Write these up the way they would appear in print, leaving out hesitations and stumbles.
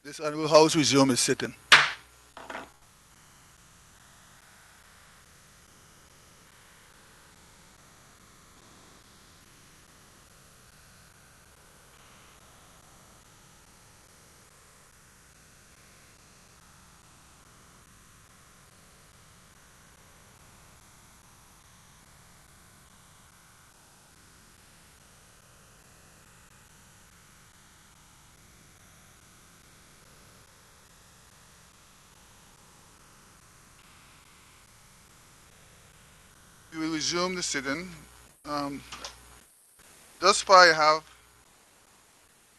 This Honorable House resume its sitting. We will resume the sitting. Um, thus far, I have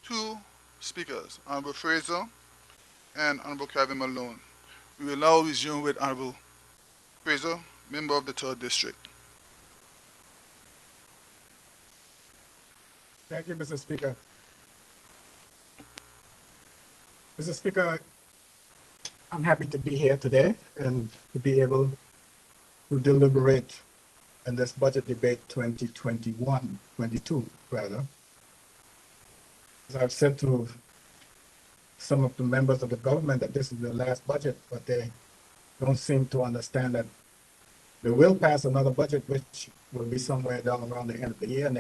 two speakers, Honorable Fraser and Honorable Kevin Malone. We will now resume with Honorable Fraser, member of the 3rd District. Thank you, Mr. Speaker. Mr. Speaker, I'm happy to be here today and to be able to deliberate in this budget debate 2021, 22 rather. As I've said to some of the members of the government that this is the last budget, but they don't seem to understand that they will pass another budget which will be somewhere down around the end of the year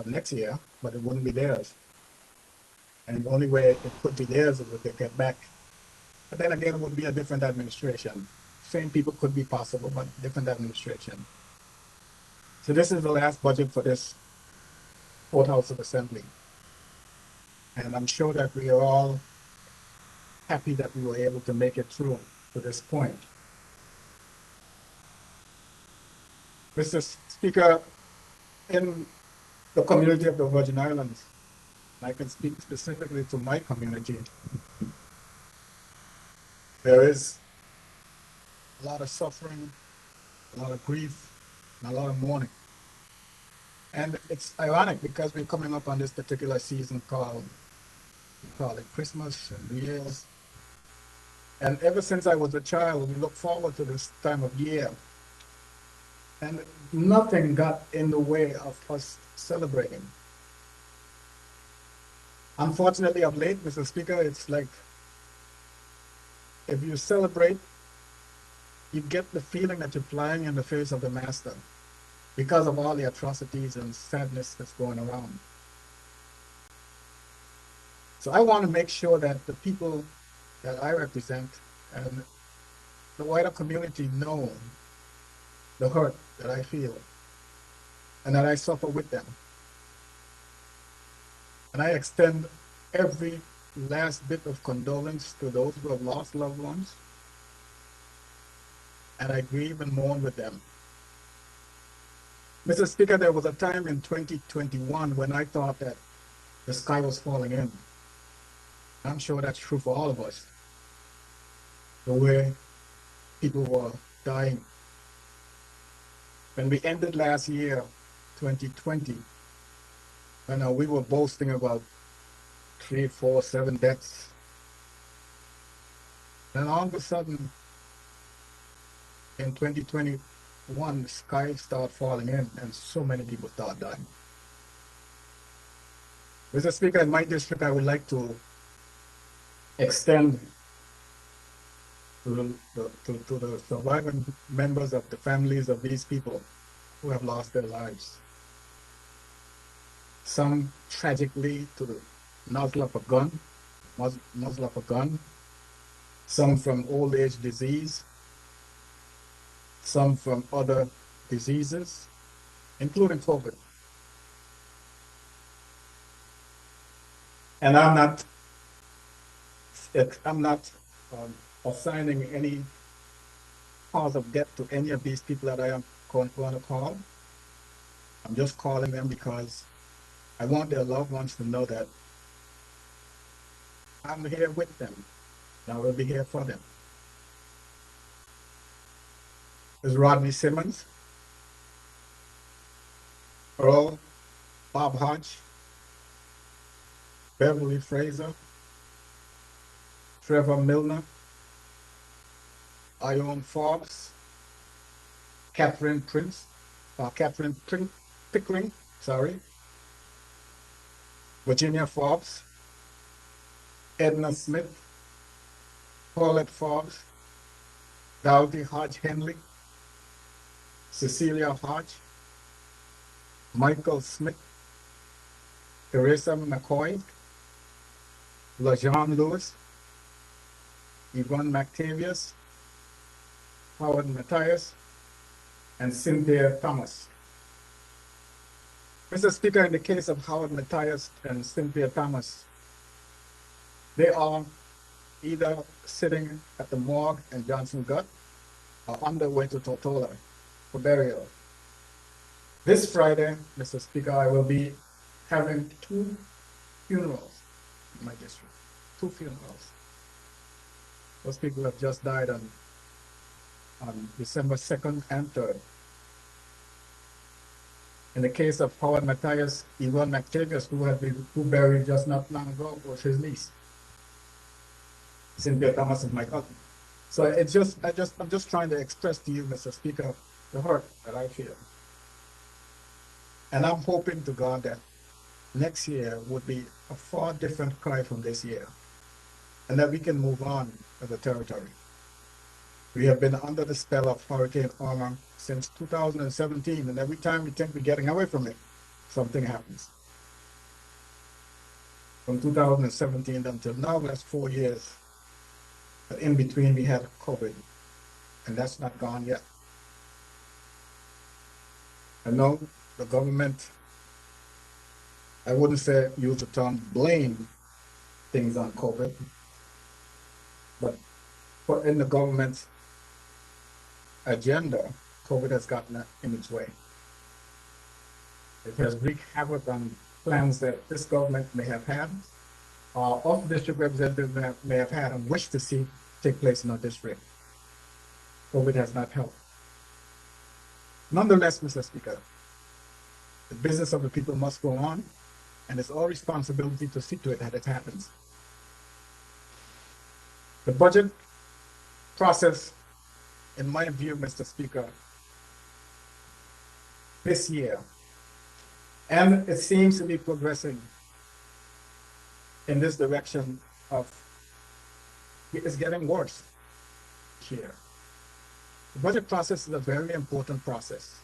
next year, but it wouldn't be theirs. And the only way it could be theirs is if they get back. But then again, it would be a different administration. Same people could be possible, but different administration. So this is the last budget for this fourth House of Assembly. And I'm sure that we are all happy that we were able to make it through to this point. Mr. Speaker, in the community of the Virgin Islands, I can speak specifically to my community, there is a lot of suffering, a lot of grief, and a lot of mourning. And it's ironic because we're coming up on this particular season called Christmas and New Year's. And ever since I was a child, we look forward to this time of year. And nothing got in the way of us celebrating. Unfortunately, of late, Mr. Speaker, it's like if you celebrate, you get the feeling that you're flying in the face of the master because of all the atrocities and sadness that's going around. So I want to make sure that the people that I represent and the wider community know the hurt that I feel and that I suffer with them. And I extend every last bit of condolence to those who have lost loved ones, and I grieve and mourn with them. Mr. Speaker, there was a time in 2021 when I thought that the sky was falling in. I'm sure that's true for all of us. The way people were dying. When we ended last year, 2020, and we were boasting about 3, 4, 7 deaths. Then all of a sudden, in 2021, the sky started falling in and so many people started dying. Mr. Speaker, in my district, I would like to extend to the surviving members of the families of these people who have lost their lives. Some tragically to the muzzle of a gun, some from old age disease, some from other diseases, including COVID. And I'm not assigning any cause of death to any of these people that I am going to call. I'm just calling them because I want their loved ones to know that I'm here with them. And I will be here for them. There's Rodney Simmons, Earl, Bob Hodge, Beverly Fraser, Trevor Milner, Ione Forbes, Catherine Pickering, Virginia Forbes, Edna Smith, Paulette Forbes, Dowdy Hodge Henley, Cecilia Hodge, Michael Smith, Teresa McCoy, LaJean Lewis, Yvonne McTavius, Howard Matthias, and Cynthia Thomas. Mr. Speaker, in the case of Howard Matthias and Cynthia Thomas, they are either sitting at the morgue in Johnson Gut or on their way to Tortola for burial. This Friday, Mr. Speaker, I will be having 2 funerals in my district. 2 funerals. Those people have just died on December 2nd and 3rd. In the case of Howard Matthias, Yvonne McTavius, who buried just not long ago, was his niece. Cynthia Thomas is my cousin. So I'm just trying to express to you, Mr. Speaker, the hurt that I feel. And I'm hoping to God that next year would be a far different cry from this year, and that we can move on as a territory. We have been under the spell of Hurricane Irma since 2017, and every time we think we're getting away from it, something happens. From 2017 until now, that's 4 years. But in between, we had COVID, and that's not gone yet. I know the government, I wouldn't say use the term blame things on COVID, but in the government's agenda, COVID has gotten in its way. It has wreaked havoc on plans that this government may have had, or off-district representatives may have had and wish to see take place in our district. COVID has not helped. Nonetheless, Mr. Speaker, the business of the people must go on, and it's our responsibility to see to it that it happens. The budget process, in my view, Mr. Speaker, this year, and it seems to be progressing in this direction of, it's getting worse here. The budget process is a very important process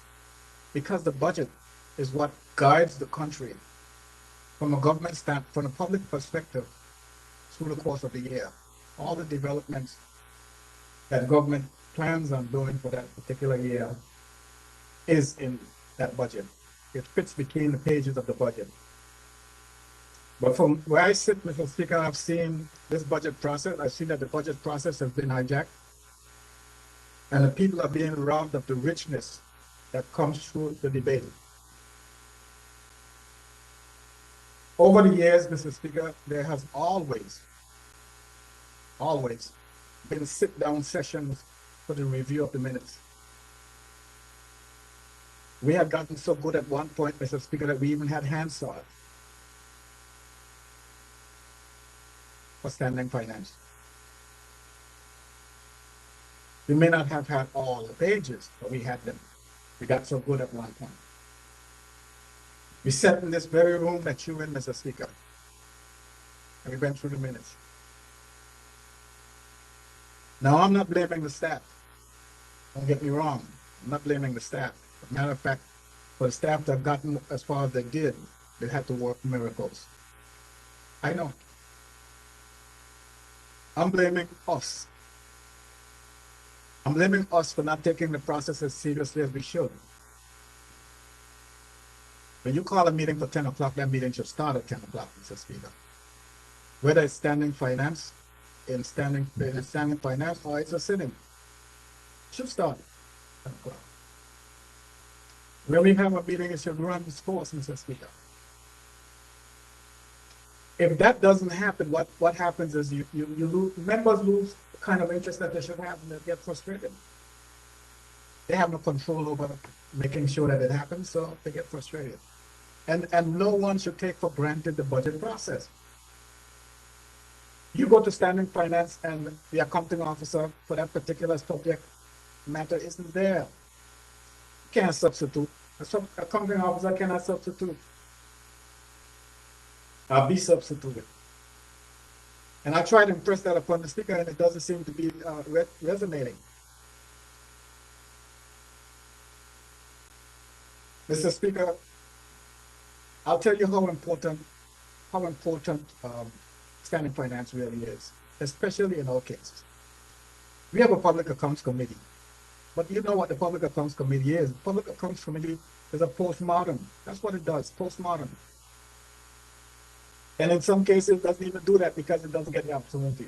because the budget is what guides the country from a government stand, from a public perspective through the course of the year. All the developments that government plans on doing for that particular year is in that budget. It fits between the pages of the budget. But from where I sit, Mr. Speaker, I've seen this budget process. I've seen that the budget process has been hijacked, and the people are being robbed of the richness that comes through the debate. Over the years, Mr. Speaker, there has always been sit-down sessions for the review of the minutes. We had gotten so good at one point, Mr. Speaker, that we even had Hansard for standing finance. We may not have had all the pages, but we had them. We got so good at one point. We sat in this very room that you're in, Mr. Speaker, and we went through the minutes. Now, I'm not blaming the staff. Don't get me wrong. I'm not blaming the staff. As a matter of fact, for the staff that have gotten as far as they did, they had to work miracles. I know. I'm blaming us. I'm blaming us for not taking the process as seriously as we should. When you call a meeting for 10 o'clock, that meeting should start at 10 o'clock, Mr. Speaker. Whether it's standing finance, in standing finance, or it's a sitting, it should start at 10 o'clock. When we have a meeting, it should run its course, Mr. Speaker. If that doesn't happen, what happens is you lose, members lose the kind of interest that they should have, and they get frustrated. They have no control over making sure that it happens, so they get frustrated. And no one should take for granted the budget process. You go to standing finance and the accounting officer for that particular subject matter isn't there. You can't substitute. An accounting officer cannot substitute. Be substituted. And I try to impress that upon the speaker, and it doesn't seem to be resonating. Mr. Speaker, I'll tell you how important standing finance really is, especially in our case. We have a public accounts committee, but you know what the public accounts committee is. The public accounts committee is a postmortem. That's what it does, postmortem. And in some cases, it doesn't even do that because it doesn't get the opportunity.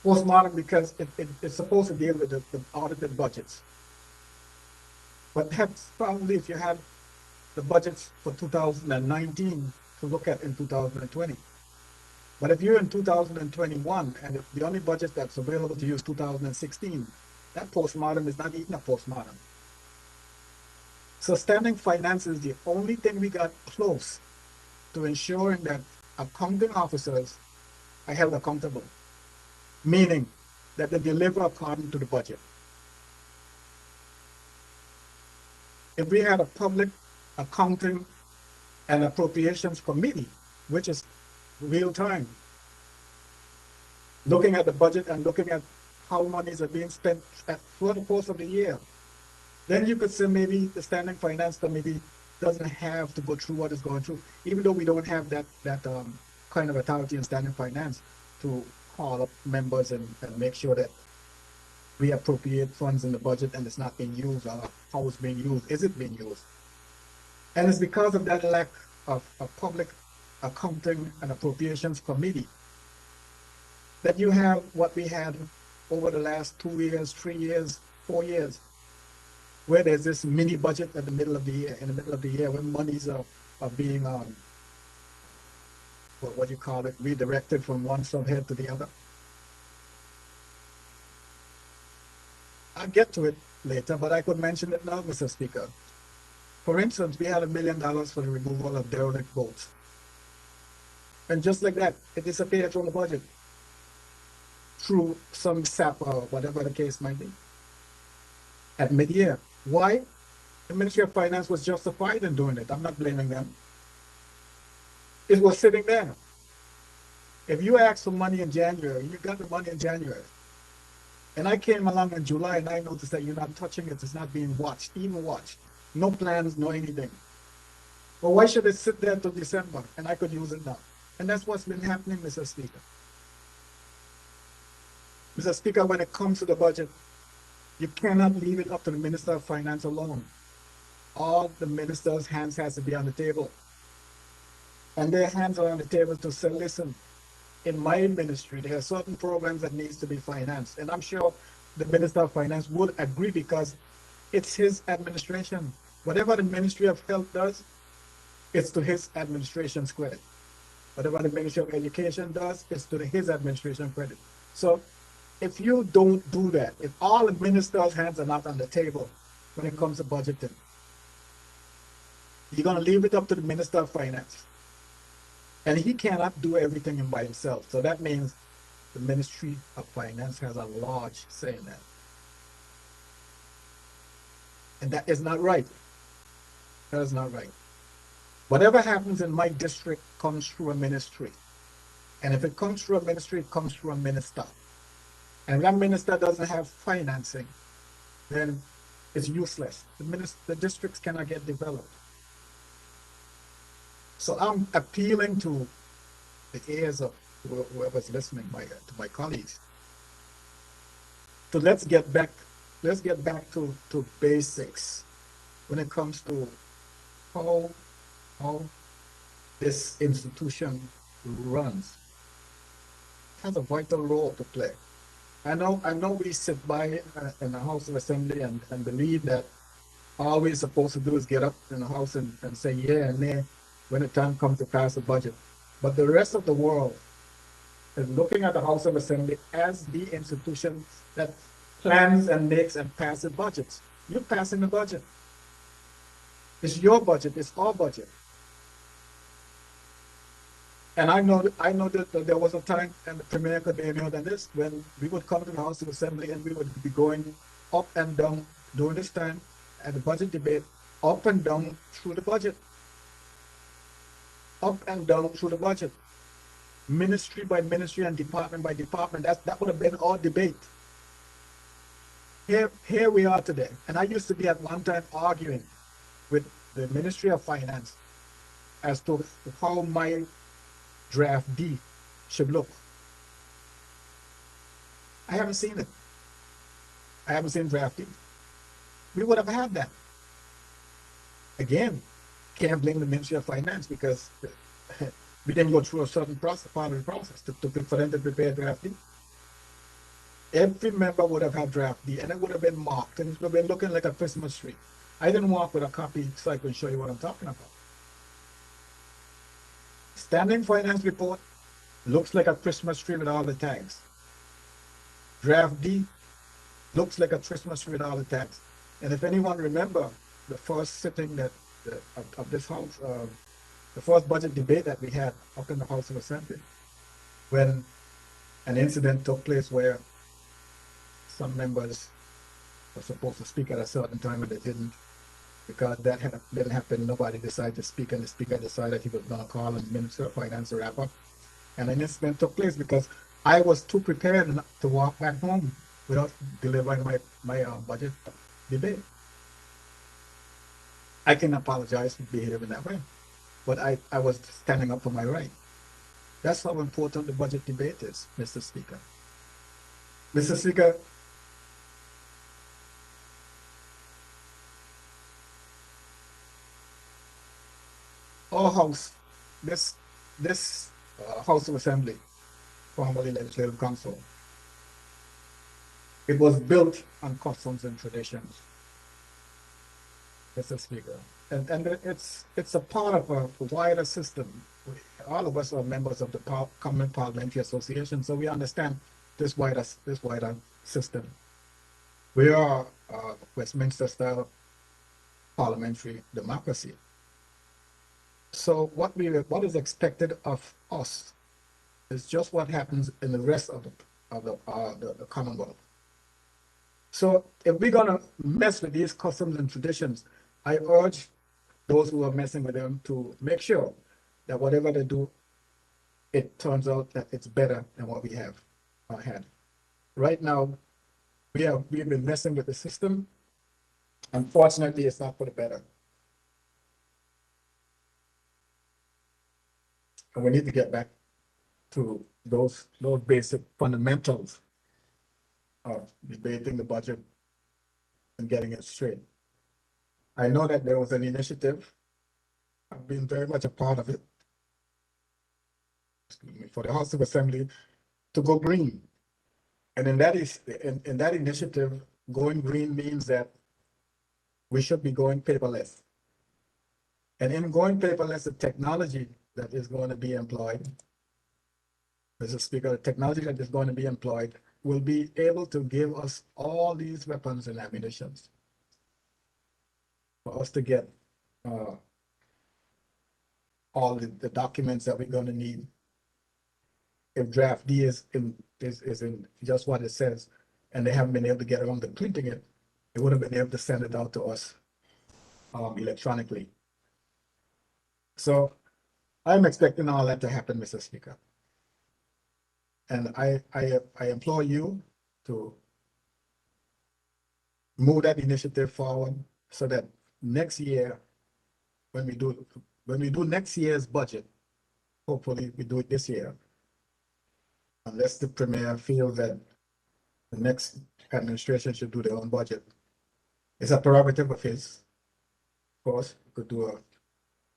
Postmortem because it's supposed to deal with the audited budgets. But that's probably if you had the budgets for 2019 to look at in 2020. But if you're in 2021 and if the only budget that's available to you is 2016, that postmortem is not even a postmortem. So standing finance is the only thing we got close to ensuring that accounting officers are held accountable, meaning that they deliver according to the budget. If we had a public accounting and appropriations committee, which is real time, looking at the budget and looking at how monies are being spent throughout the course of the year, then you could say maybe the standing finance committee doesn't have to go through what it's going through, even though we don't have that kind of authority in standing finance to call up members and make sure that we appropriate funds in the budget and it's not being used, or how it's being used, is it being used? And it's because of that lack of a public accounting and appropriations committee that you have what we had over the last 2 years, 3 years, 4 years, where there's this mini budget at the middle of the year, when monies are being, what do you call it, redirected from one subhead to the other. I'll get to it later, but I could mention it now, Mr. Speaker. For instance, we had $1 million for the removal of derelict boats. And just like that, it disappeared from the budget through some SAP or whatever the case might be at mid-year. Why? The Ministry of Finance was justified in doing it. I'm not blaming them. It was sitting there. If you asked for money in January, you got the money in January. And I came along in July and I noticed that you're not touching it. It's not being watched, even watched. No plans, no anything. Well, why should it sit there till December and I could use it now? And that's what's been happening, Mr. Speaker. Mr. Speaker, when it comes to the budget, you cannot leave it up to the Minister of Finance alone. All the ministers' hands has to be on the table. And their hands are on the table to say, listen, in my ministry, there are certain programs that needs to be financed. And I'm sure the Minister of Finance would agree because it's his administration. Whatever the Ministry of Health does, it's to his administration's credit. Whatever the Ministry of Education does, it's to his administration credit. So if you don't do that, if all the ministers' hands are not on the table when it comes to budgeting, you're going to leave it up to the Minister of Finance. And he cannot do everything by himself. So that means the Ministry of Finance has a large say in that. And that is not right. That is not right. Whatever happens in my district comes through a ministry. And if it comes through a ministry, it comes through a minister. And if that minister doesn't have financing, then it's useless. The districts cannot get developed. So I'm appealing to the ears of whoever's listening, to my colleagues. So let's get back to basics when it comes to how this institution runs. It has a vital role to play. I know we sit by in the House of Assembly and believe that all we're supposed to do is get up in the House and say yeah and nay when the time comes to pass the budget. But the rest of the world is looking at the House of Assembly as the institution that plans and makes and passes budgets. You're passing the budget. It's your budget, it's our budget. And I know that there was a time, and the Premier could be more than this, when we would come to the House of Assembly and we would be going up and down during this time at the budget debate, up and down through the budget. Up and down through the budget. ministry by ministry and department by department. That would have been our debate. Here we are today. And I used to be at one time arguing with the Ministry of Finance as to how my draft D should look. I haven't seen it. I haven't seen draft D. We would have had that. Again, can't blame the Ministry of Finance because we didn't go through a certain process, part of the process for them to prepare draft D. Every member would have had draft D and it would have been marked and it would have been looking like a Christmas tree. I didn't walk with a copy so I can show you what I'm talking about. Standing finance report looks like a Christmas tree with all the tags. Draft D looks like a Christmas tree with all the tags. And if anyone remember the first sitting of this house, the first budget debate that we had up in the House of Assembly, when an incident took place where some members were supposed to speak at a certain time and they didn't, because that didn't happen. Nobody decided to speak, and the speaker decided he was going to call on the Minister of Finance to wrap up. And an incident took place because I was too prepared to walk back home without delivering my budget debate. I can apologize for behaving that way, but I was standing up for my right. That's how important the budget debate is, Mr. Speaker. Mr. Speaker, our house, this House of Assembly, formerly Legislative Council, it was built on customs and traditions, Mr. Speaker. And it's a part of a wider system. All of us are members of the Common Parliamentary Association, so we understand this wider system. We are Westminster-style parliamentary democracy. So what is expected of us is just what happens in the rest of the Commonwealth. So if we're gonna mess with these customs and traditions, I urge those who are messing with them to make sure that whatever they do, it turns out that it's better than what we have had. Right now, we've been messing with the system. Unfortunately, it's not for the better. And we need to get back to those basic fundamentals of debating the budget and getting it straight. I know that there was an initiative. I've been very much a part of it, for the House of Assembly to go green. And in that initiative, going green means that we should be going paperless. And in going paperless, the technology that is going to be employed, Mr. Speaker, the technology that is going to be employed will be able to give us all these weapons and ammunition for us to get all the documents that we're going to need. If draft D is in just what it says, and they haven't been able to get around to printing it, they would have been able to send it out to us electronically. So I'm expecting all that to happen, Mr. Speaker. And I implore you to move that initiative forward so that next year, when we do next year's budget, hopefully we do it this year, unless the Premier feels that the next administration should do their own budget. It's a prerogative of his. Of course, we could do a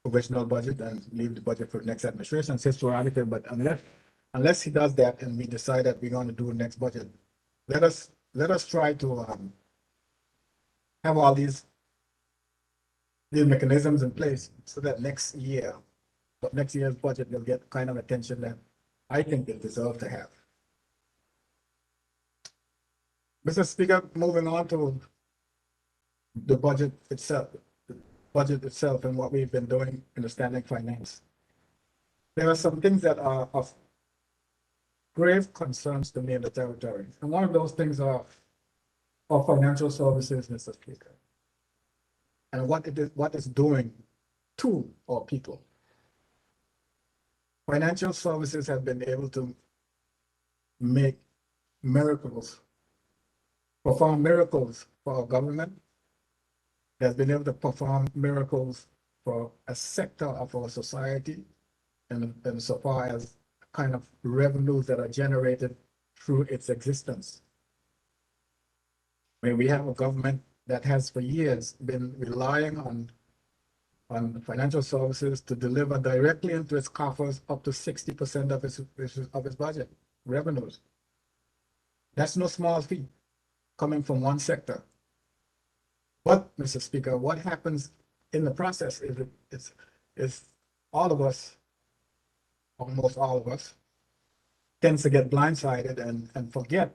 provisional budget and leave the budget for the next administration. It's his prerogative, but unless he does that and we decide that we're going to do the next budget, let us try to have all these mechanisms in place so that next year's budget will get kind of attention that I think it deserves to have. Mr. Speaker, moving on to the budget itself and what we've been doing in the standing finance. There are some things that are of grave concerns to me in the territory. And one of those things are financial services, Mr. Speaker, and what it's doing to our people. Financial services have been able to make miracles, perform miracles for our government, has been able to perform miracles for a sector of our society, and so far as kind of revenues that are generated through its existence. I mean, we have a government that has for years been relying on financial services to deliver directly into its coffers up to 60% of its budget revenues. That's no small feat coming from one sector. But, Mr. Speaker, what happens in the process is all of us, almost all of us, tends to get blindsided and forget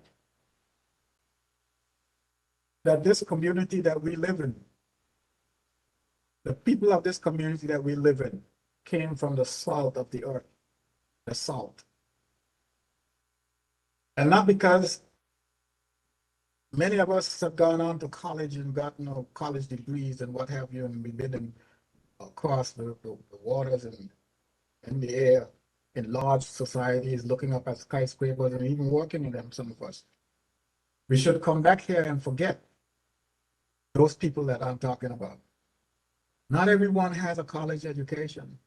that this community that we live in, the people of this community that we live in, came from the salt of the earth, the salt. And not because many of us have gone on to college and gotten college degrees and what have you, and we've been across the waters and in the air in large societies, looking up at skyscrapers and even working in them, some of us. We should come back here and forget those people that I'm talking about. Not everyone has a college education.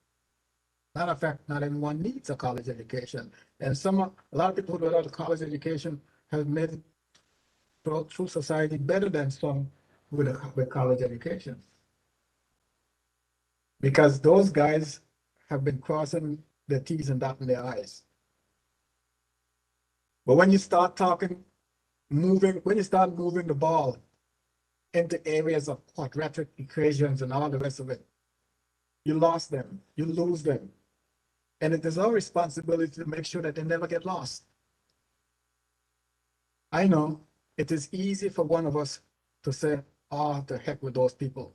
Matter of fact, not everyone needs a college education. And a lot of people without a college education have made it through society better than some with college education. Because those guys have been crossing their T's and dotting their I's. But when you start when you start moving the ball into areas of quadratic equations and all the rest of it, you lost them, you lose them. And it is our responsibility to make sure that they never get lost. I know it is easy for one of us to say, oh, the heck with those people.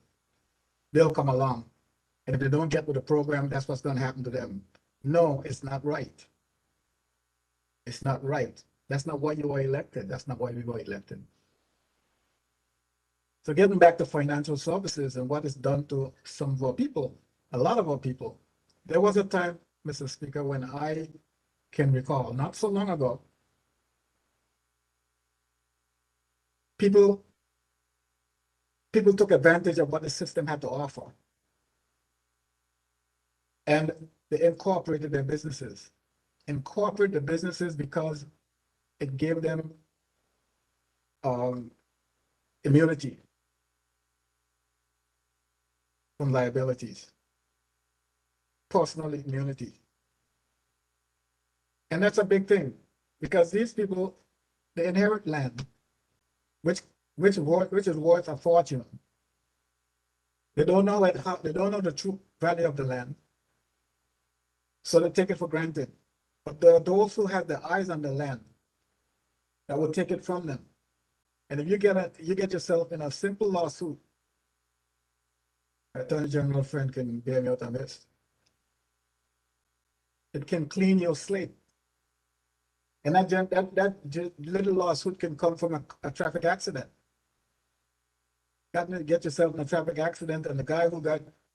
They'll come along. And if they don't get with the program, that's what's going to happen to them. No, it's not right. It's not right. That's not why you were elected. That's not why we were elected. So getting back to financial services and what is done to some of our people, a lot of our people, there was a time, Mr. Speaker, when I can recall, not so long ago, people took advantage of what the system had to offer. And they incorporated their businesses. Incorporate the businesses because it gave them immunity from liabilities, personal immunity. And that's a big thing because these people, they inherit land, which is worth a fortune. They don't know they don't know the true value of the land, so they take it for granted. But there are those who have their eyes on the land that will take it from them. And if you get yourself in a simple lawsuit, Attorney General Friend can bear me out on this. It can clean your slate. And that little lawsuit can come from a traffic accident. Get yourself in a traffic accident, and the guy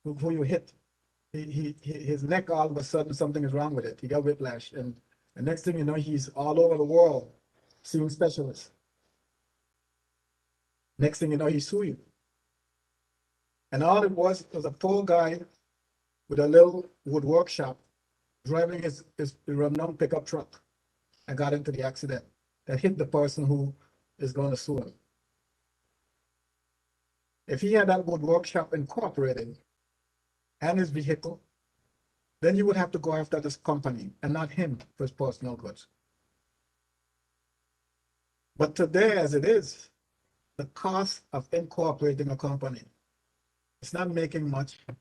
who you hit, his neck, all of a sudden something is wrong with it. He got whiplash, and the next thing you know, he's all over the world seeing specialists. Next thing you know, he's suing you. And all it was a poor guy with a little wood workshop driving his run-down pickup truck and got into the accident that hit the person who is going to sue him. If he had that wood workshop incorporated and his vehicle, then you would have to go after this company and not him for his personal goods. But today, as it is, the cost of incorporating a company, it's not making much. You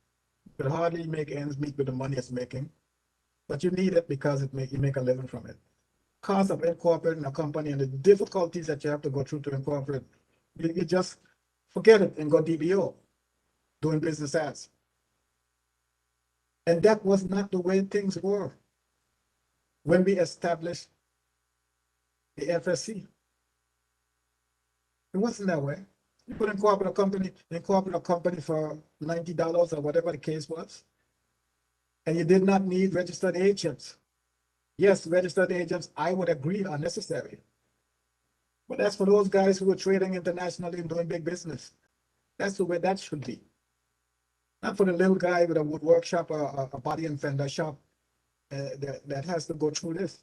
could hardly make ends meet with the money it's making, but you need it because you make a living from it. Cost of incorporating a company and the difficulties that you have to go through to incorporate, you just forget it and go DBO, doing business as. And that was not the way things were when we established the FSC. It wasn't that way. You could incorporate a company for $90 or whatever the case was. And you did not need registered agents. Yes, registered agents, I would agree, are necessary. But that's for those guys who are trading internationally and doing big business. That's the way that should be. Not for the little guy with a wood workshop or a body and fender shop that has to go through this.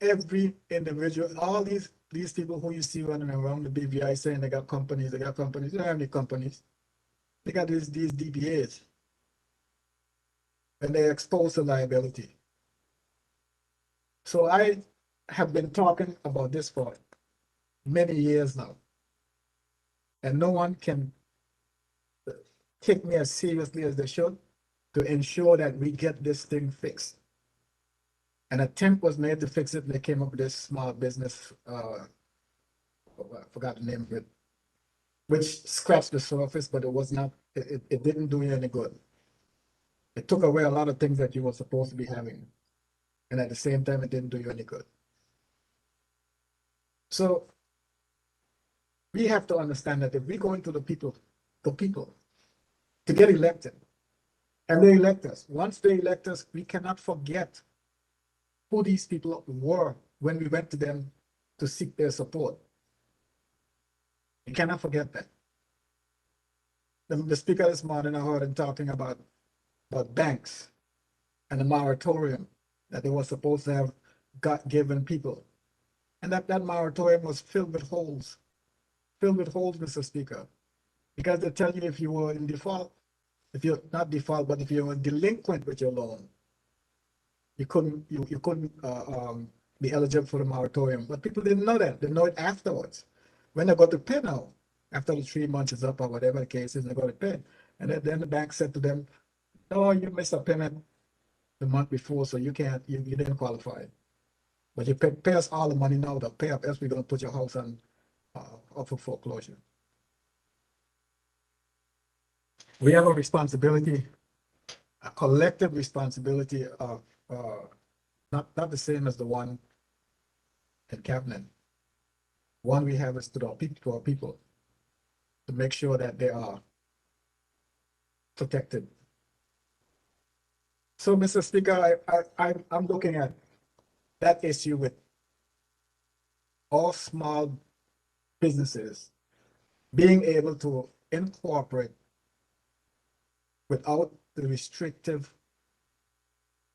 Every individual, all these people who you see running around the BVI saying they got companies, they don't have any companies. They got these DBAs, and they're exposed to liability. So I have been talking about this for many years now, and no one can take me as seriously as they should to ensure that we get this thing fixed. An attempt was made to fix it, and they came up with this small business, I forgot the name of it, which scratched the surface, but it was not, it didn't do you any good. It took away a lot of things that you were supposed to be having. And at the same time, it didn't do you any good. So we have to understand that if we go into the people to get elected, and they elect us, once they elect us, we cannot forget who these people were when we went to them to seek their support. You cannot forget that. The speaker this morning, I heard him talking about banks and the moratorium that they were supposed to have given people. And that moratorium was filled with holes, Mr. Speaker, because they tell you if you were in default, if you're not default, but if you were delinquent with your loan, you couldn't be eligible for the moratorium. But people didn't know that. They know it afterwards. When they got to pay now, after the 3 months is up or whatever the case is, they got to pay. And then the bank said to them, no, you missed a payment the month before, so you didn't qualify. But you pay us all the money now, to pay up, else we're going to put your house on up for foreclosure. We have a responsibility, a collective responsibility of not the same as the one in cabinet. One we have is to our people, to make sure that they are protected. So, Mr. Speaker, I'm looking at that issue with all small businesses being able to incorporate without the restrictive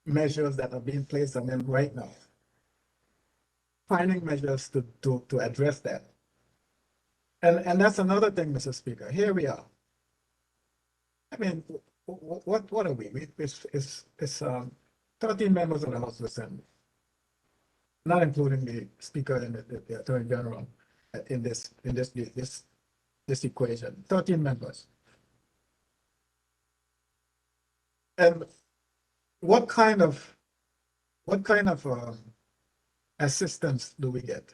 measures that are being placed on them right now. Finding measures to address that. And that's another thing, Mr. Speaker. Here we are. I mean, what are we? It's 13 members of the House of Assembly, not including the Speaker and the Attorney General in this equation. 13 members. And what kind of assistance do we get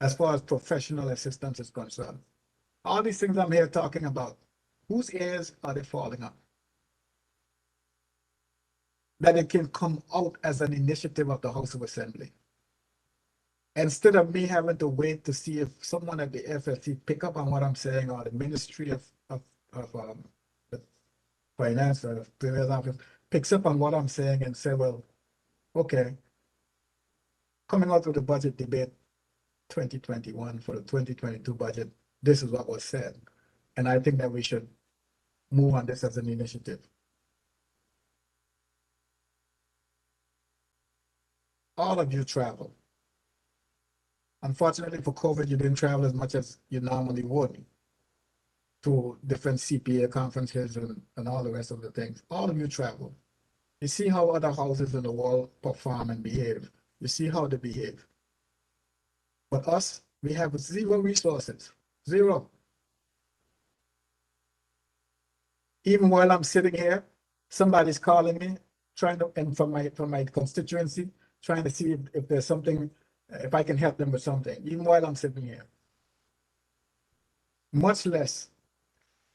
as far as professional assistance is concerned? All these things I'm here talking about, whose ears are they falling on? That it can come out as an initiative of the House of Assembly. Instead of me having to wait to see if someone at the FFC pick up on what I'm saying, or the Ministry of the Finance or the Premier's Office picks up on what I'm saying and say, well, okay, coming out of the budget debate 2021 for the 2022 budget, this is what was said. And I think that we should move on this as an initiative. All of you travel. Unfortunately for COVID, you didn't travel as much as you normally would to different CPA conferences and all the rest of the things. All of you travel. You see how other houses in the world perform and behave. You see how they behave. But us, we have zero resources, zero. Even while I'm sitting here, somebody's calling me, trying to, and from my constituency, trying to see if there's something, if I can help them with something, even while I'm sitting here. Much less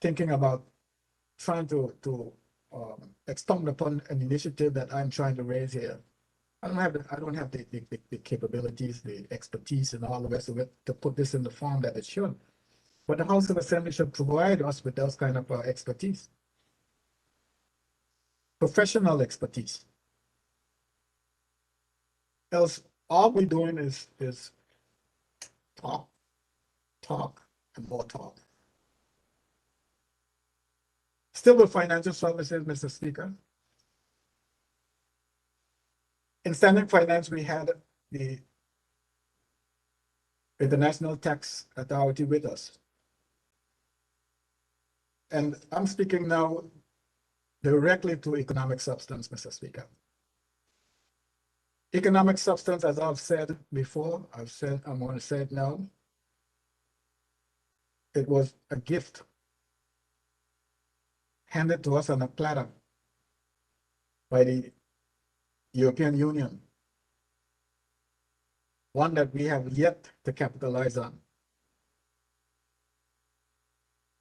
thinking about trying to expound upon an initiative that I'm trying to raise here. I don't have the capabilities, the expertise, and all the rest of it to put this in the form that it should. But the House of Assembly should provide us with those kind of expertise, professional expertise. Else, all we're doing is talk, talk, and more talk. Still with financial services, Mr. Speaker. In standing finance, we had the International Tax Authority with us. And I'm speaking now directly to economic substance, Mr. Speaker. Economic substance, as I've said before, I'm going to say it now. It was a gift handed to us on a platter by the European Union, one that we have yet to capitalize on.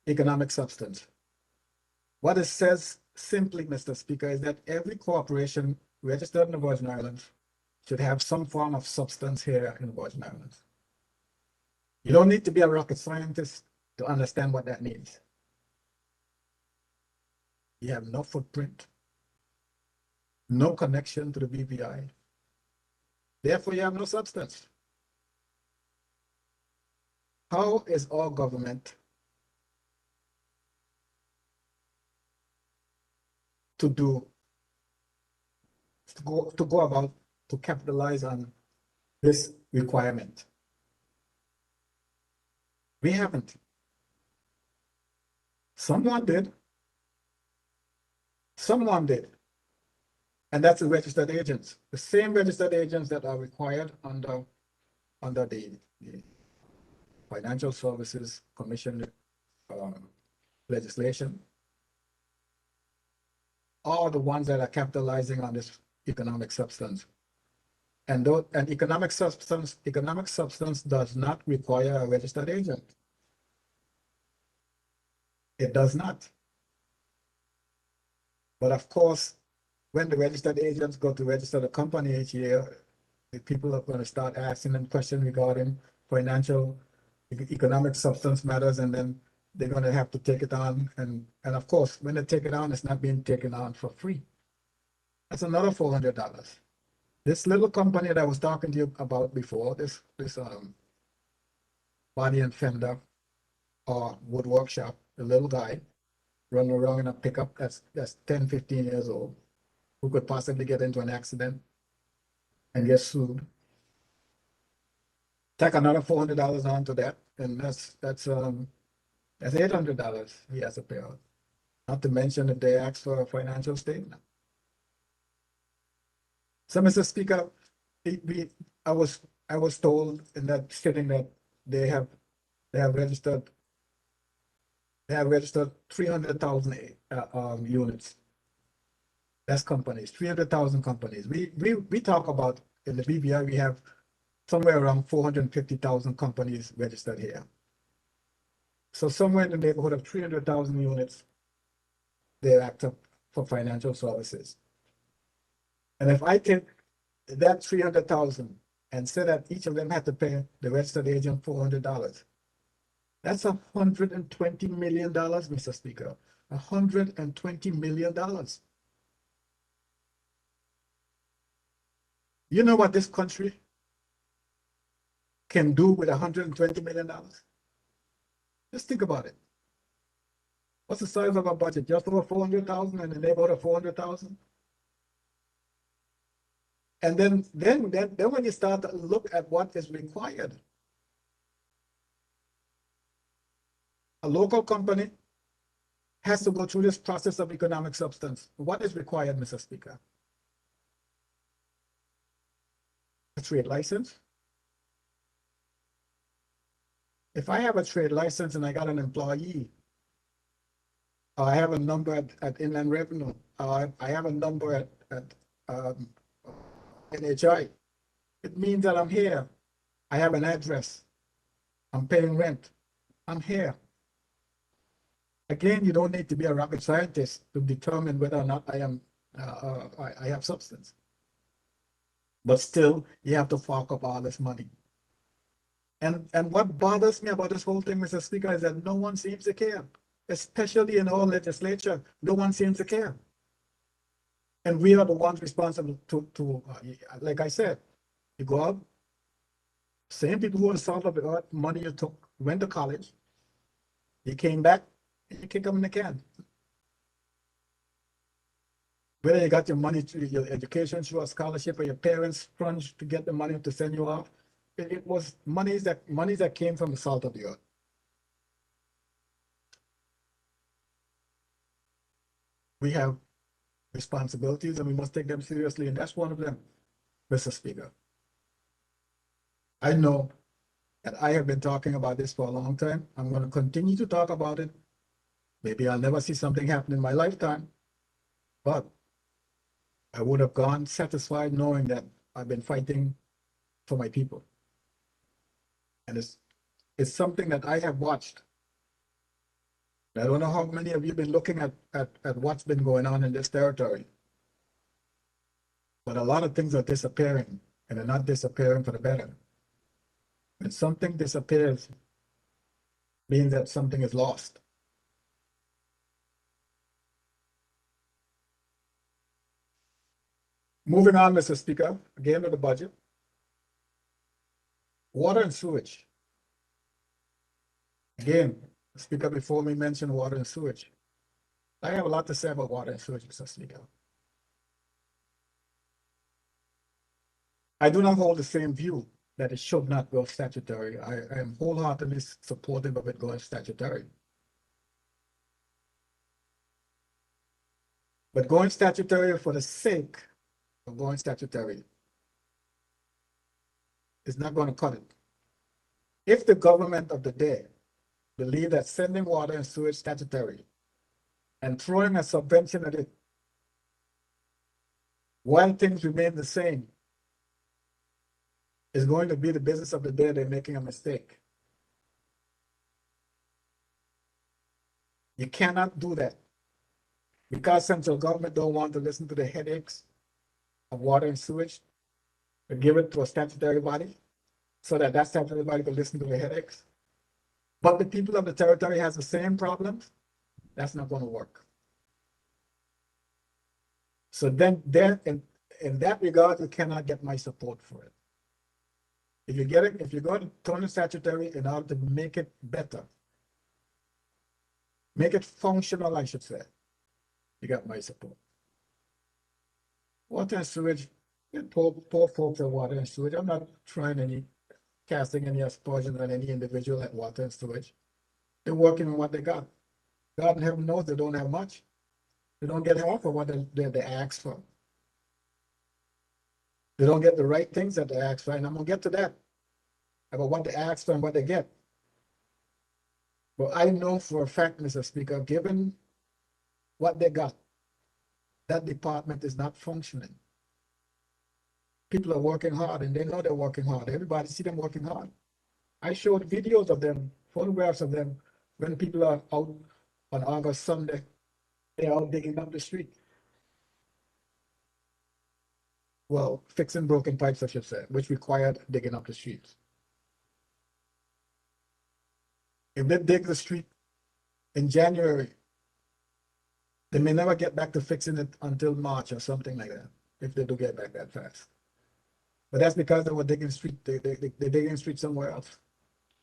Economic substance. What it says simply, Mr. Speaker, is that every corporation registered in the Virgin Islands should have some form of substance here in the Virgin Islands. You don't need to be a rocket scientist to understand what that means. You have no footprint, no connection to the BVI. Therefore, you have no substance. How is our government to go about to capitalize on this requirement? We haven't. Someone did. Someone did. And that's the registered agents, the same registered agents that are required under the Financial Services Commission legislation, are the ones that are capitalizing on this economic substance. And economic substance does not require a registered agent. It does not. But of course, when the registered agents go to register the company each year, the people are going to start asking them questions regarding economic substance matters, and then they're going to have to take it on. And of course, when they take it on, it's not being taken on for free. That's another $400. This little company that I was talking to you about before, this body and fender or wood workshop, the little guy running around in a pickup that's 10, 15 years old, who could possibly get into an accident and get sued. Tack another $400 onto that, and that's $800 he has to pay out. Not to mention if they ask for a financial statement. So, Mr. Speaker, I was told in that sitting that they have registered 300,000 units. That's companies, 300,000 companies. We talk about in the BVI we have somewhere around 450,000 companies registered here. So somewhere in the neighborhood of 300,000 units, they're active for financial services. And if I take that 300,000 and say that each of them had to pay the registered agent $400, that's $120 million, Mr. Speaker. $120 million. You know what this country can do with $120 million? Just think about it. What's the size of our budget? Just over 400,000, in the neighborhood of 400,000? And then when you start to look at what is required, a local company has to go through this process of economic substance. What is required, Mr. Speaker? A trade license. If I have a trade license and I got an employee, or I have a number at Inland Revenue, or I have a number at NHI, it means that I'm here. I have an address. I'm paying rent. I'm here. Again, you don't need to be a rocket scientist to determine whether or not I have substance. But still, you have to fork up all this money. And what bothers me about this whole thing, Mr. Speaker, is that no one seems to care, especially in our legislature. No one seems to care. And we are the ones responsible like I said, you go out, same people who are south of the earth, money you took, went to college, you came back, and you kick them in the can. Whether you got your money through your education, through a scholarship, or your parents crunched to get the money to send you off, it was monies that came from the south of the earth. We have responsibilities and we must take them seriously, and that's one of them, Mr. Speaker. I know that I have been talking about this for a long time. I'm going to continue to talk about it. Maybe I'll never see something happen in my lifetime, but I would have gone satisfied knowing that I've been fighting for my people. And it's something that I have watched. I don't know how many of you have been looking at what's been going on in this territory, but a lot of things are disappearing, and they're not disappearing for the better. When something disappears, means that something is lost. Moving on, Mr. Speaker, again to the budget. Water and sewage. Again, the speaker before me mentioned water and sewage. I have a lot to say about water and sewage, Mr. Speaker. I do not hold the same view that it should not go statutory. I am wholeheartedly supportive of it going statutory. But going statutory for the sake of going statutory is not going to cut it. If the government of the day believe that sending water and sewage statutory and throwing a subvention at it while things remain the same is going to be the business of the day, they're making a mistake. You cannot do that because central government don't want to listen to the headaches of water and sewage, to give it to a statutory body so that statutory body can listen to the headaches. But the people of the territory has the same problems. That's not going to work. So then in that regard, you cannot get my support for it. If you're going to turn it statutory in order to make it better, make it functional, I should say, you got my support. Water and sewage, poor folks at water and sewage. I'm not casting any aspersions on any individual at water and sewage. They're working on what they got. God in heaven knows they don't have much. They don't get half of what they ask for. They don't get the right things that they ask for, and I'm gonna get to that about what they ask for and what they get. But I know for a fact, Mr. Speaker, given what they got, that department is not functioning. People are working hard, and they know they're working hard. Everybody see them working hard. I showed videos of them, photographs of them, when people are out on August Sunday. They're out digging up the street. Well, fixing broken pipes, I should say, which required digging up the streets. If they dig the street in January, they may never get back to fixing it until March or something like that, if they do get back that fast. But that's because they were digging street, they're digging street somewhere else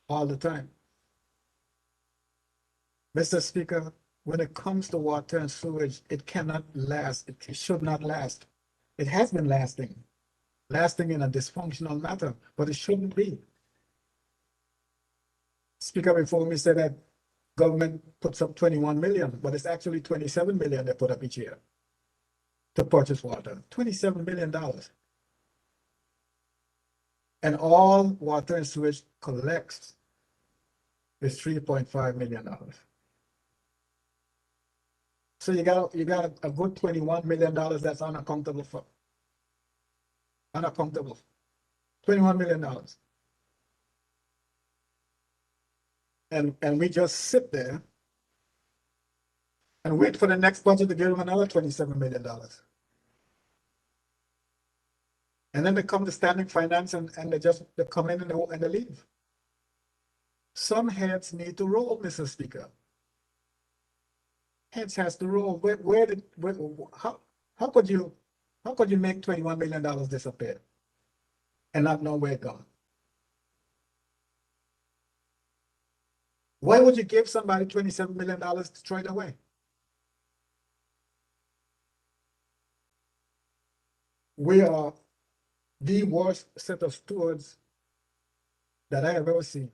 all the time. Mr. Speaker, when it comes to water and sewage, it cannot last. It should not last. It has been lasting in a dysfunctional matter, but it shouldn't be. Speaker before me said that government puts up 21 million, but it's actually 27 million they put up each year to purchase water. $27 million. And all water and sewage collects is $3.5 million. So you got a good $21 million that's unaccountable for. Unaccountable. $21 million. And we just sit there and wait for the next budget to give them another $27 million. And then they come to standing finance and they come in and they leave. some heads need to roll, Mr. Speaker. Heads has to roll. How could you, make $21 million disappear and not know where it gone? Why would you give somebody $27 million to throw it away? We are the worst set of stewards that I have ever seen.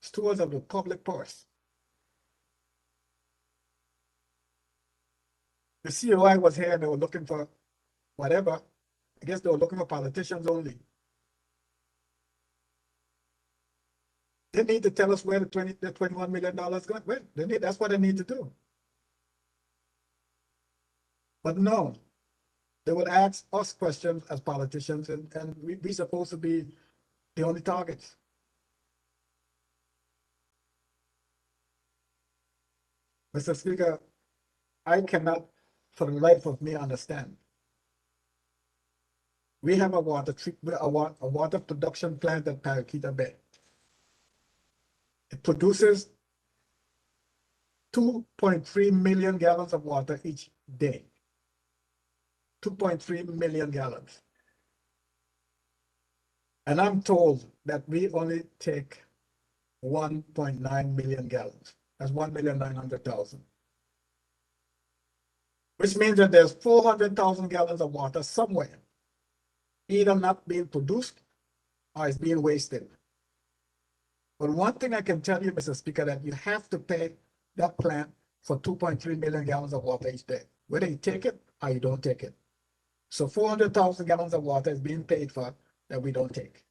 Stewards of the public purse. The COI was here and they were looking for whatever. I guess they were looking for politicians only. They need to tell us where the $21 million went. That's what they need to do. But no, they would ask us questions as politicians, and we're supposed to be the only targets. Mr. Speaker, I cannot, for the life of me, understand. We have a water production plant at Paraquita Bay. It produces 2.3 million gallons of water each day. 2.3 million gallons. And I'm told that we only take 1.9 million gallons. That's 1,900,000. Which means that there's 400,000 gallons of water somewhere, either not being produced or is being wasted. But one thing I can tell you, Mr. Speaker, that you have to pay that plant for 2.3 million gallons of water each day, whether you take it or you don't take it. So 400,000 gallons of water is being paid for that we don't take.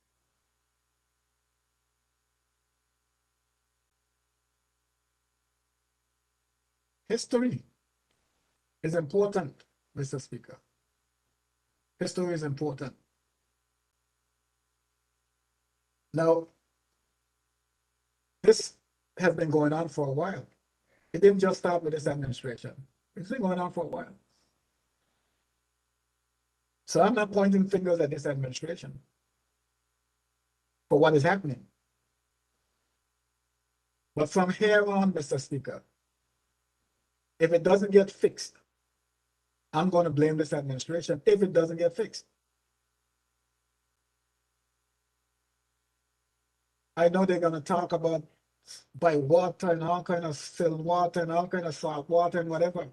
History is important, Mr. Speaker. History is important. Now, this has been going on for a while. It didn't just start with this administration. It's been going on for a while. So I'm not pointing fingers at this administration for what is happening. But from here on, Mr. Speaker, if it doesn't get fixed, I'm going to blame this administration if it doesn't get fixed. I know they're going to talk about by water and all kind of still water and all kind of salt water and whatever.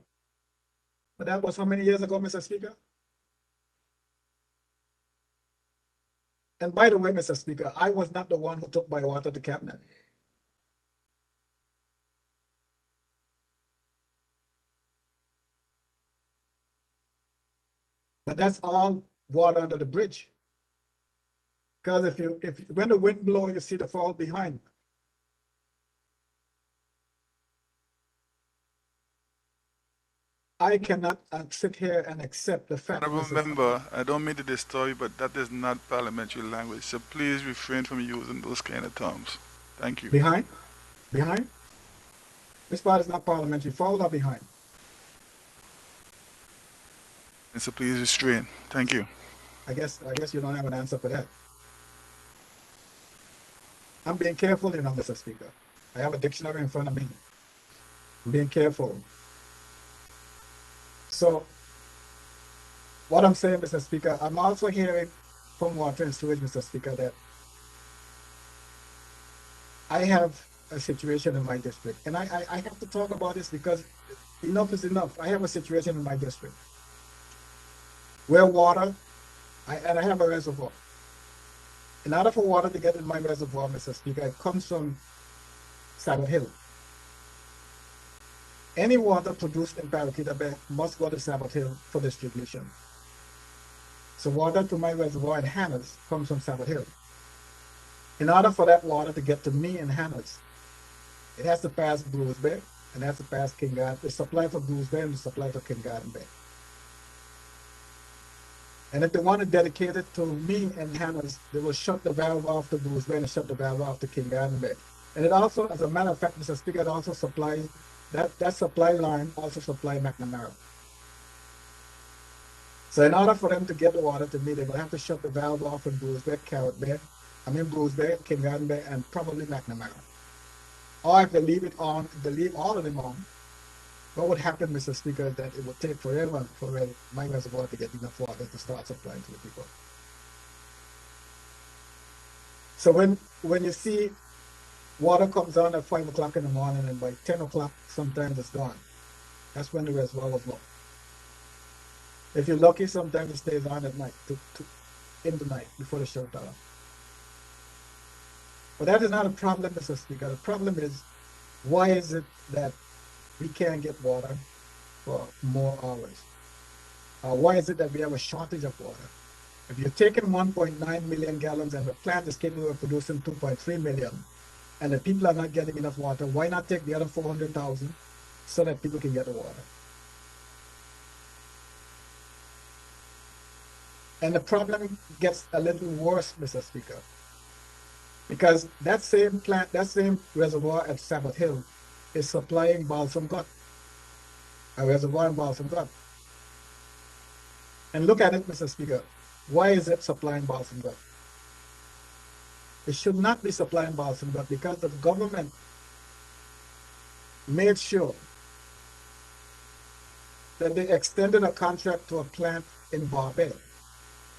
But that was how many years ago, Mr. Speaker? And by the way, Mr. Speaker, I was not the one who took by water to cabinet. But that's all water under the bridge. Because when the wind blows, you see the fall behind. I cannot sit here and accept the fact. Remember, I don't mean to disturb you, but that is not parliamentary language. So please refrain from using those kind of terms. Thank you. Behind? This part is not parliamentary. Fall or behind? And so please restrain. Thank you. I guess you don't have an answer for that. I'm being careful, Mr. Speaker. I have a dictionary in front of me. I'm being careful. So, what I'm saying, Mr. Speaker, I'm also hearing from Water and Sewage, Mr. Speaker, that I have a situation in my district. And I have to talk about this because enough is enough. I have a situation in my district where water, and I have a reservoir. In order for water to get in my reservoir, Mr. Speaker, it comes from Sabbath Hill. Any water produced in Paraquita Bay must go to Sabbath Hill for distribution. So water to my reservoir in Hannah's comes from Sabbath Hill. In order for that water to get to me in Hannah's, it has to pass Bruce Bay, and it has to pass King Garden. The supply for Bruce Bay and the supply for King Garden Bay. And if they want to dedicate it to me and Hannah's, they will shut the valve off to Bruce Bay and shut the valve off to King Garden Bay. And it also, as a matter of fact, Mr. Speaker, it also supplies, that supply line also supplies McNamara. So in order for them to get the water to me, they will have to shut the valve off in Bruce Bay, Carrot Bay, I mean Bruce Bay, King Garden Bay, and probably McNamara. Or if they leave it on, if they leave all of them on, what would happen, Mr. Speaker, is that it would take forever for my reservoir to get enough water to start supplying to the people. So when you see water comes on at 5 o'clock in the morning and by 10 o'clock, sometimes it's gone. That's when the reservoir was low. If you're lucky, sometimes it stays on at night, in the night before the shutdown. But that is not a problem, Mr. Speaker. The problem is, why is it that we can't get water for more hours? Why is it that we have a shortage of water? If you're taking 1.9 million gallons and the plant is capable of producing 2.3 million, and the people are not getting enough water, why not take the other 400,000 so that people can get the water? And the problem gets a little worse, Mr. Speaker, because that same plant, that same reservoir at Sabbath Hill is supplying Balsam Gut, a reservoir in Balsam Gut. And look at it, Mr. Speaker. Why is it supplying Balsam Gut? It should not be supplying Balsam Gut because the government made sure that they extended a contract to a plant in Barbet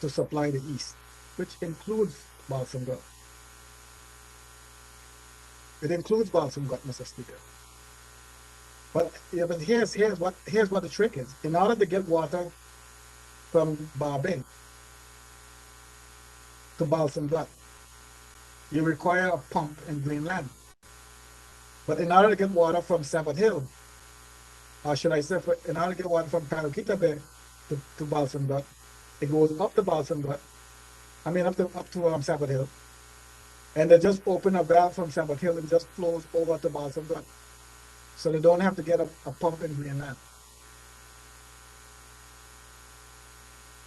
to supply the East, which includes Balsam Gut. It includes Balsam Gut, Mr. Speaker. But here's what the trick is. In order to get water from Barbet to Balsam Gut, you require a pump in Greenland. But in order to get water from Sabbath Hill, or should I say, in order to get water from Paraquita Bay to Balsam Gut, it goes up to Balsam Gut. I mean, up to Sabbath Hill, and they just open a valve from Sabbath Hill and just flows over to Balsam Gut, so they don't have to get a pump in Greenland.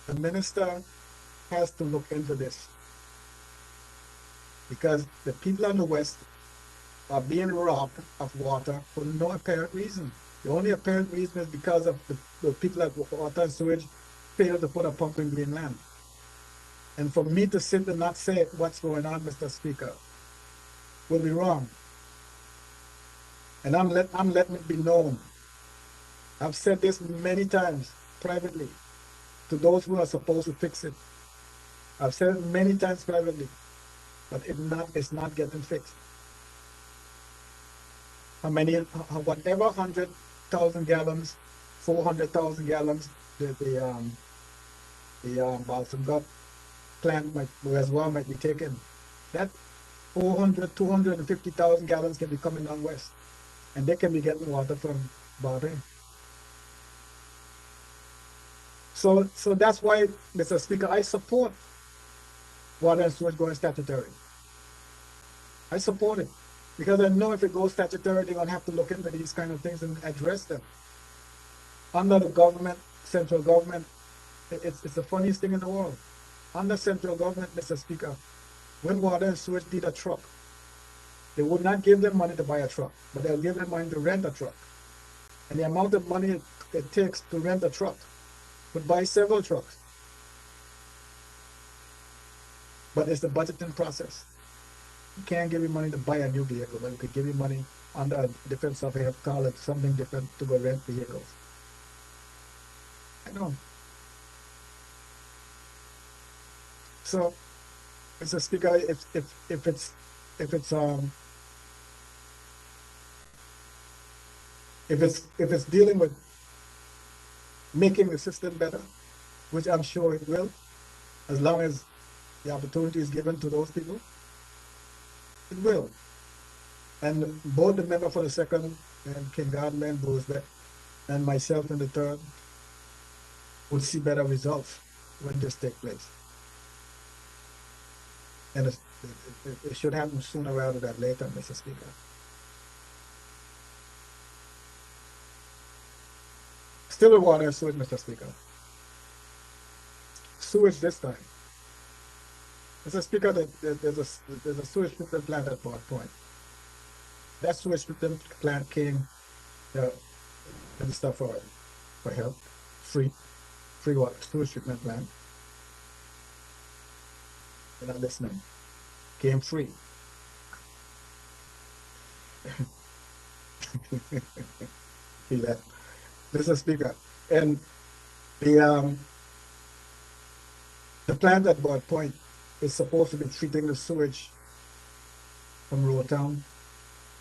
The minister has to look into this because the people on the West are being robbed of water for no apparent reason. The only apparent reason is because of the people at Water and Sewage failed to put a pump in Greenland. And for me to sit and not say what's going on, Mr. Speaker, will be wrong. And I'm letting it be known. I've said this many times privately to those who are supposed to fix it. I've said it many times privately, but it's not getting fixed. Whatever 100,000 gallons, 400,000 gallons, the Balsam Gut plant reservoir might be taken. That 400, 250,000 gallons can be coming down west, and they can be getting water from Barbet. So that's why, Mr. Speaker, I support water and sewage going statutory. I support it because I know if it goes statutory, they're going to have to look into these kind of things and address them. Under the government, central government, it's the funniest thing in the world. Under central government, Mr. Speaker, when water and sewage need a truck, they would not give them money to buy a truck, but they'll give them money to rent a truck. And the amount of money it takes to rent a truck would buy several trucks. But it's the budgeting process. You can't give you money to buy a new vehicle, but you could give you money under a different subhead, call it something different, to go rent vehicles. I know. So, Mr. Speaker, if it's dealing with making the system better, which I'm sure it will, as long as the opportunity is given to those people, it will. And both the member for the second and King Gardner and Bozeman and myself in the third would see better results when this takes place. And it should happen sooner rather than later, Mr. Speaker. Still with water and sewage, Mr. Speaker. Sewage this time. Mr. Speaker, there's a sewage treatment plant at Port Point. That sewage treatment plant came and stuff for help, free water sewage treatment plant. You're not listening. came free. See that, Mr. Speaker, and the um, the plant at Broad Point is supposed to be treating the sewage from Rotown,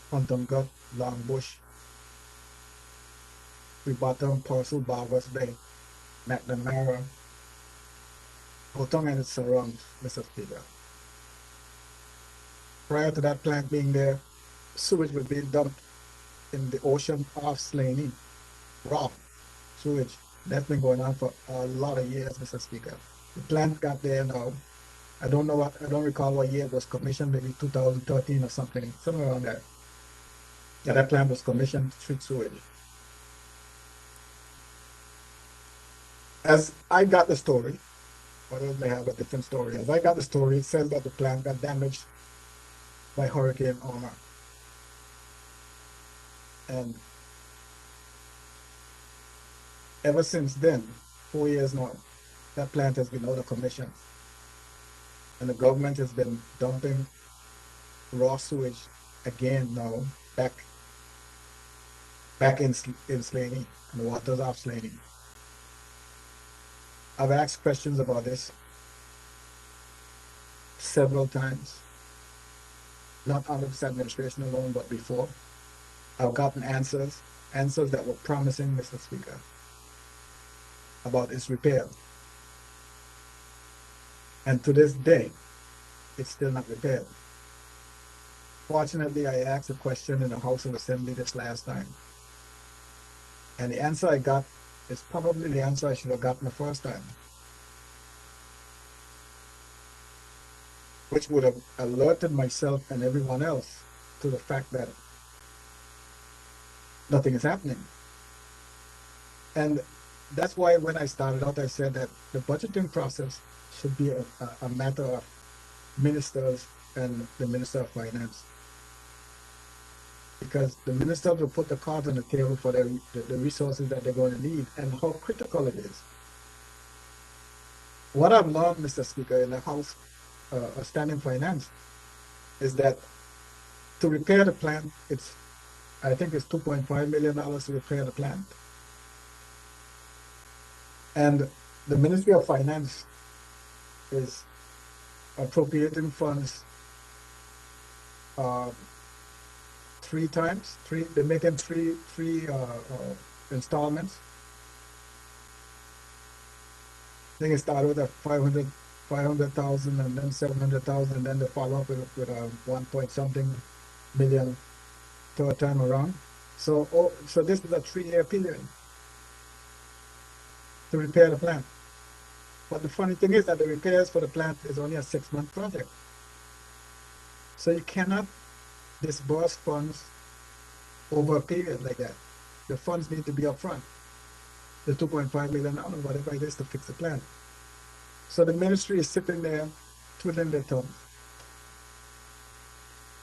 Huntington, Longbush, Bottom, Parcel, Barbers Bay, McNamara, Rotown and its surrounds, Mr. Speaker. Prior to that plant being there, sewage was being dumped in the ocean off Slaney, raw sewage. That's been going on for a lot of years, Mr. Speaker. The plant got there now. I don't recall what year it was commissioned, maybe 2013 or something, somewhere around there. Yeah, that plant was commissioned to treat sewage. As I got the story, others may have a different story. As I got the story, it says that the plant got damaged by Hurricane Irma. And ever since then, 4 years now, that plant has been out of commission. And the government has been dumping raw sewage again now, back in Slaney, in the waters of Slaney. I've asked questions about this several times, not under this administration alone, but before. I've gotten answers that were promising, Mr. Speaker, about its repair. And to this day, it's still not repaired. Fortunately, I asked a question in the House of Assembly this last time. And the answer I got is probably the answer I should have gotten the first time, which would have alerted myself and everyone else to the fact that nothing is happening. And that's why when I started out, I said that the budgeting process should be a matter of ministers and the Minister of Finance. Because the ministers will put the cards on the table for the resources that they're going to need and how critical it is. What I've learned, Mr. Speaker, in the House of Standing Finance is that to repair the plant, I think it's $2.5 million to repair the plant. And the Ministry of Finance is appropriating funds three times. They're making three installments. I think it started with a 500,000 and then 700,000, and then they follow up with a 1 point something million third time around. So this is a 3-year period to repair the plant. But the funny thing is that the repairs for the plant is only a 6-month project. So you cannot disburse funds over a period like that. The funds need to be upfront. The $2.5 million, whatever it is, to fix the plant. So the ministry is sitting there twiddling their thumbs,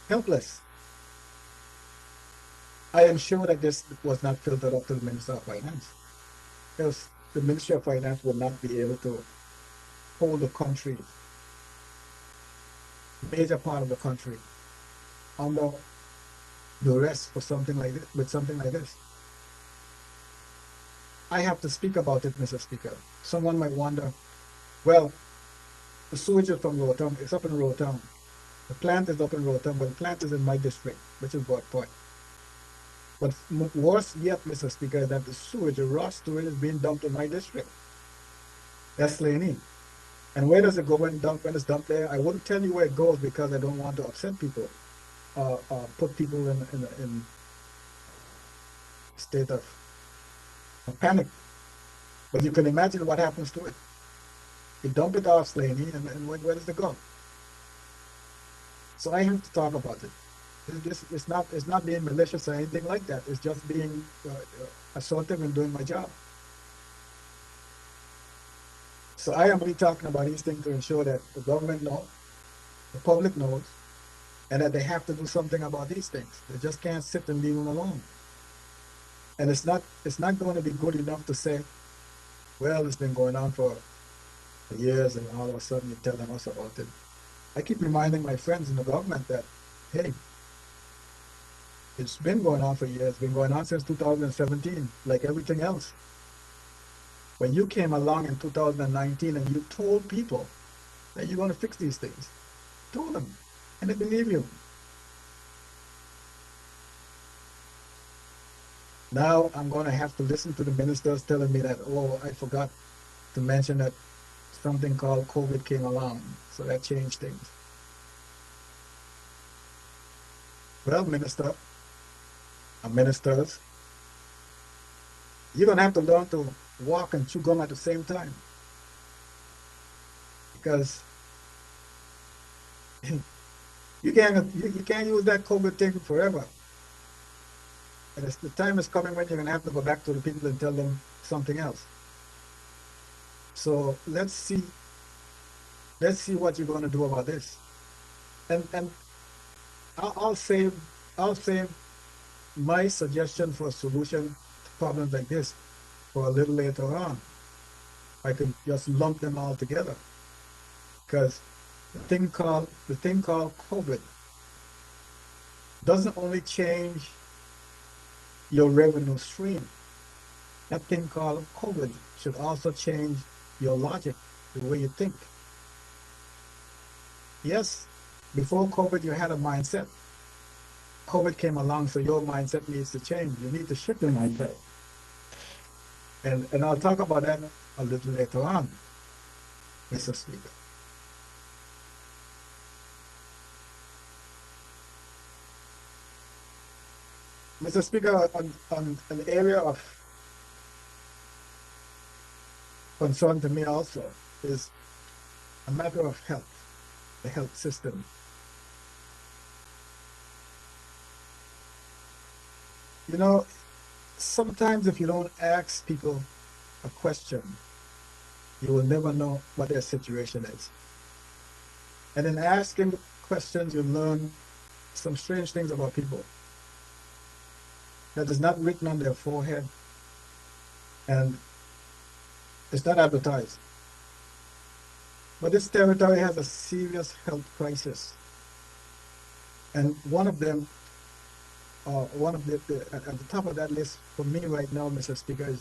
helpless. I am sure that this was not filtered up to the Minister of Finance, because the Ministry of Finance would not be able to hold the country, major part of the country, under duress for something like this, with something like this. I have to speak about it, Mr. Speaker. Someone might wonder, well, the sewage is from Rotown, it's up in Rotown. The plant is up in Rotown, but the plant is in my district, which is Broad Point. But worse yet, Mr. Speaker, is that the sewage, the raw sewage, is being dumped in my district. That's Slaney. And where does it go when it's dumped there? I wouldn't tell you where it goes because I don't want to upset people, put people in a state of panic. But you can imagine what happens to it. You dump it off Slaney, and where does it go? So I have to talk about it. It's not being malicious or anything like that. It's just being assertive and doing my job. So I am really talking about these things to ensure that the government knows, the public knows, and that they have to do something about these things. They just can't sit and leave them alone. And it's not going to be good enough to say, well, it's been going on for years, and all of a sudden you're telling us about it. I keep reminding my friends in the government that, hey, it's been going on for years, it's been going on since 2017, like everything else. When you came along in 2019 and you told people that you're going to fix these things, told them, and they believe you. Now I'm going to have to listen to the ministers telling me that, oh, I forgot to mention that something called COVID came along, so that changed things. Well, ministers, you're going to have to learn to walk and chew gum at the same time, because you can't use that COVID thing forever. And the time is coming when you're going to have to go back to the people and tell them something else. So let's see what you're going to do about this. And I'll save my suggestion for a solution to problems like this for a little later on. I can just lump them all together, because the thing called COVID doesn't only change your revenue stream. That thing called COVID should also change your logic, the way you think. Yes, before COVID, you had a mindset. COVID came along, so your mindset needs to change. You need to shift your mindset. And I'll talk about that a little later on, Mr. Speaker. Mr. Speaker, on an area of concern to me also is a matter of health, the health system. You know, sometimes if you don't ask people a question, you will never know what their situation is. And in asking questions, you learn some strange things about people that is not written on their forehead, and it's not advertised. But this territory has a serious health crisis. And one of at the top of that list for me right now, Mr. Speaker,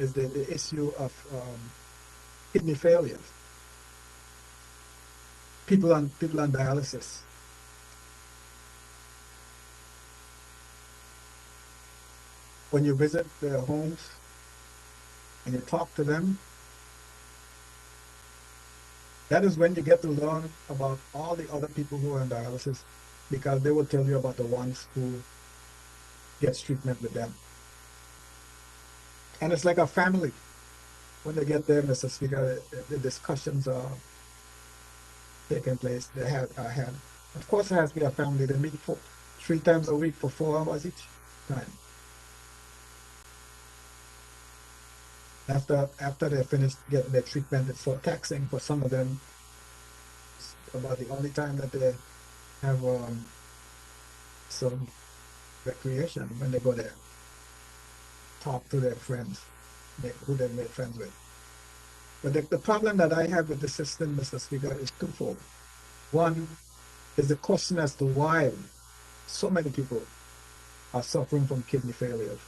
is the issue of kidney failure. People on dialysis. When you visit their homes and you talk to them, that is when you get to learn about all the other people who are on dialysis, because they will tell you about the ones who gets treatment with them. And it's like a family. When they get there, Mr. Speaker, the discussions are taking place. Are had. Of course, it has to be a family. They meet 3 times a week for 4 hours each time. After they finish getting their treatment, it's so taxing for some of them. It's about the only time that they have some recreation, when they go there, talk to their friends, who they made friends with. But the problem that I have with the system, Mr. Speaker, is twofold. One is the question as to why so many people are suffering from kidney failure.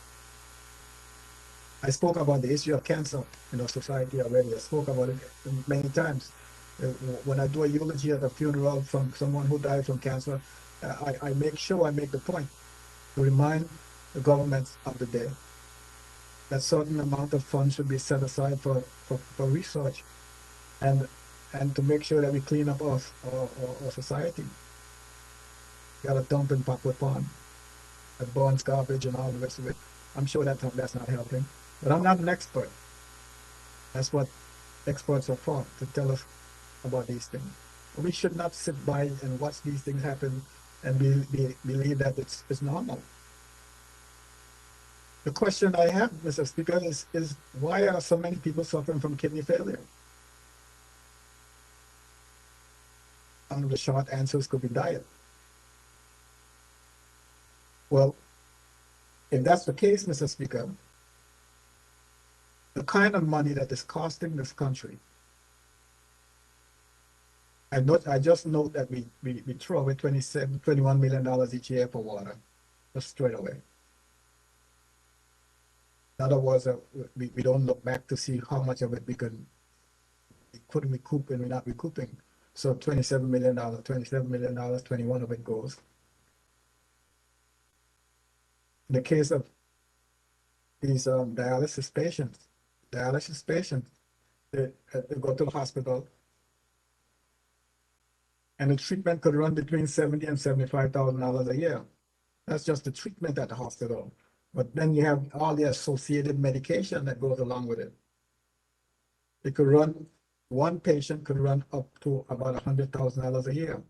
I spoke about the issue of cancer in our society already. I spoke about it many times. When I do a eulogy at a funeral from someone who died from cancer, I make sure I make the point to remind the governments of the day that certain amount of funds should be set aside for research, and to make sure that we clean up our society. Got a dump in Poplar Pond that burns garbage and all the rest of it. I'm sure that's not helping. But I'm not an expert. That's what experts are for, to tell us about these things. We should not sit by and watch these things happen and believe that it's normal. The question I have, Mr. Speaker, is why are so many people suffering from kidney failure? One of the short answers could be diet. Well, if that's the case, Mr. Speaker, the kind of money that is costing this country, I just know that we throw away 27, $21 million each year for water, just straight away. In other words, we don't look back to see how much of it we could recoup and we're not recouping. So $27 million, $27 million, 21 of it goes. In the case of these dialysis patients, they go to the hospital and the treatment could run between $70,000 and $75,000 a year. That's just the treatment at the hospital. But then you have all the associated medication that goes along with it. It could run, one patient could run up to about $100,000 a year.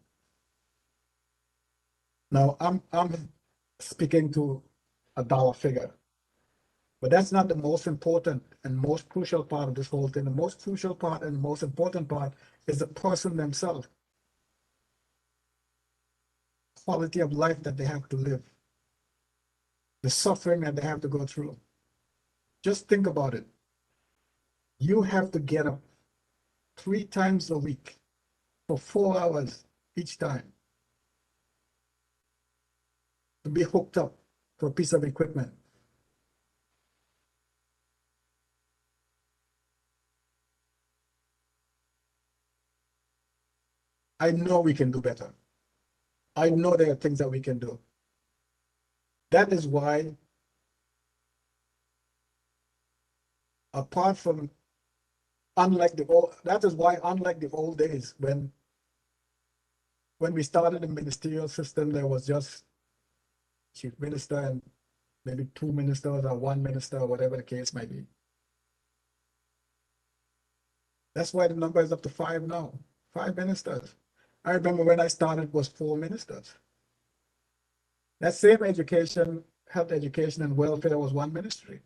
Now, I'm speaking to a dollar figure, but that's not the most important and most crucial part of this whole thing. The most crucial part and the most important part is the person themselves, quality of life that they have to live, the suffering that they have to go through. Just think about it. You have to get up 3 times a week for 4 hours each time to be hooked up to a piece of equipment. I know we can do better. I know there are things that we can do. That is why, apart from, unlike the old days, when we started the ministerial system, there was just chief minister and maybe 2 ministers or 1 minister or whatever the case might be. That's why the number is up to 5 now, 5 ministers. I remember when I started was 4 ministers. That same education, health education and welfare was 1 ministry.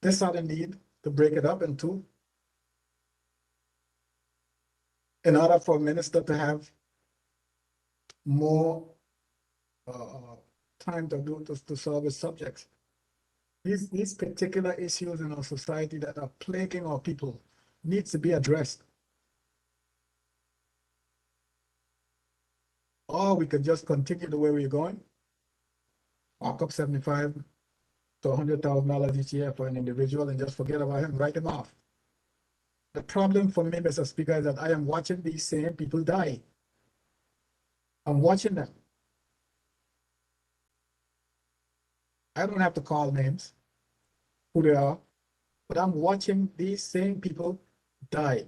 They saw the need to break it up in 2 in order for a minister to have more time to solve his subjects. These particular issues in our society that are plaguing our people needs to be addressed. Or we could just continue the way we're going, mark up 75 to $100,000 each year for an individual and just forget about him, write him off. The problem for me, Mr. Speaker, is that I am watching these same people die. I'm watching them. I don't have to call names, who they are, but I'm watching these same people die.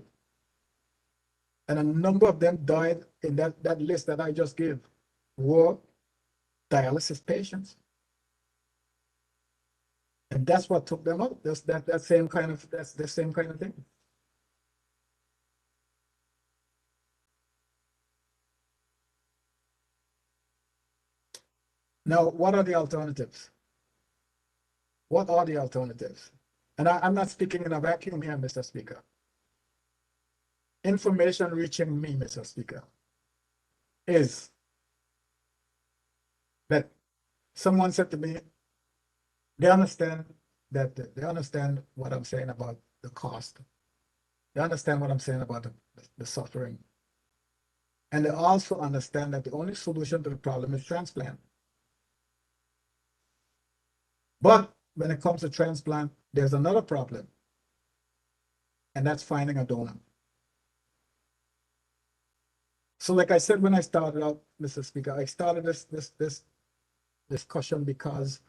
And a number of them died in that list that I just gave were dialysis patients. And that's what took them out. That's the same kind of thing. Now, what are the alternatives? What are the alternatives? And I'm not speaking in a vacuum here, Mr. Speaker. Information reaching me, Mr. Speaker, is that someone said to me, they understand what I'm saying about the cost. They understand what I'm saying about the suffering. And they also understand that the only solution to the problem is transplant. But when it comes to transplant, there's another problem, and that's finding a donor. So like I said, when I started out, Mr. Speaker, I started this discussion because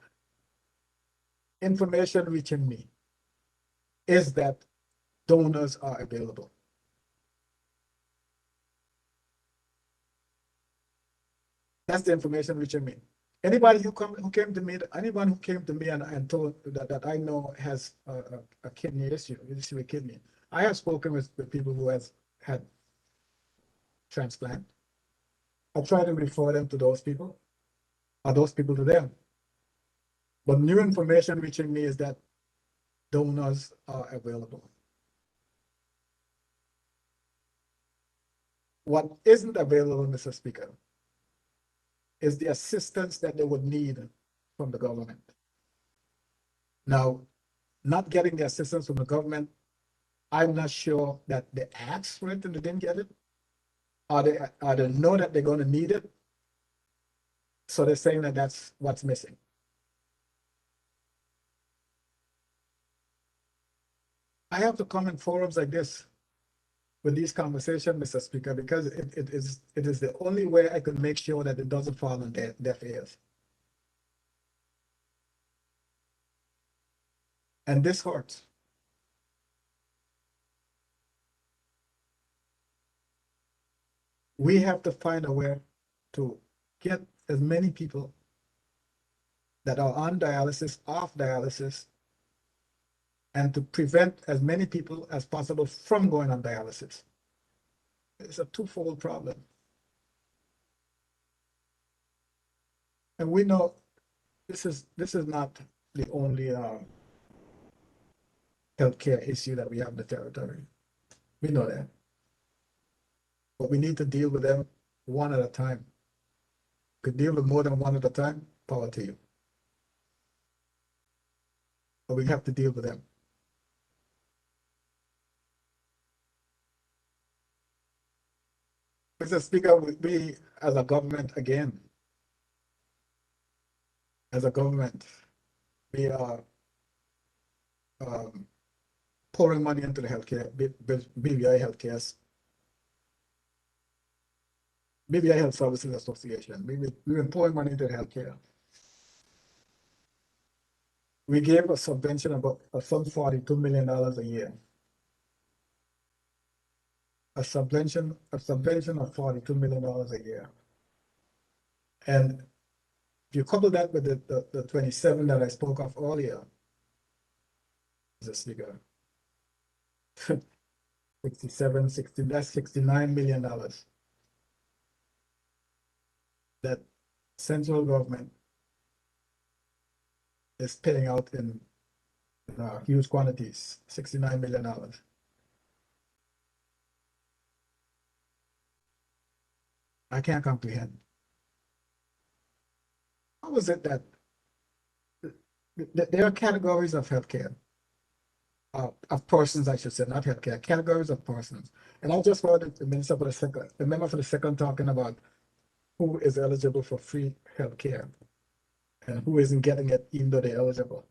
information reaching me is that donors are available. That's the information reaching me. Anybody who came to me and told that I know has a kidney issue with kidney. I have spoken with people who has had transplant. I try to refer them to those people, or those people to them. But new information reaching me is that donors are available. What isn't available, Mr. Speaker, is the assistance that they would need from the government. Now, not getting the assistance from the government, I'm not sure that they asked for it and they didn't get it. Or they know that they're going to need it. So they're saying that that's what's missing. I have to come in forums like this with these conversations, Mr. Speaker, because it is the only way I can make sure that it doesn't fall on deaf ears. And this hurts. We have to find a way to get as many people that are on dialysis off dialysis and to prevent as many people as possible from going on dialysis. It's a twofold problem. And we know this is not the only healthcare issue that we have in the territory. We know that. But we need to deal with them one at a time. Could deal with more than one at a time, power to you. But we have to deal with them. Mr. Speaker, we as a government, again, as a government, we are pouring money into the healthcare, BVI BVI Health Services Association. We've been pouring money into the healthcare. We gave a subvention of some $42 million a year. A subvention of $42 million a year. And if you couple that with the 27 that I spoke of earlier, Mr. Speaker, 67, 60, that's $69 million that central government is paying out in huge quantities, $69 million. I can't comprehend. How is it that there are categories of healthcare, of persons, I should say, not healthcare, categories of persons. And I just heard the member for the second talking about who is eligible for free healthcare and who isn't getting it even though they're eligible.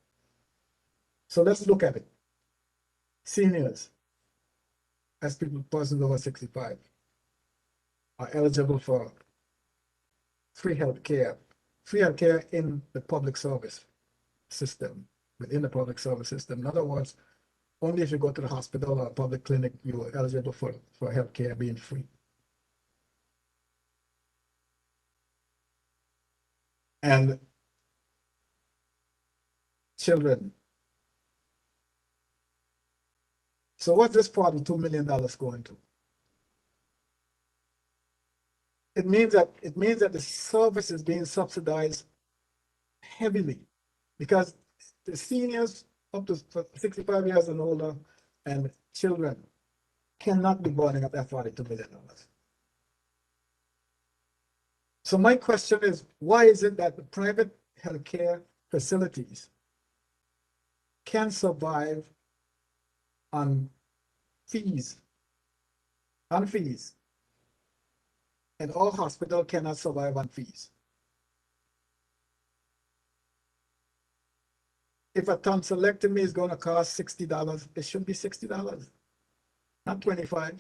So let's look at it. Seniors, as persons over 65, are eligible for free healthcare in the public service system, within the public service system. In other words, only if you go to the hospital or a public clinic, you are eligible for healthcare being free. And children. So what's this $42 million going to? It means that the service is being subsidized heavily because the seniors up to 65 years and older and children cannot be burning up that $42 million. So my question is, why is it that the private healthcare facilities can survive on fees, and all hospitals cannot survive on fees? If a tonsillectomy is going to cost $60, it should be $60, not $25.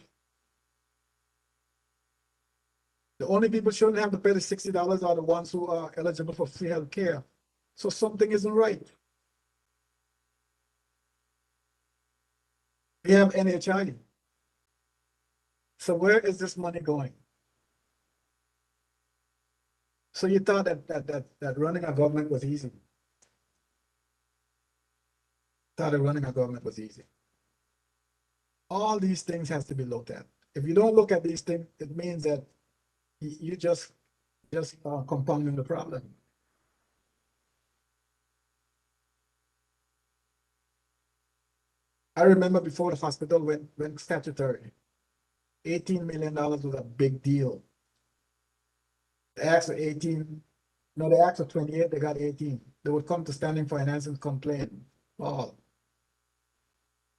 The only people shouldn't have to pay the $60 are the ones who are eligible for free health care. So something isn't right. We have NHI. So where is this money going? So you thought that running a government was easy. Thought that running a government was easy. All these things has to be looked at. If you don't look at these things, it means that you just compounding the problem. I remember before the hospital went statutory, $18 million was a big deal. They asked for 18, no, they asked for 28, they got 18. They would come to standing finance and complain. Oh,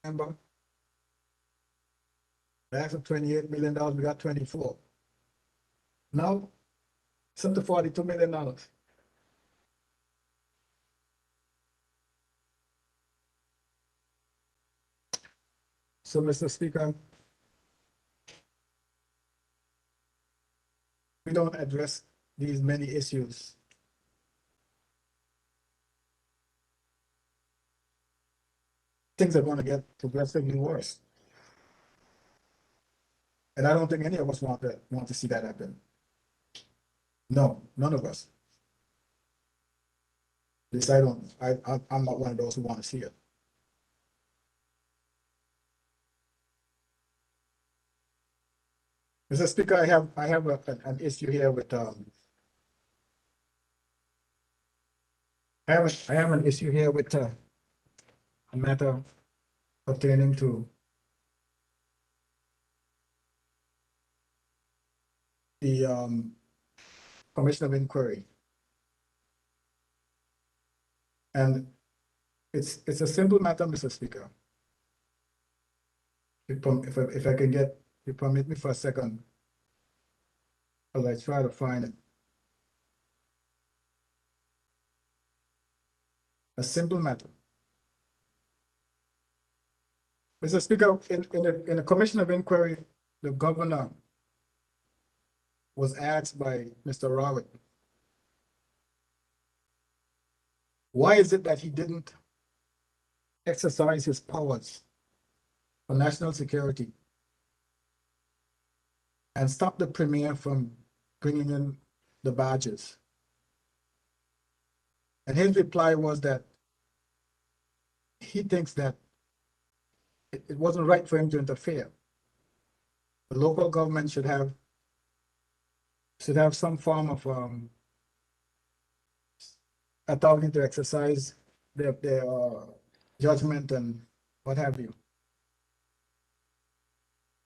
remember? I asked for $28 million, we got 24. Now, it's up to $42 million. So, Mr. Speaker, we don't address these many issues. Things are going to get progressively worse. And I don't think any of us want to see that happen. No, none of us. At least I don't. I'm not one of those who want to see it. Mr. Speaker, I have an issue here with I have an issue here with a matter pertaining to the Commission of Inquiry. And it's a simple matter, Mr. Speaker. If I can get, you permit me for a second, as I try to find it. A simple matter. Mr. Speaker, in the Commission of Inquiry, the governor was asked by Mr. Rowett, why is it that he didn't exercise his powers for national security and stop the premier from bringing in the badges? And his reply was that he thinks that it wasn't right for him to interfere. The local government should have some form of authority to exercise their judgment and what have you.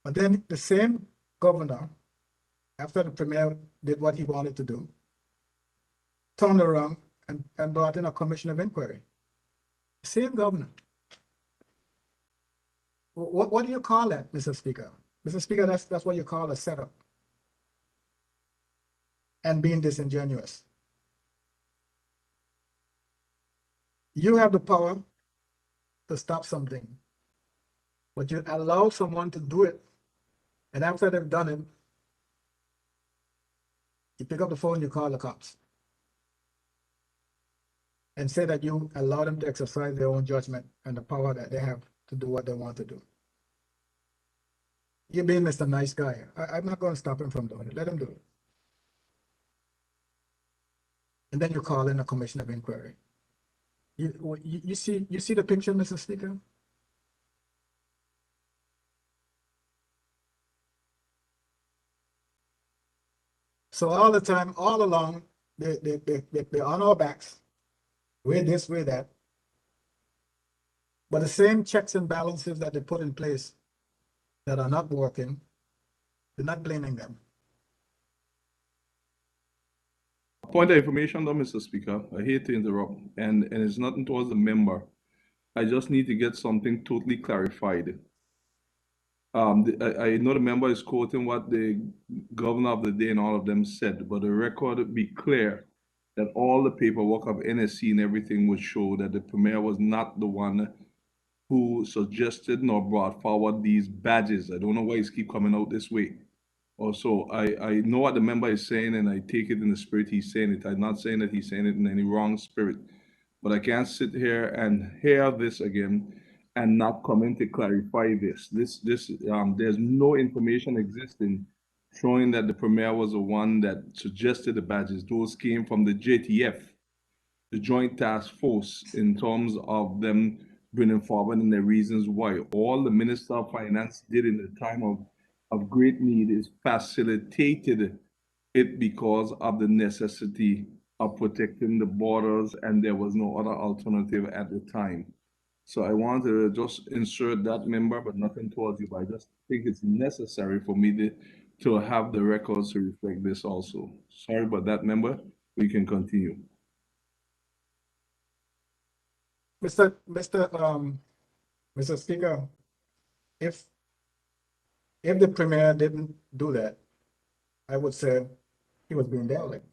But then the same governor, after the premier did what he wanted to do, turned around and brought in a commission of inquiry. Same governor. What do you call that, Mr. Speaker? Mr. Speaker, that's what you call a setup and being disingenuous. You have the power to stop something, but you allow someone to do it, and after they've done it, you pick up the phone, you call the cops, and say that you allow them to exercise their own judgment and the power that they have to do what they want to do. You're being Mr. Nice Guy. I'm not going to stop him from doing it. Let him do it. And then you call in a commission of inquiry. You see the picture, Mr. Speaker? So all the time, all along, they're on our backs. We're this, we're that. But the same checks and balances that they put in place that are not working, they're not blaming them. Point of information though, Mr. Speaker, I hate to interrupt, and it's nothing towards the member. I just need to get something totally clarified. I know the member is quoting what the governor of the day and all of them said, but the record would be clear that all the paperwork of NSC and everything would show that the premier was not the one who suggested nor brought forward these badges. I don't know why it's keep coming out this way. Also, I know what the member is saying, and I take it in the spirit he's saying it. I'm not saying that he's saying it in any wrong spirit, but I can't sit here and hear this again and not come in to clarify this. There's no information existing showing that the premier was the one that suggested the badges. Those came from the JTF, the Joint Task Force, in terms of them bringing forward and the reasons why. All the Minister of Finance did in the time of great need is facilitated it because of the necessity of protecting the borders, and there was no other alternative at the time. So I want to just insert that member, but nothing towards you, but I just think it's necessary for me to have the records to reflect this also. Sorry about that, member. We can continue. Mr. Speaker, if If the premier didn't do that, I would say he was being derelict.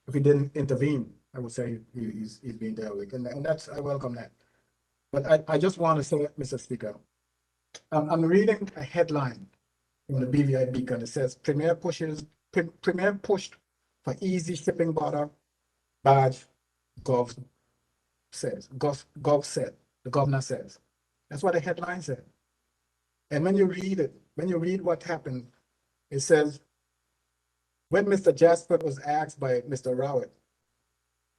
If he didn't intervene, I would say he's being derelict, and that's, I welcome that. But I just want to say, Mr. Speaker, I'm reading a headline from the BVI Beacon. It says Premier pushed for easy shipping border badge. Gov says. Gov said. The governor says. That's what the headline said. And when you read it, when you read what happened, it says when Mr. Jasper was asked by Mr. Rowett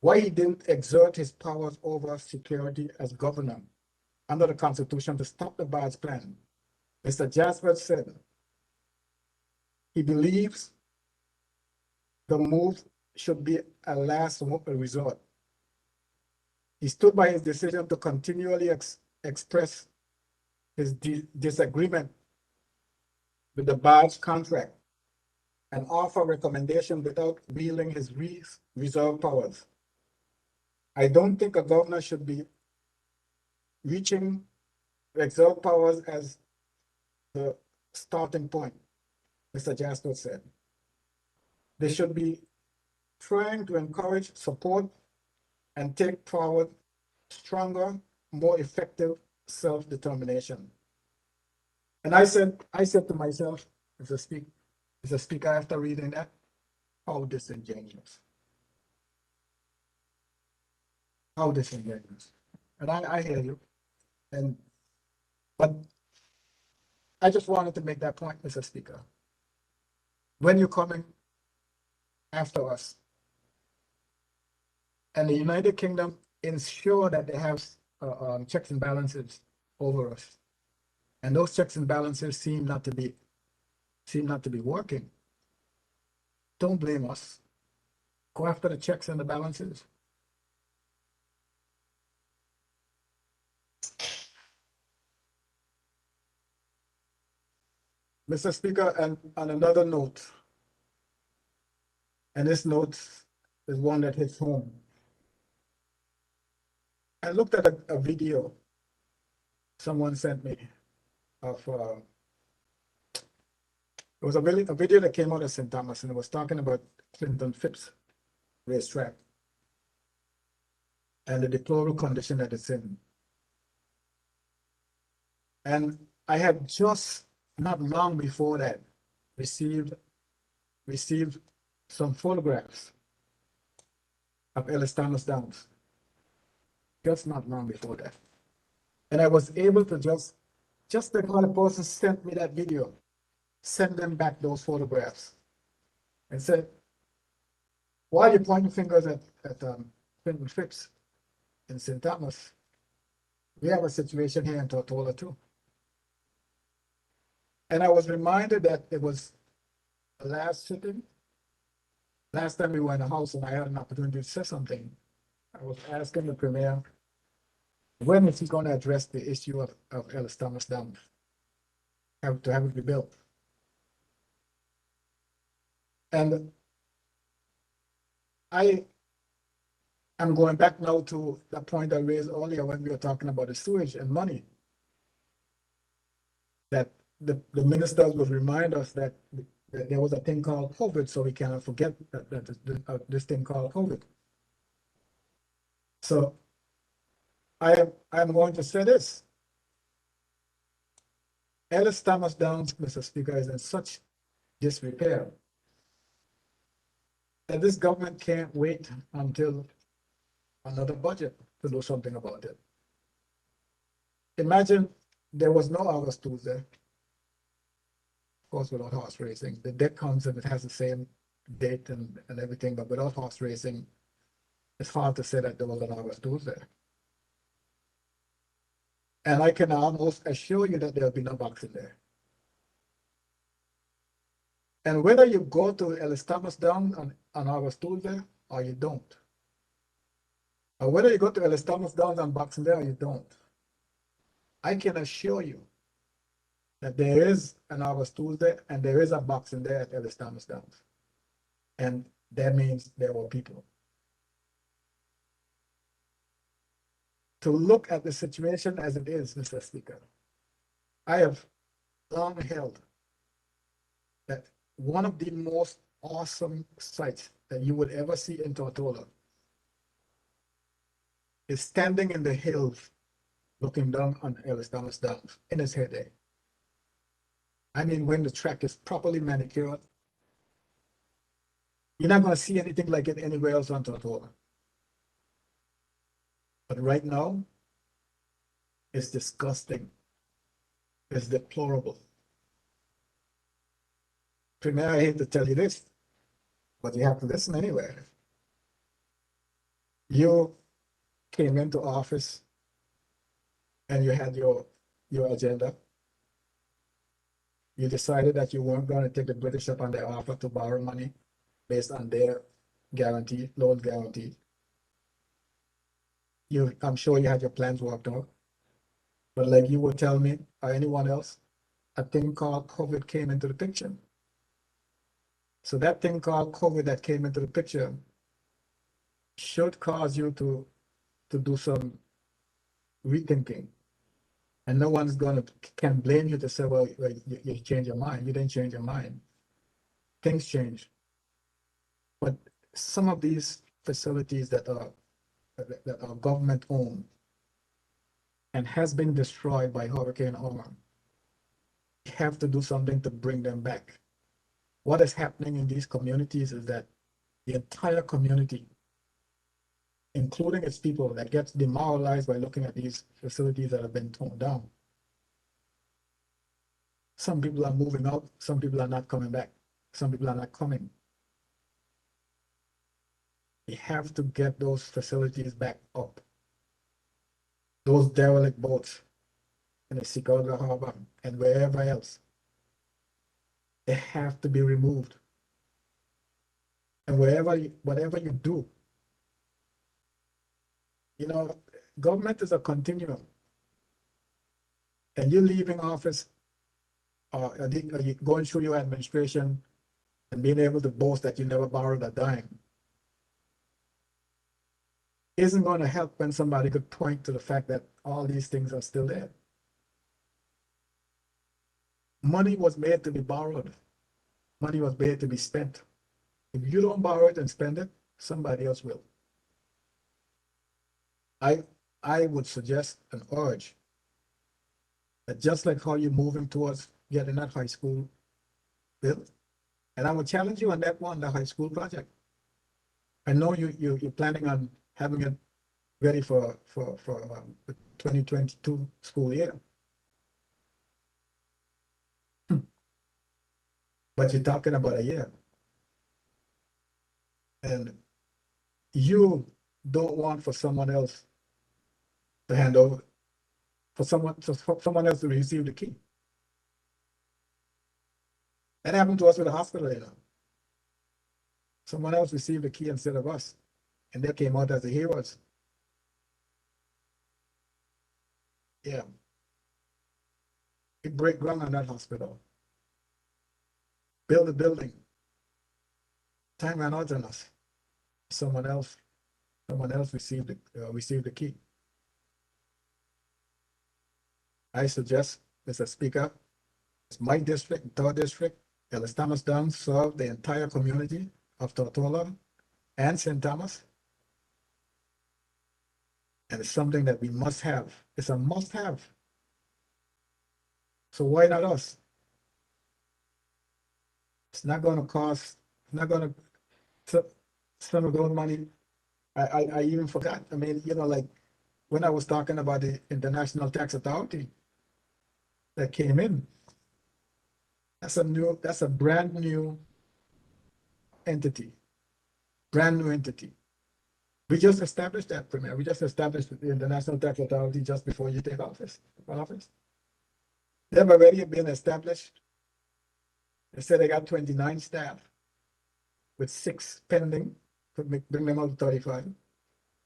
why he didn't exert his powers over security as governor under the Constitution to stop the badge plan, Mr. Jasper said he believes the move should be a last resort. He stood by his decision to continually express his disagreement with the badge contract and offer recommendation without wielding his reserve powers. I don't think a governor should be reaching reserve powers as the starting point, Mr. Jasper said. They should be trying to encourage support and take forward stronger, more effective self-determination. And I said to myself, as a speaker after reading that, how disingenuous. How disingenuous. And I hear you. But I just wanted to make that point, Mr. Speaker. When you're coming after us, and the United Kingdom ensure that they have checks and balances over us, and those checks and balances seem not to be working, don't blame us. Go after the checks and the balances. Mr. Speaker, and on another note, and this note is one that hits home. I looked at a video someone sent me of, it was a video that came out of St. Thomas, and it was talking about Clinton Phipps racetrack and the deplorable condition that it's in. And I had just not long before that received some photographs of Ellis Thomas Downs, just not long before that. And I was able to just like how the person sent me that video, send them back those photographs and said, why are you pointing fingers at Clinton Phipps in St. Thomas? We have a situation here in Tortola too. And I was reminded that it was the last time we were in the House and I had an opportunity to say something. I was asking the Premier, when is he going to address the issue of Ellis Thomas Dam? To have it rebuilt. And I'm going back now to the point I raised earlier when we were talking about the sewage and money. That the ministers would remind us that there was a thing called COVID, so we cannot forget that this thing called COVID. So I'm going to say this. Ellis Thomas Downs, Mr. Speaker, is in such disrepair that this government can't wait until another budget to do something about it. Imagine there was no August Tuesday. Of course, without horse racing. The deck comes and it has the same date and everything, but without horse racing, it's hard to say that there was an August Tuesday. And I can almost assure you that there'll be no boxing there. And whether you go to Ellis Thomas Down on August Tuesday or you don't, or whether you go to Ellis Thomas Down on Boxing Day or you don't, I can assure you that there is an August Tuesday and there is a Boxing Day at Ellis Thomas Downs. And that means there were people. To look at the situation as it is, Mr. Speaker, I have long held that one of the most awesome sights that you would ever see in Tortola is standing in the hills looking down on Ellis Thomas Downs in his heyday. I mean, when the track is properly manicured, you're not going to see anything like it anywhere else on Tortola. But right now, it's disgusting. It's deplorable. Premier, I hate to tell you this, but you have to listen anyway. You came into office and you had your agenda. You decided that you weren't going to take the British up on their offer to borrow money based on their guarantee, loan guarantee. I'm sure you had your plans worked out. But like you would tell me or anyone else, a thing called COVID came into the picture. So that thing called COVID that came into the picture should cause you to do some rethinking. And no one's can blame you to say, well, you changed your mind. You didn't change your mind. Things change. But some of these facilities that are government owned and has been destroyed by Hurricane Irma, you have to do something to bring them back. What is happening in these communities is that the entire community, including its people, that gets demoralized by looking at these facilities that have been torn down. Some people are moving out, some people are not coming back, some people are not coming. We have to get those facilities back up. Those derelict boats in the Chicago Harbor and wherever else, they have to be removed. And whatever you do, government is a continuum. And you're leaving office or you going through your administration and being able to boast that you never borrowed a dime isn't going to help when somebody could point to the fact that all these things are still there. Money was made to be borrowed. Money was made to be spent. If you don't borrow it and spend it, somebody else will. I would suggest and urge that just like how you're moving towards getting that high school built, and I would challenge you on that one, the high school project. I know you're planning on having it ready for the 2022 school year. But you're talking about a year. And you don't want for someone else to hand over, for someone else to receive the key. That happened to us with the hospital, Someone else received the key instead of us, and they came out as the heroes. Yeah. We break ground on that hospital. Build a building. Time ran out on us. Someone else received the key. I suggest, Mr. Speaker, it's my district, third district, Ellis Thomas Downs served the entire community of Tortola and St. Thomas. And it's something that we must have. It's a must have. So why not us? It's not going to cost, it's not going to, some of those money, I even forgot. I mean, like when I was talking about the International Tax Authority that came in, that's a brand new entity, We just established that, Premier. We just established the International Tax Authority just before you take office. They've already been established. They said they got 29 staff with 6 pending, could bring them out to 35.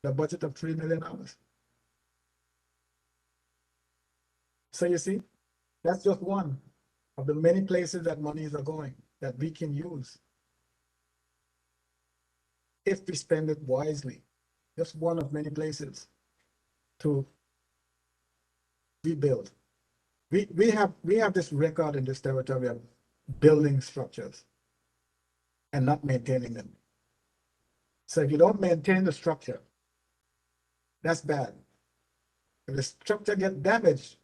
The budget of $3 million. So you see, that's just one of the many places that monies are going that we can use if we spend it wisely. Just one of many places to rebuild, we have this record in this territory of building structures and not maintaining them. So if you don't maintain the structure, that's bad. If the structure gets damaged,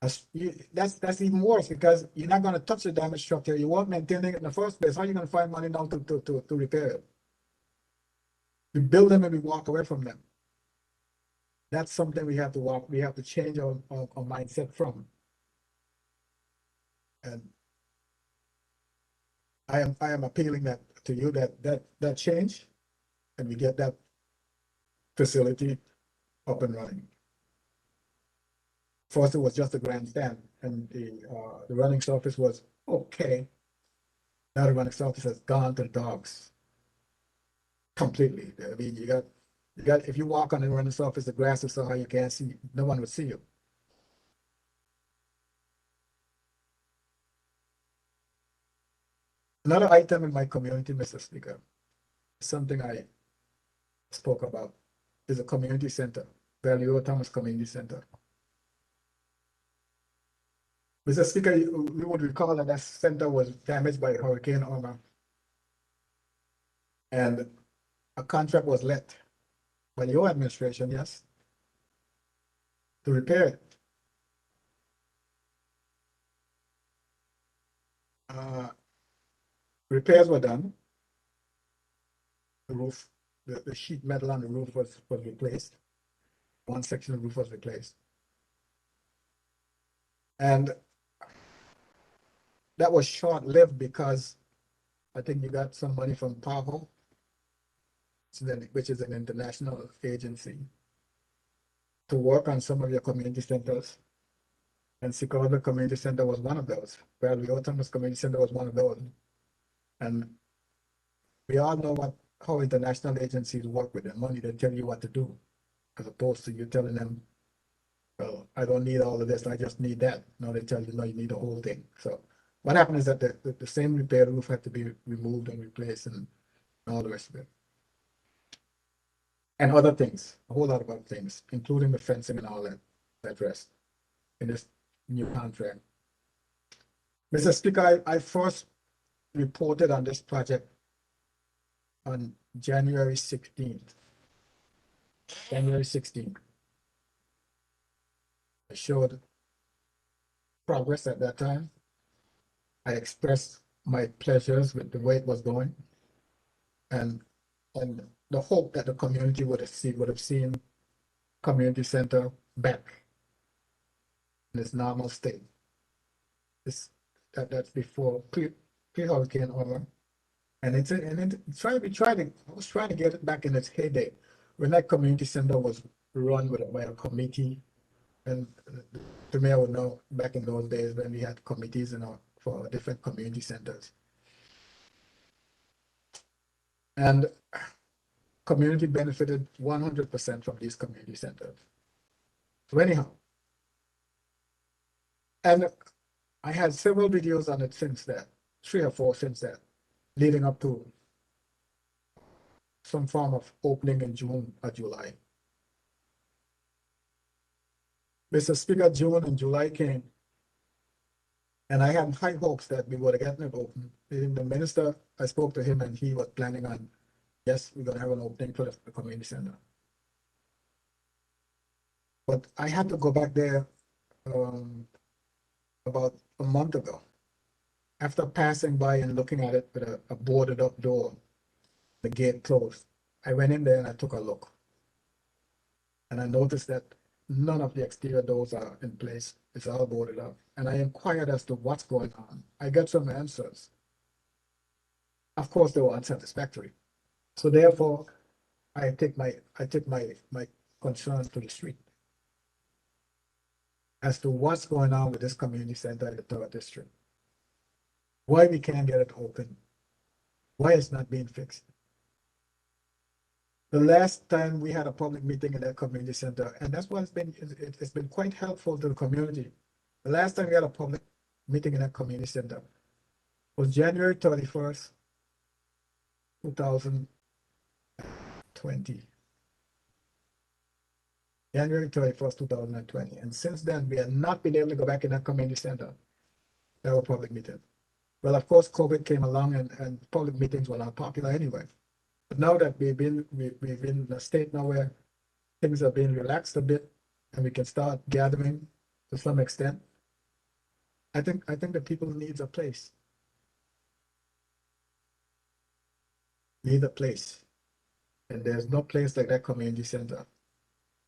that's even worse because you're not going to touch the damaged structure. You won't maintain it in the first place. How are you going to find money now to repair it? We build them and we walk away from them. That's something we have to change our mindset from. And I am appealing that to you that change and we get that facility up and running. First, it was just a grandstand, and the running surface was okay. Now the running surface has gone to the dogs completely. I mean, you got if you walk on the running surface, the grass is so high you can't see. No one would see you. Another item in my community, Mr. Speaker, something I spoke about, is a community center, Value Thomas Community Center. Mr. Speaker, you would recall that that center was damaged by Hurricane Irma, and a contract was let by your administration, yes, to repair it. Repairs were done. The roof, the sheet metal on the roof was replaced. One section of the roof was replaced. And that was short-lived because I think you got some money from PAHO, which is an international agency, to work on some of your community centers. And Sikora Community Center was one of those. Value Thomas Community Center was one of those. And we all know how international agencies work with their money. They tell you what to do, as opposed to you telling them, well, I don't need all of this, I just need that. No, they tell you, no, you need the whole thing. So what happened is that the same repair roof had to be removed and replaced and all the rest of it. And other things, a whole lot of other things, including the fencing and all that rest in this new contract. Mr. Speaker, I first reported on this project on January 16th. January 16th. I showed progress at that time. I expressed my pleasures with the way it was going, and the hope that the community would have seen community center back in its normal state. That's before pre-Hurricane Irma, and I was trying to get it back in its heyday when that community center was run by a committee. And the mayor would know back in those days when we had committees for different community centers. And community benefited 100% from these community centers. So anyhow, and I had several videos on it since then, 3 or 4 since then, leading up to some form of opening in June or July. Mr. Speaker, June and July came, and I had high hopes that we would have gotten it open. The minister, I spoke to him and he was planning on, yes, we're going to have an opening for the community center. But I had to go back there about a month ago. After passing by and looking at it with a boarded up door, the gate closed, I went in there and I took a look. And I noticed that none of the exterior doors are in place. It's all boarded up. And I inquired as to what's going on. I got some answers. Of course, they were unsatisfactory. So therefore, I take my concerns to the street as to what's going on with this community center in the 3rd district. Why we can't get it open? Why it's not being fixed? The last time we had a public meeting in that community center, and that's why it's been quite helpful to the community. The last time we had a public meeting in that community center was January 31st, 2020. January 31st, 2020. And since then, we have not been able to go back in that community center. There were public meetings. Well, of course, COVID came along and public meetings were not popular anyway. But now that we've been in a state now where things are being relaxed a bit and we can start gathering to some extent, I think the people needs a place. Need a place. And there's no place like that community center,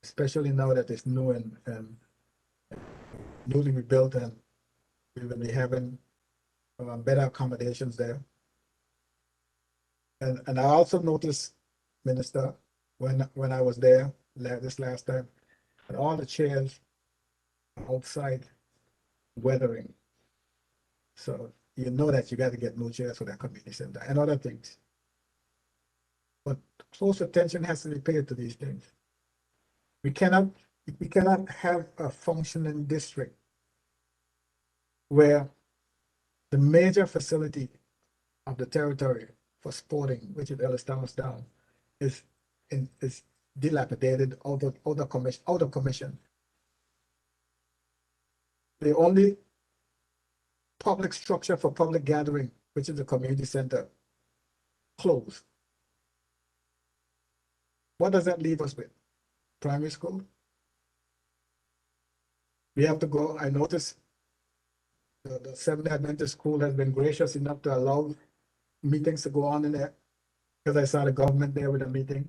especially now that it's new and newly rebuilt, and we will be having better accommodations there. And I also noticed, Minister, when I was there this last time, that all the chairs are outside weathering. So you know that you got to get new chairs for that community center and other things. But close attention has to be paid to these things. We cannot have a functioning district where the major facility of the territory for sporting, which is Ellis Down, is dilapidated, out of commission. The only public structure for public gathering, which is the community center, closed. What does that leave us with? Primary school? We have to go. I noticed the Seventh-day Adventist school has been gracious enough to allow meetings to go on in there, because I saw the government there with a meeting.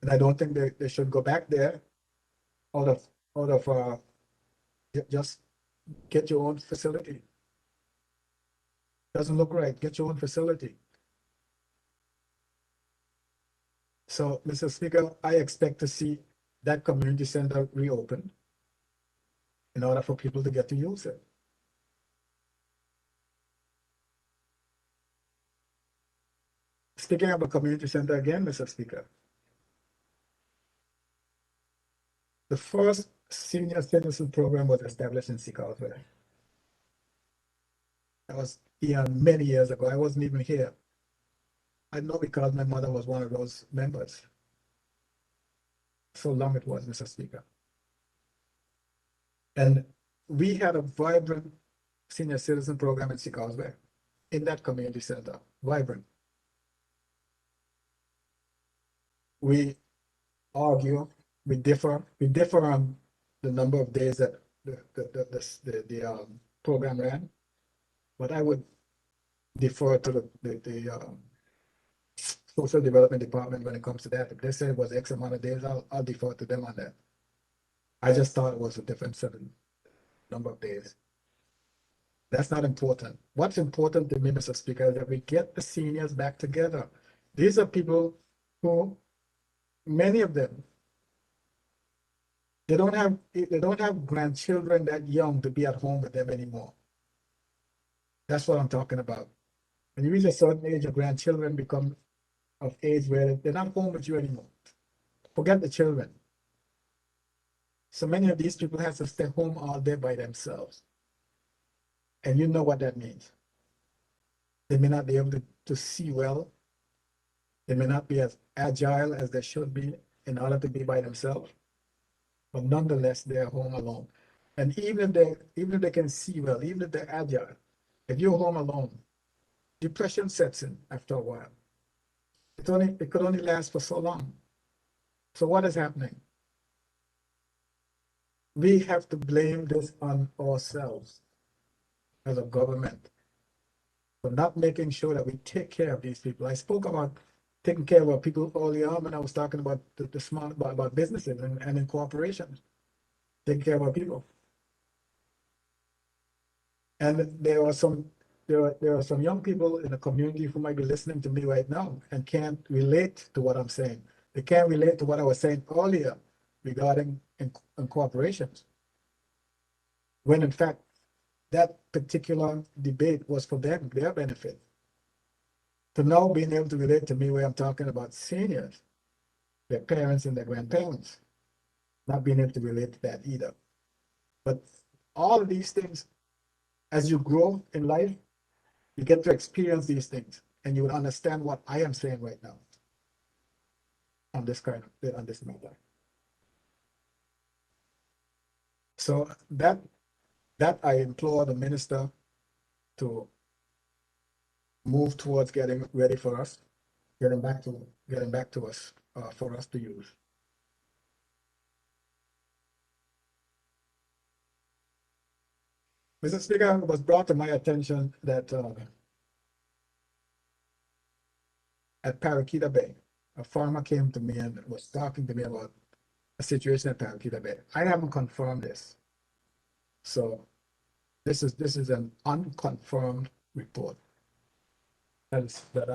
And I don't think they should go back there out of just get your own facility. Doesn't look right. Get your own facility. So, Mr. Speaker, I expect to see that community center reopened in order for people to get to use it. Speaking of a community center again, Mr. Speaker, the first senior citizen program was established in Seacoastville. That was many years ago. I wasn't even here. I know because my mother was one of those members. So long it was, Mr. Speaker. And we had a vibrant senior citizen program in Seacoastville, in that community center, vibrant. We argue, we differ on the number of days that the program ran, but I would defer to the social development department when it comes to that. If they say it was X amount of days, I'll defer to them on that. I just thought it was a different number of days. That's not important. What's important to me, Mr. Speaker, is that we get the seniors back together. These are people who, many of them, they don't have grandchildren that young to be at home with them anymore. That's what I'm talking about. When you reach a certain age, your grandchildren become of age where they're not home with you anymore. Forget the children. So many of these people have to stay home all day by themselves. And you know what that means. They may not be able to see well. They may not be as agile as they should be in order to be by themselves. But nonetheless, they're home alone. And even if they can see well, even if they're agile, if you're home alone, depression sets in after a while. It could only last for so long. So what is happening? We have to blame this on ourselves as a government for not making sure that we take care of these people. I spoke about taking care of our people earlier on when I was talking about the small about businesses and in corporations, taking care of our people. And there are some young people in the community who might be listening to me right now and can't relate to what I'm saying. They can't relate to what I was saying earlier regarding corporations, when in fact that particular debate was for them, their benefit. To now being able to relate to me where I'm talking about seniors, their parents and their grandparents, not being able to relate to that either. But all of these things, as you grow in life, you get to experience these things and you will understand what I am saying right now on this matter. So that I implore the minister to move towards getting ready for us, getting back to us for us to use. Mr. Speaker, it was brought to my attention that at Parakeeta Bay, a farmer came to me and was talking to me about a situation at Parakeeta Bay. I haven't confirmed this. So this is an unconfirmed report that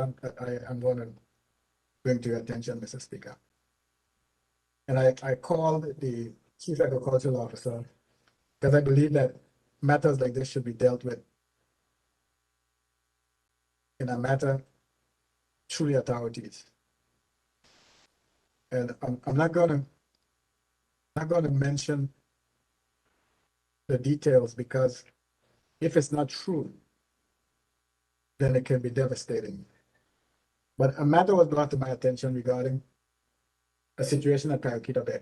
I'm going to bring to your attention, Mr. Speaker. And I called the chief agricultural officer because I believe that matters like this should be dealt with in a matter through the authorities. And I'm not going to mention the details because if it's not true, then it can be devastating. But a matter was brought to my attention regarding a situation at Parakeeta Bay.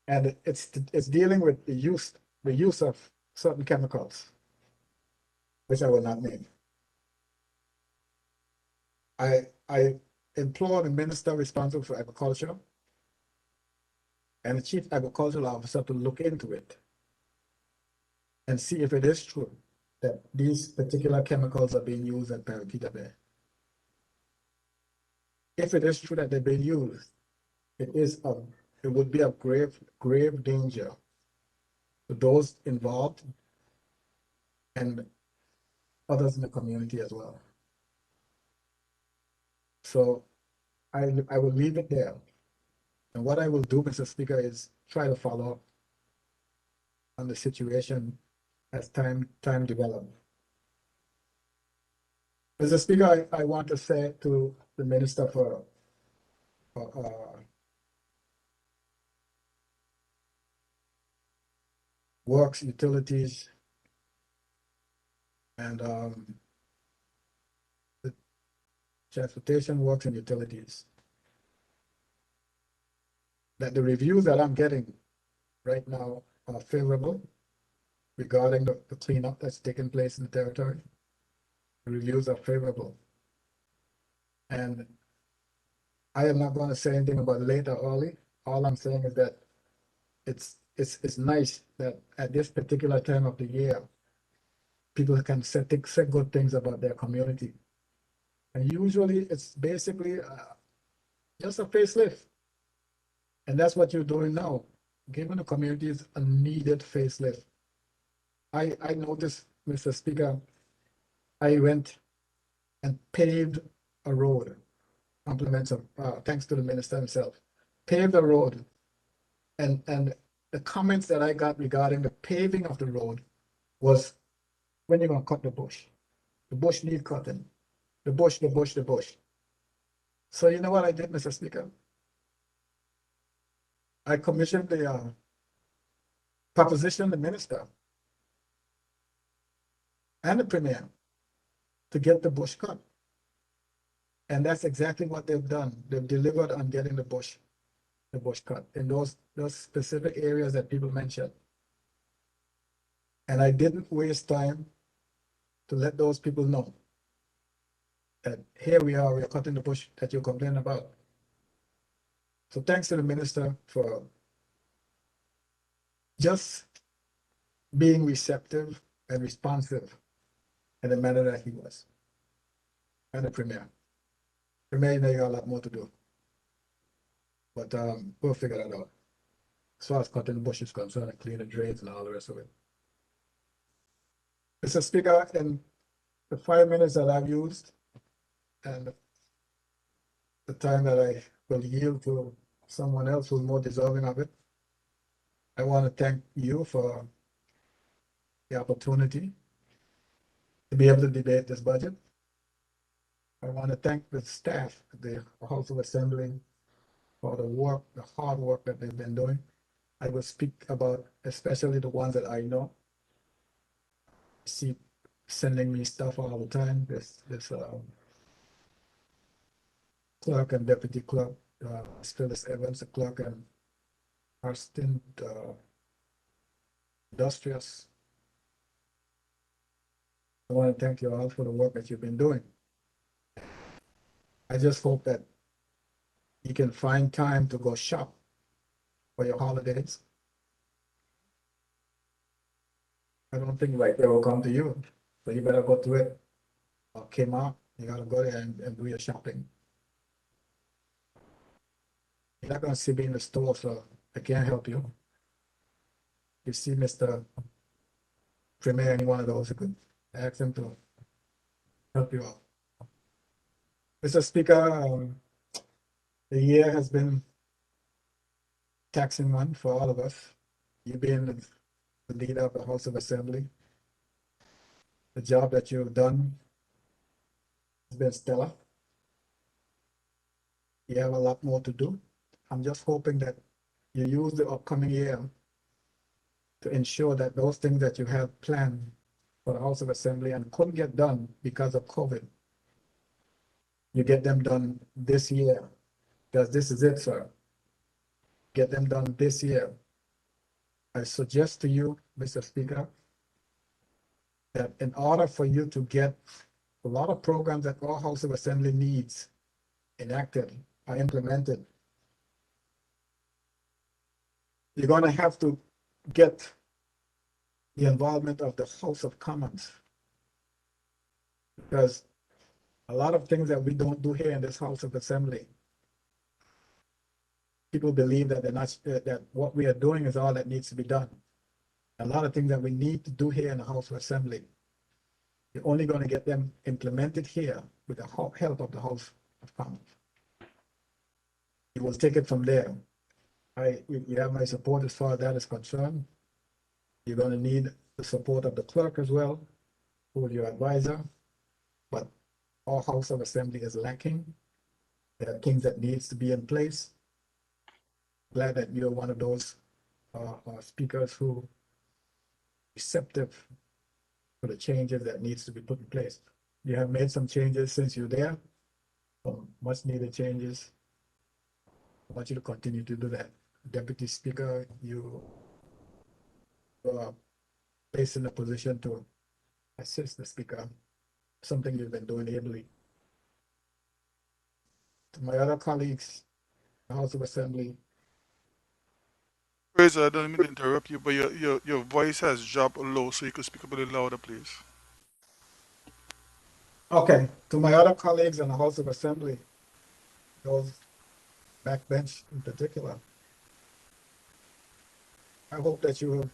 And it's dealing with the use of certain chemicals, which I will not name. I implore the minister responsible for agriculture and the chief agricultural officer to look into it and see if it is true that these particular chemicals are being used at Parakeeta Bay. If it is true that they're being used, it would be of grave danger to those involved and others in the community as well. So I will leave it there. And what I will do, Mr. Speaker, is try to follow up on the situation as time develops. Mr. Speaker, I want to say to the Minister for Works, Utilities, and the Transportation, Works, and Utilities, that the reviews that I'm getting right now are favorable regarding the cleanup that's taking place in the territory. The reviews are favorable. And I am not going to say anything about late or early. All I'm saying is that it's nice that at this particular time of the year, people can say good things about their community. And usually it's basically just a facelift. And that's what you're doing now, giving the communities a needed facelift. I noticed, Mr. Speaker, I went and paved a road, compliments of, thanks to the minister himself, paved a road. And the comments that I got regarding the paving of the road was, when you're going to cut the bush? The bush need cutting. The bush. So you know what I did, Mr. Speaker? I commissioned the proposition the minister and the premier to get the bush cut. And that's exactly what they've done. They've delivered on getting the bush cut in those specific areas that people mentioned. And I didn't waste time to let those people know that here we're cutting the bush that you complain about. So thanks to the minister for just being receptive and responsive in the manner that he was. And the premier. Premier, you know, you got a lot more to do. But we'll figure that out. As far as cutting the bush is concerned, and cleaning the drains and all the rest of it. Mr. Speaker, in the 5 minutes that I've used and the time that I will yield to someone else who's more deserving of it, I want to thank you for the opportunity to be able to debate this budget. I want to thank the staff at the House of Assembly for the hard work that they've been doing. I will speak about especially the ones that I know. See sending me stuff all the time. This clerk and deputy clerk, Phyllis Evans, the clerk, and our stint industrious. I want to thank you all for the work that you've been doing. I just hope that you can find time to go shop for your holidays. I don't think like they will come to you, so you better go to it. Or came out, you gotta go there and do your shopping. You're not gonna see me in the store, so I can't help you. You see Mr. Premier, any one of those, you could ask him to help you out. Mr. Speaker, the year has been taxing one for all of us. You being the leader of the House of Assembly, the job that you've done has been stellar. You have a lot more to do. I'm just hoping that you use the upcoming year to ensure that those things that you have planned for the House of Assembly and couldn't get done because of COVID, you get them done this year, because this is it, sir. Get them done this year. I suggest to you, Mr. Speaker, that in order for you to get a lot of programs that our House of Assembly needs enacted or implemented, you're going to have to get the involvement of the House of Commons, because a lot of things that we don't do here in this House of Assembly, people believe that they're not, that what we are doing is all that needs to be done. A lot of things that we need to do here in the House of Assembly, you're only going to get them implemented here with the help of the House of Commons. You will take it from there. You have my support as far as that is concerned. You're going to need the support of the clerk as well, who is your advisor. But our House of Assembly is lacking. There are things that needs to be in place. Glad that you're one of those speakers who receptive to the changes that needs to be put in place. You have made some changes since you're there, much needed changes. I want you to continue to do that. Deputy Speaker, you are placed in a position to assist the Speaker, something you've been doing ably. To my other colleagues, the House of Assembly, Fraser, I don't mean to interrupt you, but your voice has dropped low, so you could speak a little louder, please. okay, to my other colleagues in the House of Assembly, those backbench in particular, I hope that you have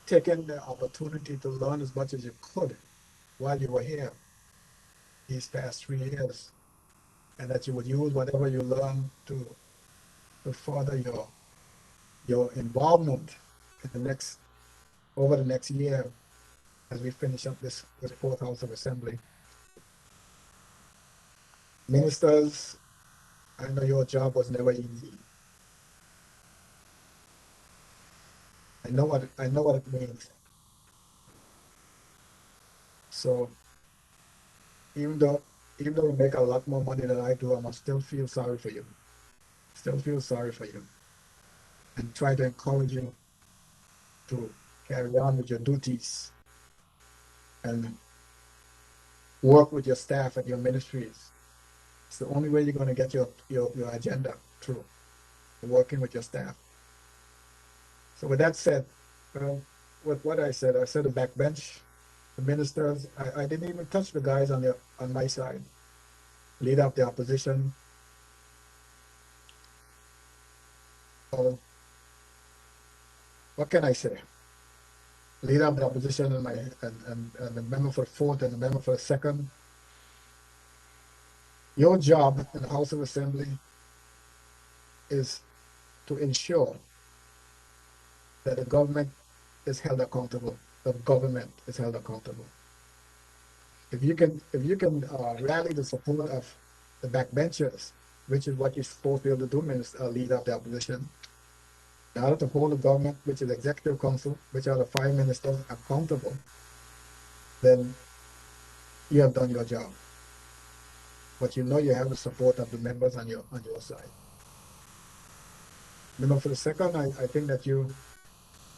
taken the opportunity to learn as much as you could while you were here these past 3 years, and that you would use whatever you learned to further your involvement in over the next year as we finish up this fourth House of Assembly. Ministers, I know your job was never easy. I know what it means. So even though you make a lot more money than I do, I must still feel sorry for you. Still feel sorry for you. And try to encourage you to carry on with your duties and work with your staff and your ministries. It's the only way you're going to get your agenda through, working with your staff. So with that said, with what I said the backbench, the ministers, I didn't even touch the guys on my side. Leader of the opposition. So what can I say? Leader of the opposition and the member for the fourth and the member for the second. Your job in the House of Assembly is to ensure that the government is held accountable. The government is held accountable. If you can rally the support of the backbenchers, which is what you're supposed to be able to do, Minister, Leader of the Opposition, in order to hold the government, which is Executive Council, which are the 5 ministers, accountable, then you have done your job. But you know you have the support of the members on your side. Member for the second, I think that you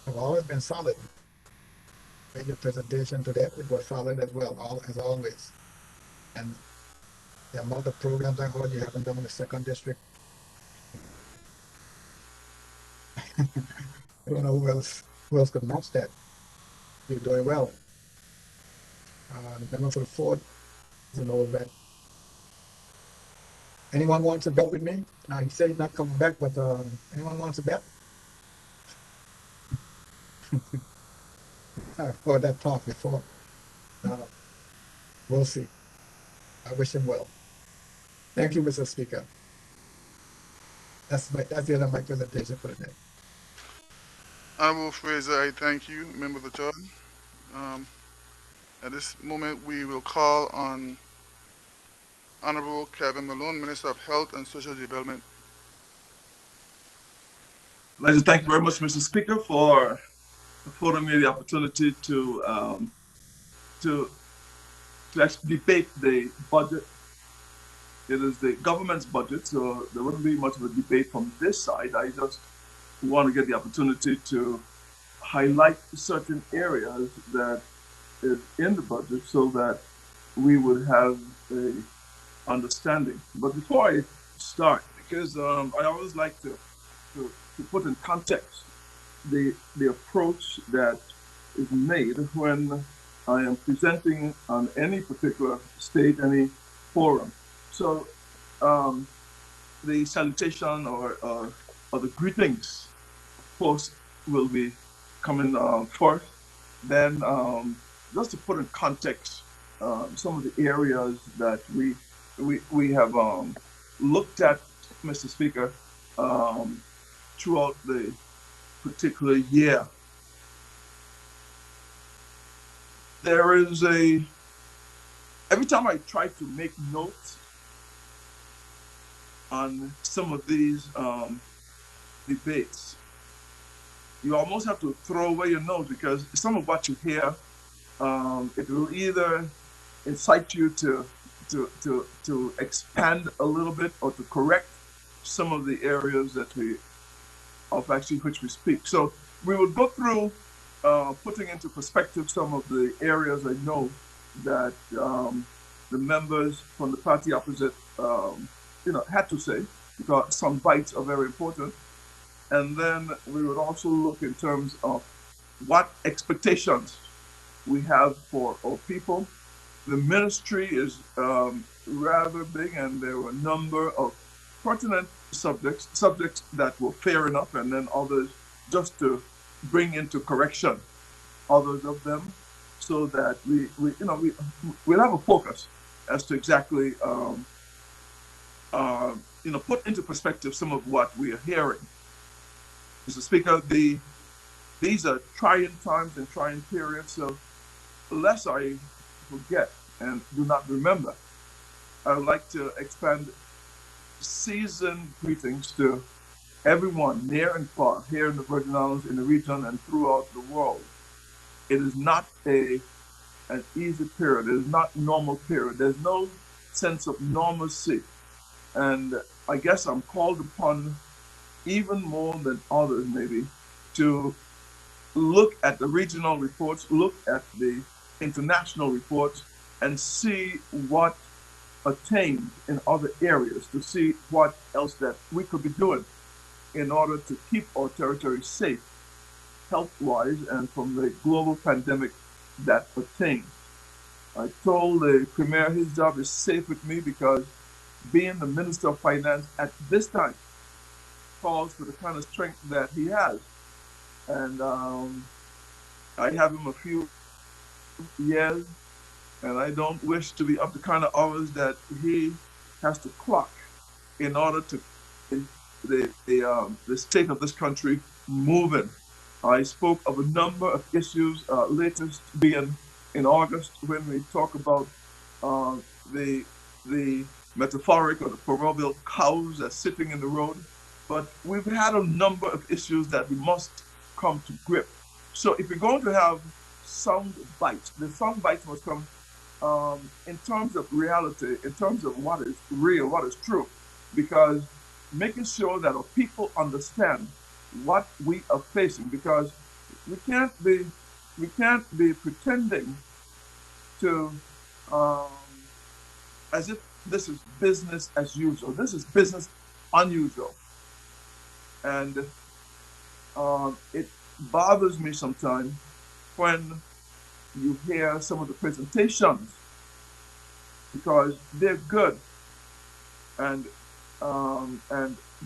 have always been solid. In your presentation today, it was solid as well, as always. And the amount of programs I heard you haven't done in the second district, I don't know who else could match that. You're doing well. The member for the fourth is an old vet. Anyone wants to bet with me? Now he said he's not coming back, but anyone wants to bet? I've heard that talk before. Uh, we'll see. I wish him well. Thank you, Mr. Speaker. That's the end of my presentation for the day. Honorable Fraser, I thank you, member of the Church. Um, at this moment, we will call on Honorable Kevin Malone, Minister of Health and Social Development. I'd like to thank you very much, Mr. Speaker, for affording me the opportunity to actually debate the budget. It is the government's budget, so there wouldn't be much of a debate from this side. I just want to get the opportunity to highlight certain areas that is in the budget so that we would have a understanding. But before I start, because I always like to put in context the approach that is made when I am presenting on any particular state, any forum. So the salutation or the greetings post will be coming first. Then just to put in context some of the areas that we have looked at, Mr. Speaker, throughout the particular year. There is every time I try to make notes on some of these debates, you almost have to throw away your notes because some of what you hear, it will either incite you to expand a little bit or to correct some of the areas that which we speak. So we will go through putting into perspective some of the areas I know that the members from the party opposite had to say, because some bites are very important. And then we would also look in terms of what expectations we have for our people. The ministry is rather big, and there were a number of pertinent subjects that were fair enough, and then others just to bring into correction others of them, so that we'll have a focus as to exactly put into perspective some of what we are hearing. Mr. Speaker, these are trying times and trying periods, so lest I forget and do not remember, I would like to expand seasoned greetings to everyone near and far here in the Virgin Islands, in the region, and throughout the world. It is not an easy period. It is not normal period. There's no sense of normalcy. And I guess I'm called upon even more than others maybe to look at the regional reports, look at the international reports, and see what attained in other areas, to see what else that we could be doing in order to keep our territory safe, health-wise, and from the global pandemic that pertains. I told the Premier his job is safe with me because being the Minister of Finance at this time calls for the kind of strength that he has. And I have him a few years, and I don't wish to be up the kind of hours that he has to clock in order to the state of this country moving. I spoke of a number of issues, latest being in August when we talk about the metaphoric or the proverbial cows that's sitting in the road. But we've had a number of issues that we must come to grip. So if we're going to have sound bites, the sound bites must come in terms of reality, in terms of what is real, what is true, because making sure that our people understand what we are facing, because we can't be pretending to as if this is business as usual. This is business unusual, and it bothers me sometimes when you hear some of the presentations because they're good and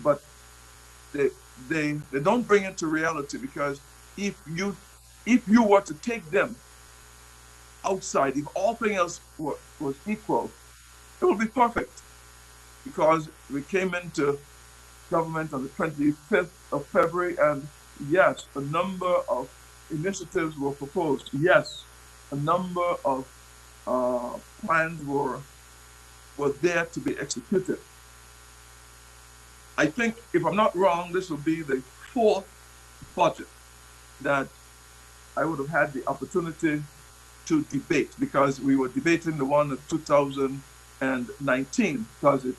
but they don't bring it to reality, because if you were to take them outside, if all things else was equal, it would be perfect, because we came into government on the 25th of February, and yes, a number of initiatives were proposed. Yes, a number of plans were there to be executed. I think, if I'm not wrong, this will be the fourth budget that I would have had the opportunity to debate, because we were debating the one of 2019, because as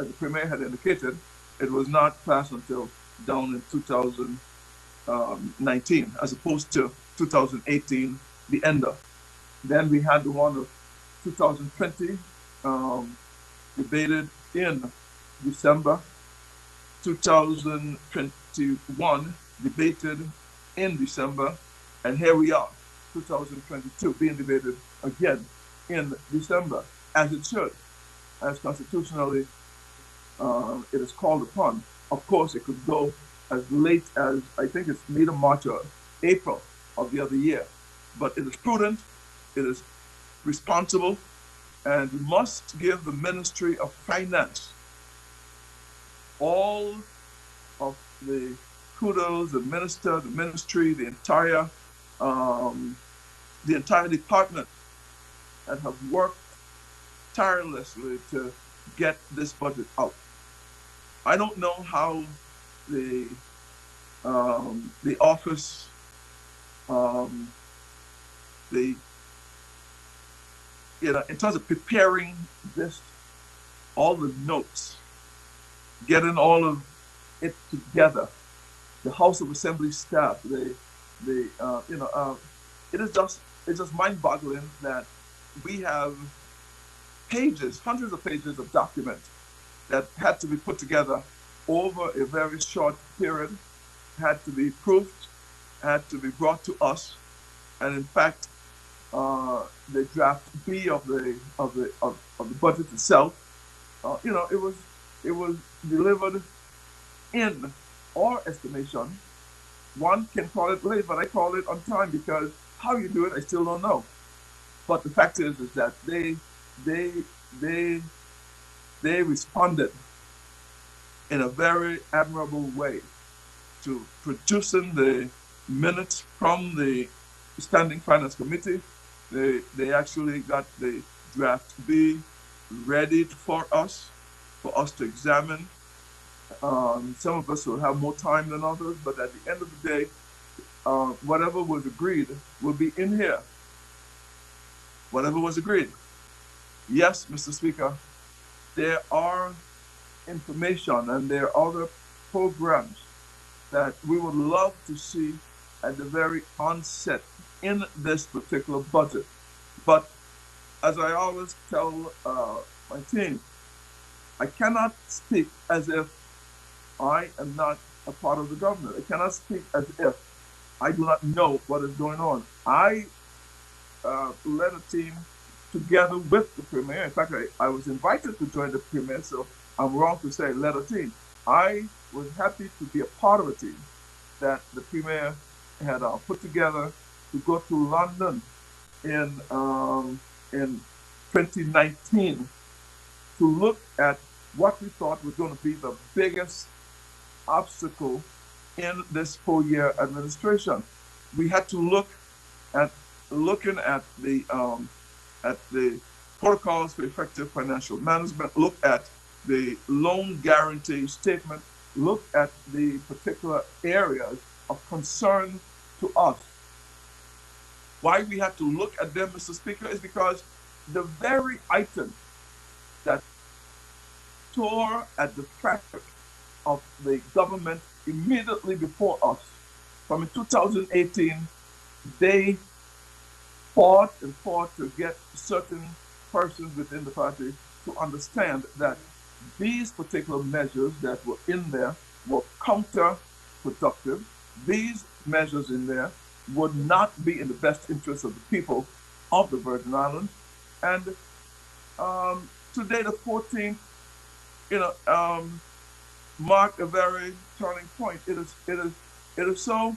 the Premier had indicated, it was not passed until down in 2019, as opposed to 2018, the end of. Then we had the one of 2020, debated in December. 2021 debated in December, and here we are, 2022 being debated again in December, as it should, as constitutionally it is called upon. Of course, it could go as late as, I think it's either March or April of the other year, but it is prudent, it is responsible, and we must give the Ministry of Finance all of the kudos, the ministry, the entire department that have worked tirelessly to get this budget out. I don't know how the office, in terms of preparing this, all the notes, getting all of it together, the House of Assembly staff, it is just mind-boggling that we have pages, hundreds of pages of documents that had to be put together over a very short period, had to be proofed, had to be brought to us, and in fact, the draft B of the budget itself, it was delivered in our estimation. One can call it late, but I call it on time, because how you do it, I still don't know. But the fact is that they responded in a very admirable way to producing the minutes from the Standing Finance Committee. They actually got the draft B ready for us to examine. Some of us will have more time than others, but at the end of the day, whatever was agreed will be in here. Whatever was agreed. Yes, Mr. Speaker, there are information and there are other programs that we would love to see at the very onset in this particular budget. But as I always tell my team, I cannot speak as if I am not a part of the government. I cannot speak as if I do not know what is going on. I led a team together with the Premier. In fact, I was invited to join the Premier, so I'm wrong to say led a team. I was happy to be a part of a team that the Premier had put together to go to London in 2019 to look at what we thought was going to be the biggest obstacle in this 4-year administration. We had to look at the protocols for effective financial management, look at the loan guarantee statement, look at the particular areas of concern to us. Why we had to look at them, Mr. Speaker, is because the very item that tore at the fabric of the government immediately before us from in 2018, they fought and fought to get certain persons within the party to understand that these particular measures that were in there were counterproductive. These measures in there would not be in the best interest of the people of the Virgin Islands. And today, the 14th, you know, marked a very turning point. It is so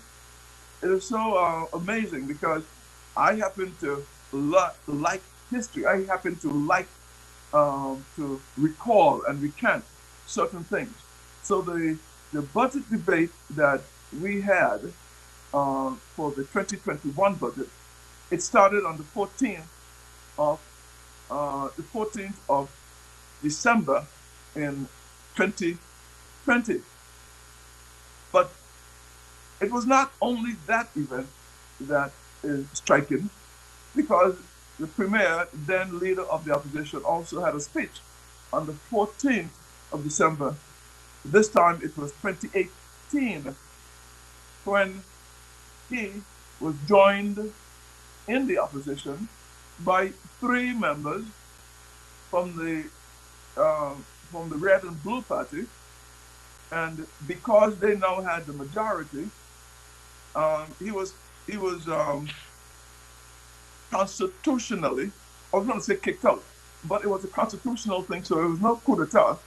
amazing because I happen to like history. I happen to like to recall and recant certain things. So the budget debate that we had for the 2021 budget, it started on of the 14th of December in 2020. But it was not only that event that is striking, because the premier, then leader of the opposition, also had a speech on the 14th of December. This time it was 2018 when he was joined in the opposition by three members from the Red and Blue Party, and because they now had the majority, he was constitutionally, I was going to say kicked out, but it was a constitutional thing, so it was no coup d'etat.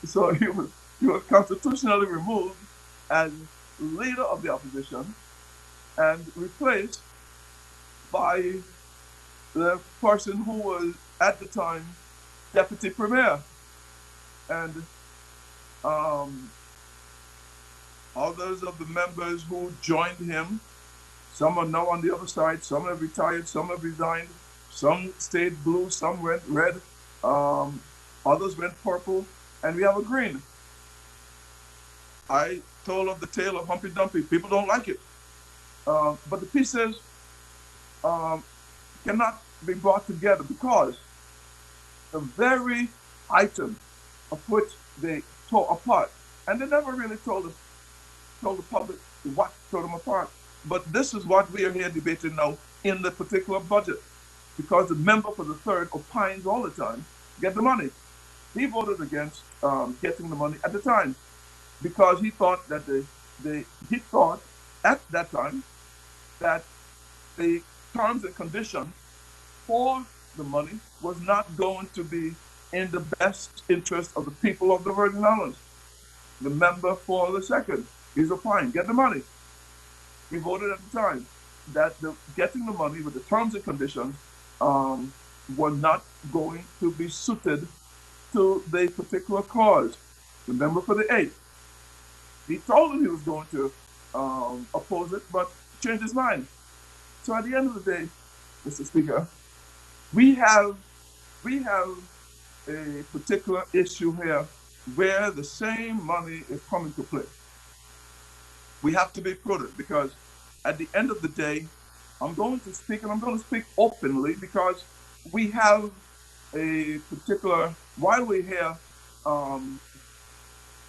So he was constitutionally removed as leader of the opposition and replaced by the person who was at the time deputy premier. And others of the members who joined him, some are now on the other side, some have retired, some have resigned, some stayed blue, some went red, others went purple, and we have a green. I told of the tale of Humpty Dumpty. People don't like it. But the pieces cannot be brought together because the very item of which they tore apart, and they never really told the public what tore them apart. But this is what we are here debating now in the particular budget, because the member for the third opines all the time, get the money. He voted against getting the money at the time because he thought that he thought at that time that the terms and conditions for the money was not going to be in the best interest of the people of the Virgin Islands. The member for the second is applying, get the money. He voted at the time that getting the money with the terms and conditions were not going to be suited to the particular cause. The member for the eighth, he told him he was going to oppose it, but changed his mind. So at the end of the day, Mr. Speaker, we have a particular issue here where the same money is coming to play. We have to be prudent because at the end of the day, I'm going to speak, and I'm going to speak openly because we have a particular, while we're here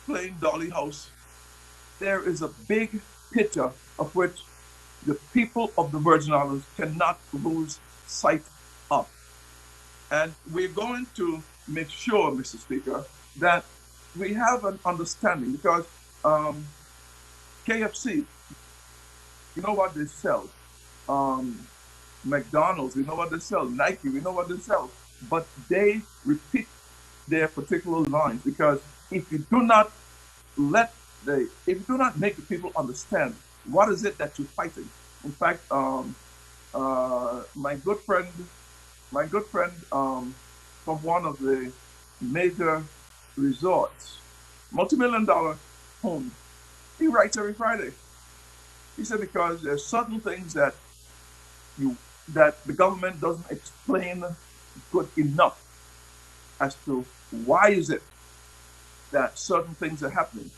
playing Dolly House, there is a big picture of which the people of the Virgin Islands cannot lose sight of. And we're going to make sure, Mr. Speaker, that we have an understanding because KFC, you know what they sell. McDonald's, we know what they sell. Nike, we know what they sell. But they repeat their particular lines because if you do not if you do not make the people understand what is it that you're fighting. In fact, my good friend from one of the major resorts, multi-million-dollar home, he writes every Friday. He said because there's certain things that the government doesn't explain good enough as to why is it that certain things are happening.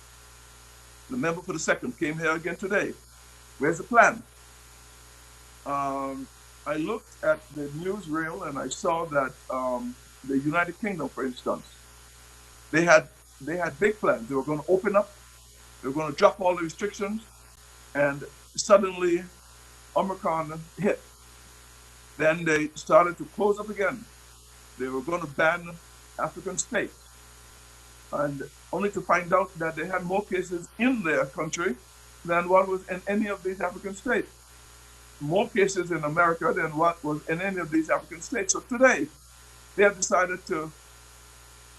The member for the second came here again today. Where's the plan? I looked at the newsreel and I saw that the United Kingdom, for instance, they had big plans. They were going to open up. They were going to drop all the restrictions, and suddenly Omicron hit. Then they started to close up again. They were going to ban African states, and only to find out that they had more cases in their country than what was in any of these African states. More cases in America than what was in any of these African states. So today, they have decided to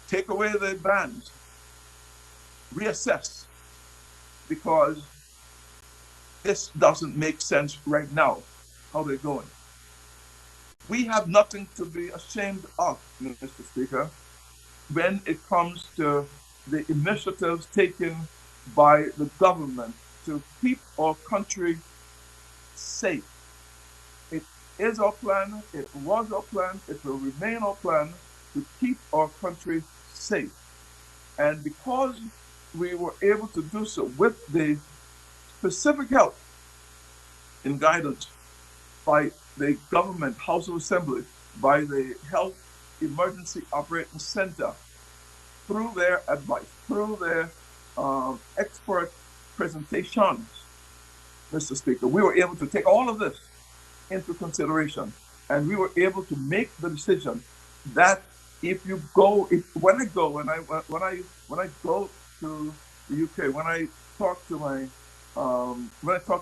take away the bans, reassess, because this doesn't make sense right now, how they're going. We have nothing to be ashamed of, Mr. Speaker, when it comes to the initiatives taken by the government to keep our country safe. It is our plan, it was our plan, it will remain our plan to keep our country safe. And because we were able to do so with the specific help and guidance by the government House of Assembly, by the Health Emergency Operating Center, through their advice, through their expert presentations, Mr. Speaker, we were able to take all of this into consideration, and we were able to make the decision that if you go, when I go to the UK, when I talk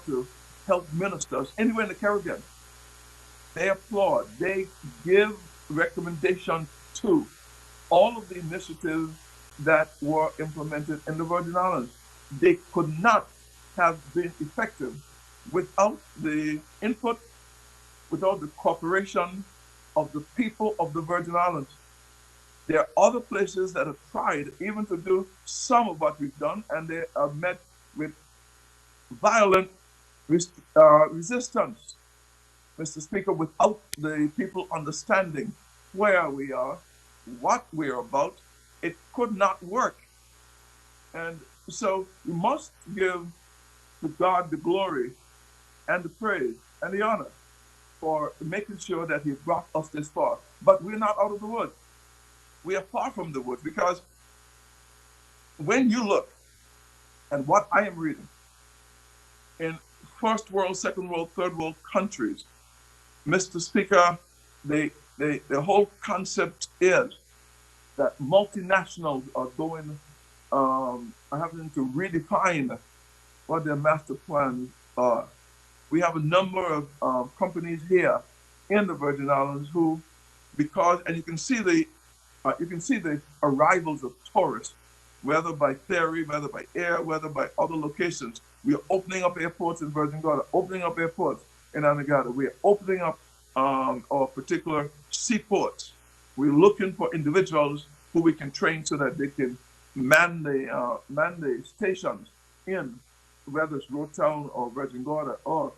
to health ministers anywhere in the Caribbean, they applaud, they give recommendation to all of the initiatives that were implemented in the Virgin Islands. They could not have been effective without the input, without the cooperation of the people of the Virgin Islands. There are other places that have tried even to do some of what we've done, and they are met with violent resistance, Mr. Speaker, without the people understanding where we are, what we're about. It could not work. And so we must give to God the glory and the praise and the honor for making sure that He brought us this far. But we're not out of the woods. We are far from the woods, because when you look at what I am reading in first world, second world, third world countries, Mr. Speaker, the whole concept is that multinationals are having to redefine what their master plans are. We have a number of companies here in the Virgin Islands who, and you can see the arrivals of tourists, whether by ferry, whether by air, whether by other locations. We are opening up airports in Virgin Gorda, opening up airports in Anegada. We are opening up our particular seaports. We're looking for individuals who we can train so that they can man the stations in, whether it's Rotown or Virgin Gorda or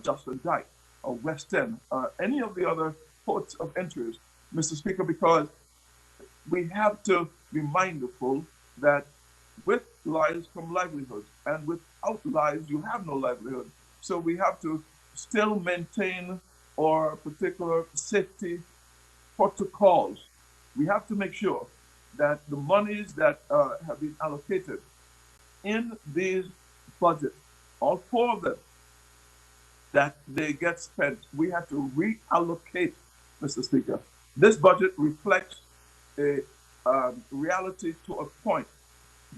Jocelyn Dyke or West End, any of the other ports of entries, Mr. Speaker, because we have to be mindful that with lives come livelihoods, and without lives you have no livelihood. So we have to still maintain our particular safety protocols. We have to make sure that the monies that have been allocated in these budgets, all four of them, that they get spent. We have to reallocate, Mr. Speaker. This budget reflects a reality to a point.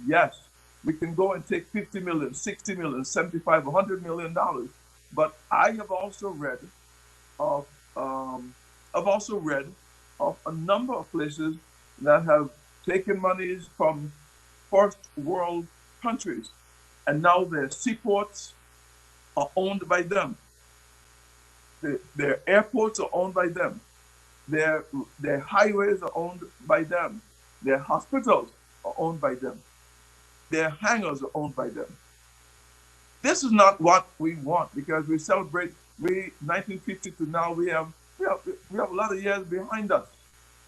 Yes, we can go and take 50 million, 60 million, 75, $100 million. But I have also read of a number of places that have taken monies from first world countries, and now their seaports are owned by them. Their airports are owned by them. Their highways are owned by them. Their hospitals are owned by them. Their hangars are owned by them. This is not what we want, because we celebrate 1950 to now. We have a lot of years behind us,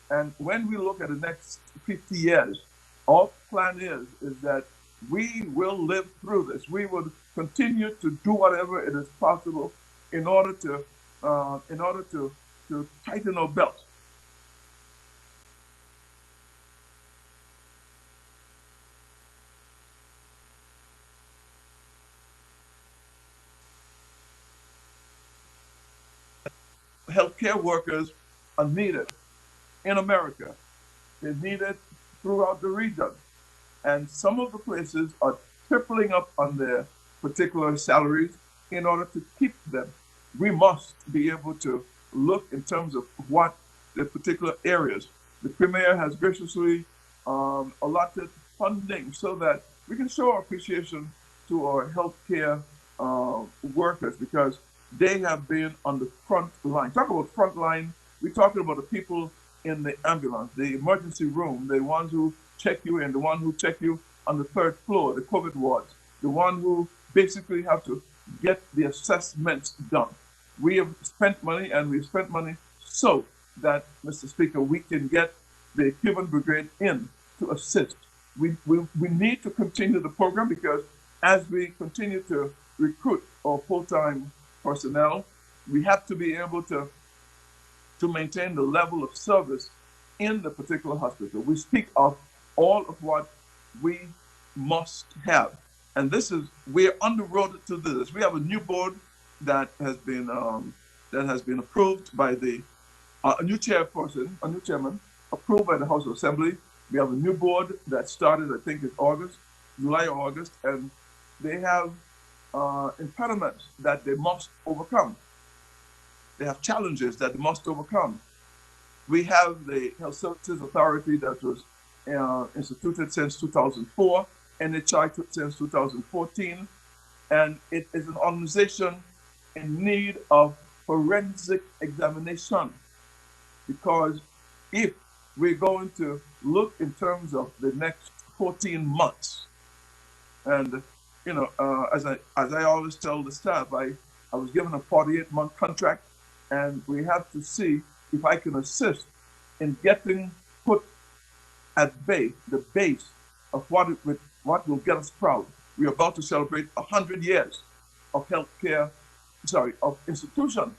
and when we look at the next 50 years, our plan is that we will live through this. We will continue to do whatever it is possible in order to tighten our belt. healthcare workers are needed in America. They're needed throughout the region. And some of the places are tripling up on their particular salaries in order to keep them. We must be able to look in terms of what the particular areas. The Premier has graciously allotted funding so that we can show our appreciation to our healthcare workers because they have been on the front line. Talk about front line. We're talking about the people in the ambulance, the emergency room, the ones who check you in, the one who check you on the third floor, the COVID wards, the one who basically have to get the assessments done. We have spent money, and we've spent money so that, Mr. Speaker, we can get the Cuban Brigade in to assist. We need to continue the program because as we continue to recruit our full-time personnel, we have to be able to maintain the level of service in the particular hospital. We speak of all of what we must have. And this is, we're on the road to this. We have a new board that has been approved by the a new chairperson, a new chairman, approved by the House of Assembly. We have a new board that started, I think, in July or August, and they have impediments that they must overcome. They have challenges that they must overcome. We have the Health Services Authority that was instituted since 2004, NHI since 2014, and it is an organization in need of forensic examination because if we're going to look in terms of the next 14 months, and you know, as I always tell the staff, I was given a 48-month contract, and we have to see if I can assist in getting put at bay the base of what will get us proud. We're about to celebrate 100 years of healthcare, of institutions,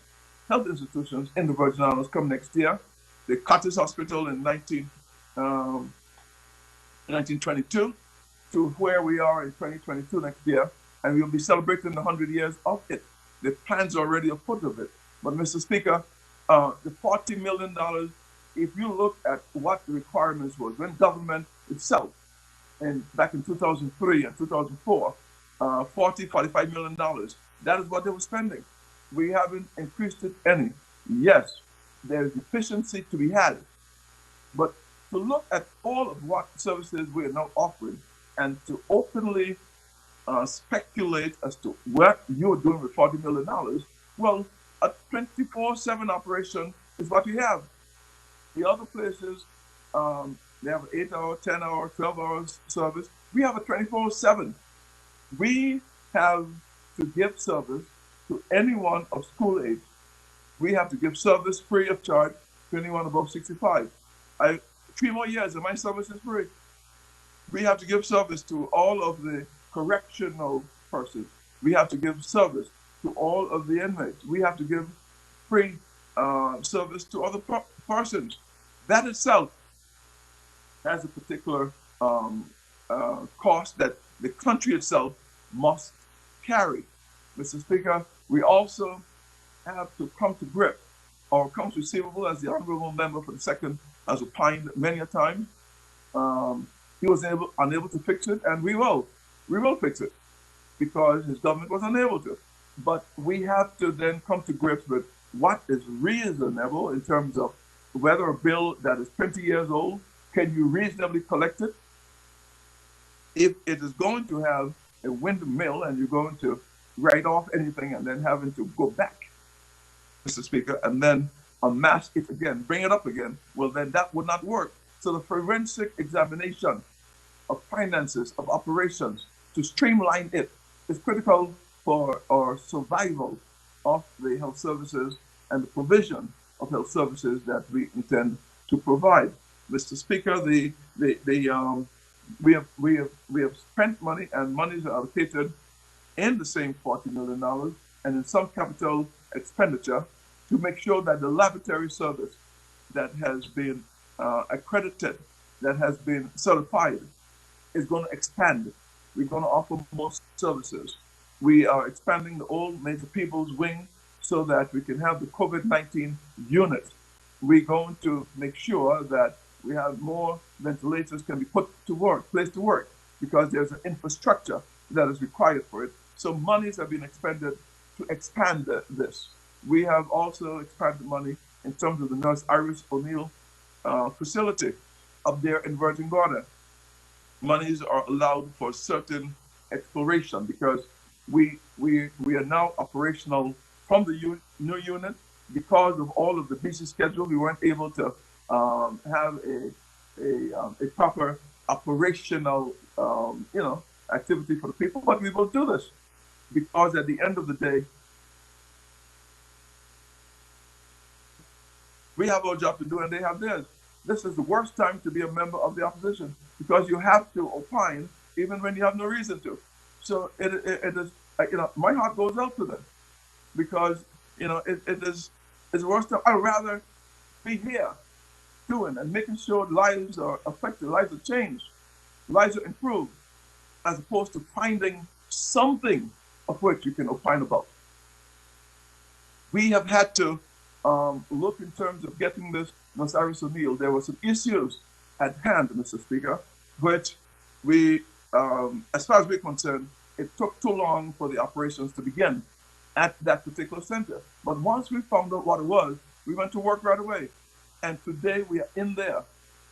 health institutions in the Virgin Islands come next year. The Curtis Hospital in 1922 to where we are in 2022 next year, and we'll be celebrating the 100 years of it. The plans are already afoot of it. But Mr. Speaker, the $40 million, if you look at what the requirements was when government itself, and back in 2003 and 2004, $45 million, that is what they were spending. We haven't increased it any. Yes, there is efficiency to be had, but to look at all of what services we are now offering and to openly speculate as to what you're doing with $40 million, well, a 24/7 operation is what we have. The other places, they have an 8-hour, 10-hour, 12-hour service. We have a 24/7. We have to give service to anyone of school age. We have to give service free of charge to anyone above 65. 3 more years and my service is free. We have to give service to all of the correctional persons. We have to give service to all of the inmates. We have to give free service to other persons. That itself has a particular cost that the country itself must carry. Mr. Speaker, we also have to come to grip our accounts receivable, as the honorable member for the second has opined many a time. He was unable to fix it, and we will fix it because his government was unable to. But we have to then come to grips with what is reasonable in terms of whether a bill that is 20 years old, can you reasonably collect it? If it is going to have a windmill and you're going to write off anything and then having to go back, Mr. Speaker, and then unmask it again, bring it up again, well, then that would not work. So the forensic examination of finances, of operations, to streamline it is critical for our survival of the health services and the provision of health services that we intend to provide. Mr. Speaker, we have spent money, and monies are allocated in the same $40 million and in some capital expenditure to make sure that the laboratory service that has been accredited, that has been certified, is going to expand. We're going to offer more services. We are expanding the old Major People's Wing so that we can have the COVID-19 unit. We're going to make sure that we have more ventilators can be placed to work, because there's an infrastructure that is required for it. So monies have been expended to expand this. We have also expanded money in terms of the Nurse Iris O'Neill facility up there in Virgin Gorda. Monies are allowed for certain exploration, because we are now operational from the new unit. Because of all of the busy schedule, we weren't able to have a proper operational activity for the people, but we will do this, because at the end of the day, we have our job to do and they have theirs. This is the worst time to be a member of the opposition, because you have to opine even when you have no reason to. So it is, my heart goes out to them, because it is the worst time. I'd rather be here doing and making sure lives are affected, lives are changed, lives are improved, as opposed to finding something of which you can opine about. We have had to look in terms of getting this Ms. Iris O'Neill. There were some issues at hand, Mr. Speaker, which we, as far as we're concerned, it took too long for the operations to begin at that particular center. But once we found out what it was, we went to work right away. And today we are in there,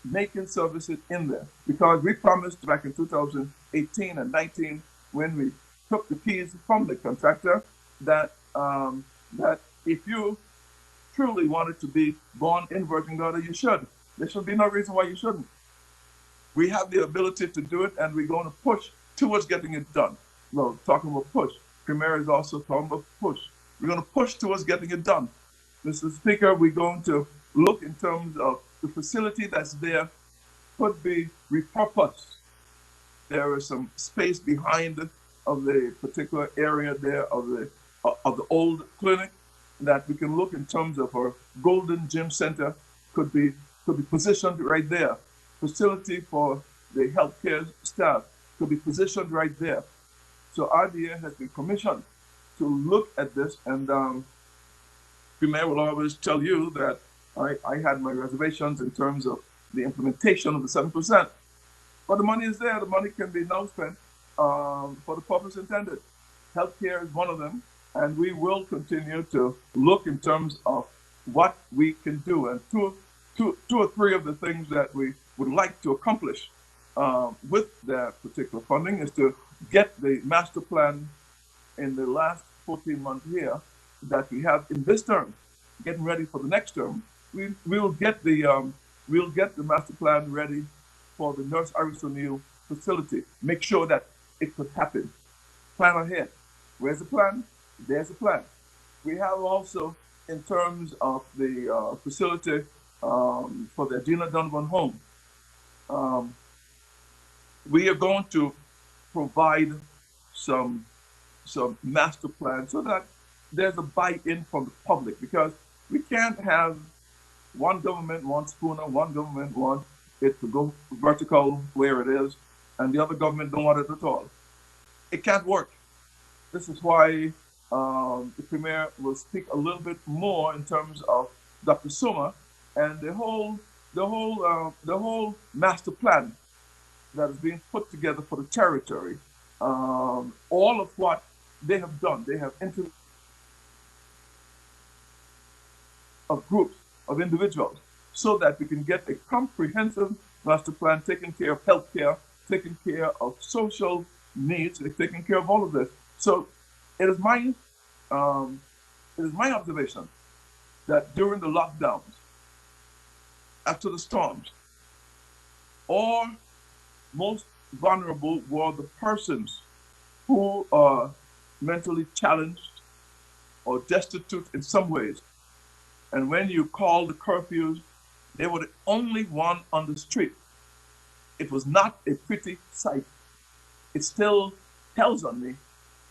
making services in there, because we promised back in 2018 and 19, when we took the keys from the contractor, that that if you truly wanted to be born in Virgin Gorda, you should. There should be no reason why you shouldn't. We have the ability to do it, and we're going to push towards getting it done. Well, talking about push, Premier is also talking about push. We're going to push towards getting it done. Mr. Speaker, we're going to look in terms of the facility that's there could be repurposed. There is some space behind of the particular area there of the old clinic that we can look in terms of our Golden Gym Center could be positioned right there. Facility for the healthcare staff could be positioned right there. So RDA has been commissioned to look at this, and Premier will always tell you that I had my reservations in terms of the implementation of the 7%. But the money is there. The money can be now spent for the purpose intended. Healthcare is one of them, and we will continue to look in terms of what we can do. And two or three of the things that we would like to accomplish with that particular funding is to get the master plan in the last 14 months here that we have in this term, getting ready for the next term. We'll get the master plan ready for the Nurse Iris O'Neill facility. Make sure that it could happen. Plan ahead. Where's the plan? There's a plan. We have also, in terms of the facility for the Adina Donovan home, we are going to provide some master plan so that there's a buy-in from the public, because we can't have one government wants schooner, one government wants it to go vertical where it is, and the other government don't want it at all. It can't work. This is why the Premier will speak a little bit more in terms of Dr. Suma and the whole master plan that is being put together for the territory. All of what they have done, they have interviewed of groups, of individuals, so that we can get a comprehensive master plan taking care of healthcare, taking care of social needs, taking care of all of this. So it is my observation that during the lockdowns, after the storms, all most vulnerable were the persons who are mentally challenged or destitute in some ways. And when you call the curfews, they were the only one on the street. It was not a pretty sight. It still tells on me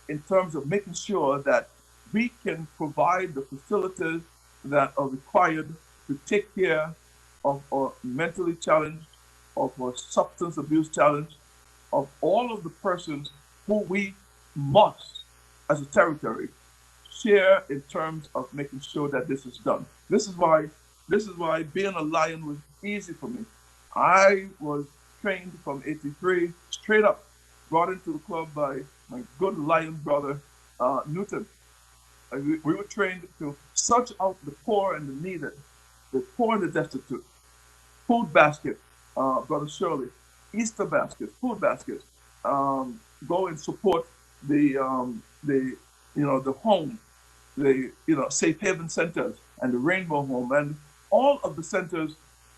in terms of making sure that we can provide the facilities that are required to take care of our mentally challenged, of our substance abuse challenged, of all of the persons who we must, as a territory, share in terms of making sure that this is done. This is why being a Lion was easy for me. I was trained from '83 straight up, brought into the club by my good Lion brother Newton. We were trained to search out the poor and the needed, the poor and the destitute. Food basket, Brother Shirley, Easter baskets, food baskets. Go and support the home, the safe haven centers and the Rainbow Home and all of the centers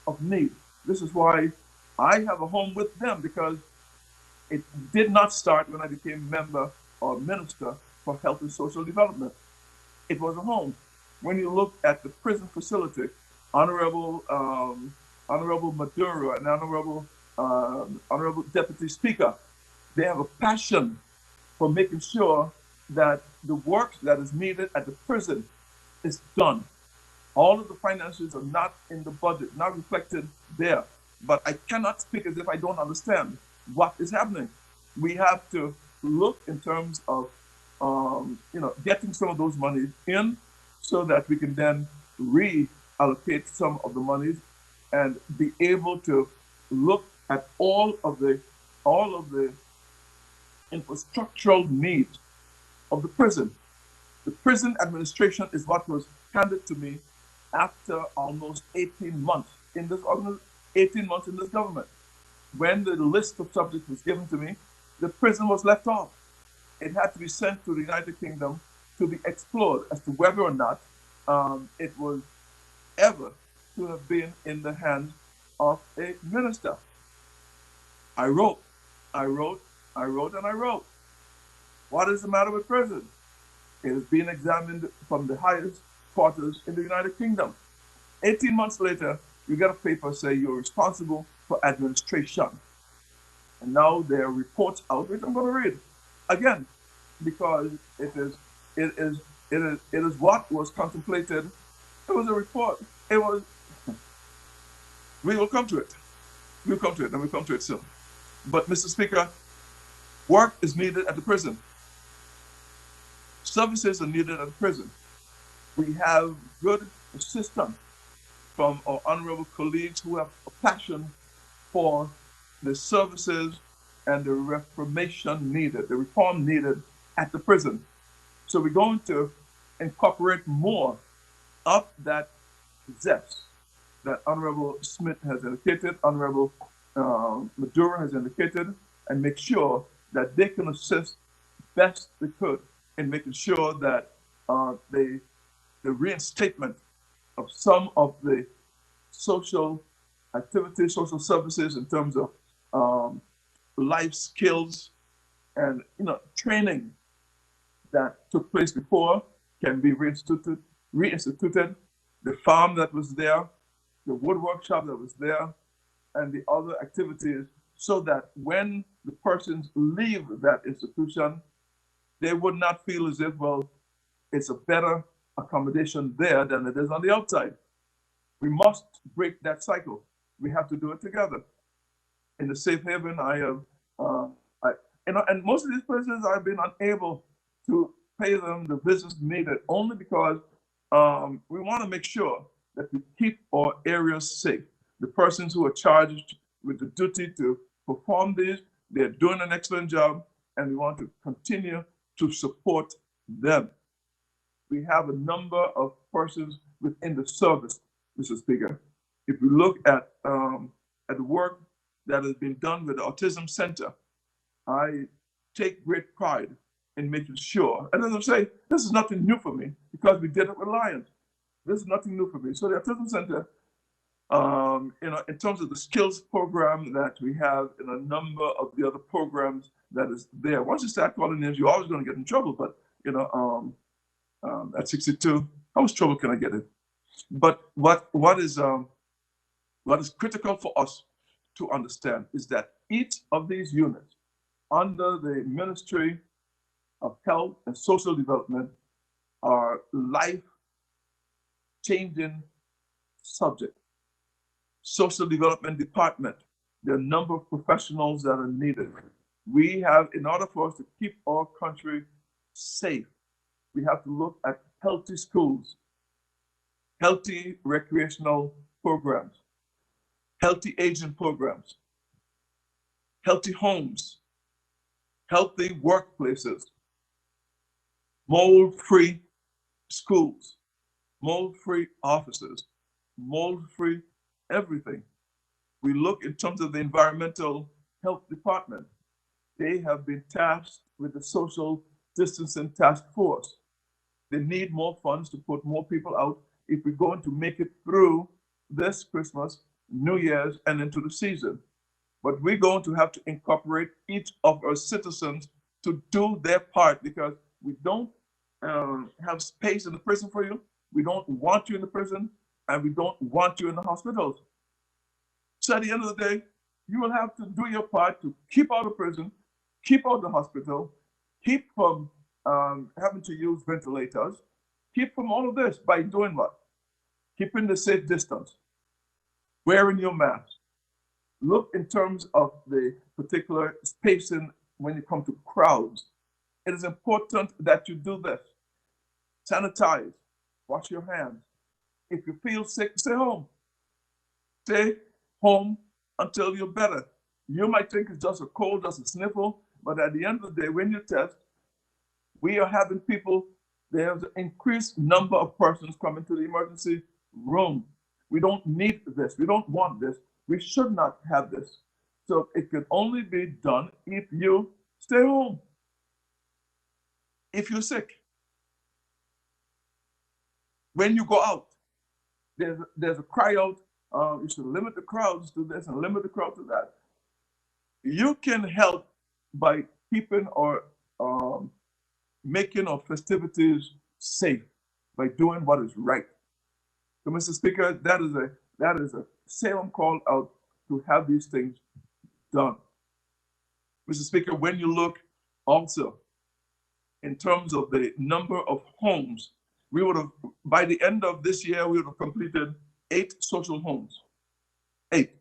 of need. This is why I have a home with them, because it did not start when I became member or minister for health and social development. It was a home. When you look at the prison facility, Honorable Maduro and Honorable Deputy Speaker, they have a passion for making sure that the work that is needed at the prison is done. All of the finances are not in the budget, not reflected there. But I cannot speak as if I don't understand what is happening. We have to look in terms of getting some of those monies in, so that we can then reallocate some of the monies and be able to look at all of the infrastructural needs of the prison. The prison administration is what was handed to me after almost 18 months in this 18 months in this government. When the list of subjects was given to me, the prison was left off. It had to be sent to the United Kingdom to be explored as to whether or not it was ever to have been in the hands of a minister. I wrote. What is the matter with prison? It is being examined from the highest quarters in the United Kingdom. 18 months later, you get a paper saying you're responsible for administration. And now there are reports out, which I'm going to read again, because it is what was contemplated. It was a report. It was. We will come to it. We'll come to it, and we'll come to it soon. But Mr. Speaker, work is needed at the prison. Services are needed at the prison. We have good assistance from our honorable colleagues who have a passion for the services and the reformation needed, the reform needed at the prison. So we're going to incorporate more of that zest that Honorable Smith has indicated, Honorable Maduro has indicated, and make sure that they can assist best they could in making sure that the reinstatement of some of the social activities, social services in terms of life skills and training that took place before can be reinstituted. The farm that was there, the wood workshop that was there, and the other activities, so that when the persons leave that institution, they would not feel as if, well, it's a better accommodation there than it is on the outside. We must break that cycle. We have to do it together. In the safe haven, and most of these persons I've been unable to pay them the visits needed, only because we want to make sure that we keep our areas safe. The persons who are charged with the duty to perform these, they're doing an excellent job, and we want to continue to support them. We have a number of persons within the service, Mr. Speaker. If we look at the work that has been done with the Autism Center, I take great pride in making sure, and as I say, this is nothing new for me, because we did it with Lions. This is nothing new for me. So the Autism Center, in terms of the skills program that we have, in a number of the other programs that is there. Once you start calling names, you're always going to get in trouble. But at 62, how much trouble can I get in? But what is critical for us to understand is that each of these units under the Ministry of Health and Social Development are life-changing subject. Social Development Department, there are a number of professionals that are needed. We have, in order for us to keep our country safe, We have to look at healthy schools, healthy recreational programs, healthy aging programs, healthy homes, healthy workplaces, mold-free schools, mold-free offices, mold-free everything. We look in terms of the environmental health department. They have been tasked with the social distancing task force. They need more funds to put more people out if we're going to make it through this Christmas, New Year's, and into the season. But we're going to have to incorporate each of our citizens to do their part, because we don't have space in the prison for you. We don't want you in the prison, and we don't want you in the hospitals. So at the end of the day, you will have to do your part to keep out of prison, keep out of the hospital, keep from having to use ventilators, keep from all of this by doing what? Keeping the safe distance, wearing your mask. Look in terms of the particular spacing when you come to crowds. It is important that you do this. Sanitize, wash your hands. If you feel sick, stay home. Stay home until you're better. You might think it's just a cold, just a sniffle, but at the end of the day, when you test, we are having people, there's an increased number of persons coming to the emergency room. We don't need this. We don't want this. We should not have this. So it can only be done if you stay home. If you're sick. When you go out, there's a cry out, you should limit the crowds to this and limit the crowd to that. You can help by keeping or making our festivities safe by doing what is right. So, Mr. Speaker, that is a Salem call out to have these things done. Mr. Speaker, when you look also in terms of the number of homes, we would have, by the end of this year, we would have completed 8 social homes. 8.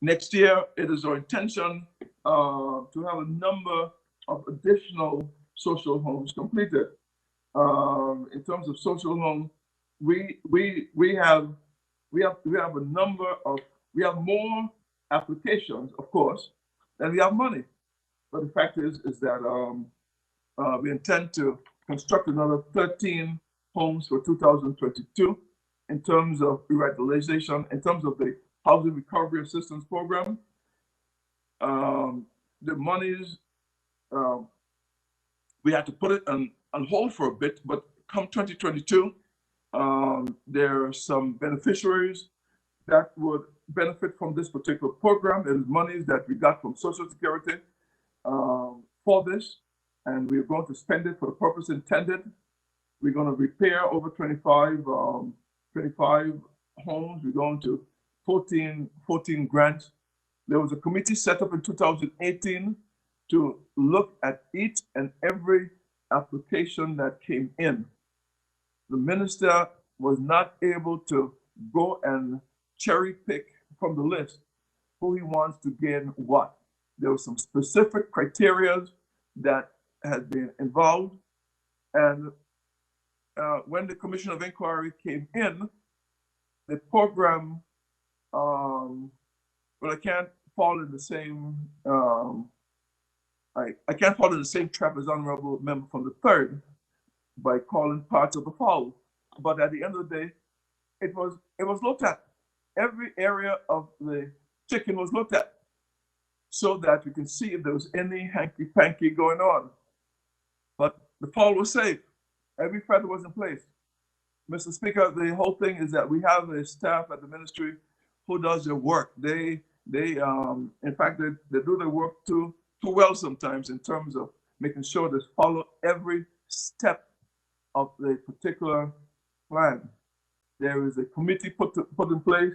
Next year, it is our intention to have a number of additional social homes completed. In terms of social homes, we have a number of, we have more applications, of course, than we have money. But the fact is that we intend to construct another 13 homes for 2022 in terms of revitalization, in terms of the Housing Recovery Assistance Program. The monies, we had to put it on hold for a bit, but come 2022, there are some beneficiaries that would benefit from this particular program. It is monies that we got from Social Security for this, and we're going to spend it for the purpose intended. We're going to repair over 25 homes. We're going to 14 grants. There was a committee set up in 2018 to look at each and every application that came in. The minister was not able to go and cherry pick from the list who he wants to gain what. There were some specific criteria that had been involved, and when the Commission of Inquiry came in, the program, well, I can't fall in the same, I can't fall in the same trap as honorable member from the 3rd by calling parts of the fowl. But at the end of the day, it was looked at. Every area of the chicken was looked at so that you can see if there was any hanky-panky going on. But the fowl was safe. Every feather was in place. Mr. Speaker, the whole thing is that we have a staff at the ministry who does their work. They in fact, they do their work too well sometimes in terms of making sure they follow every step of the particular plan. There is a committee put in place.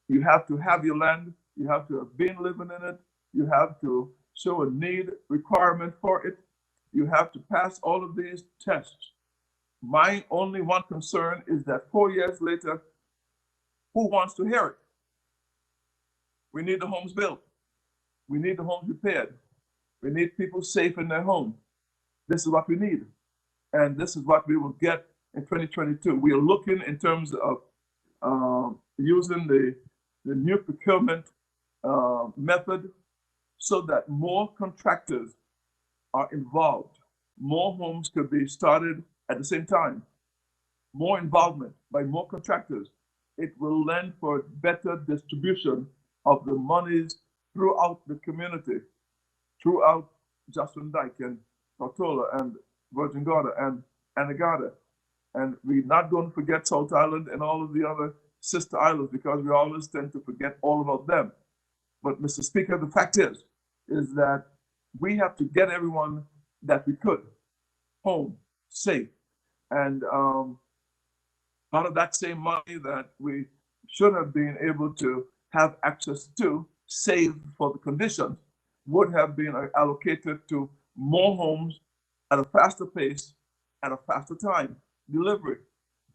You have to have your land. You have to have been living in it. You have to show a need requirement for it. You have to pass all of these tests. My only one concern is that 4 years later, who wants to hear it? We need the homes built. We need the homes repaired. We need people safe in their home. This is what we need. and this is what we will get in 2022. We are looking in terms of using the new procurement method so that more contractors are involved. More homes could be started at the same time. More involvement by more contractors. It will lend for better distribution of the monies throughout the community, throughout Jocelyn Dyke and Tortola and Virgin Gorda and Anegada. And we're not going to forget South Island and all of the other sister islands because we always tend to forget all about them. But Mr. Speaker, the fact is that we have to get everyone that we could home safe. And out of that same money that we should have been able to have access to, save for the conditions, would have been allocated to more homes at a faster pace, at a faster time, delivery.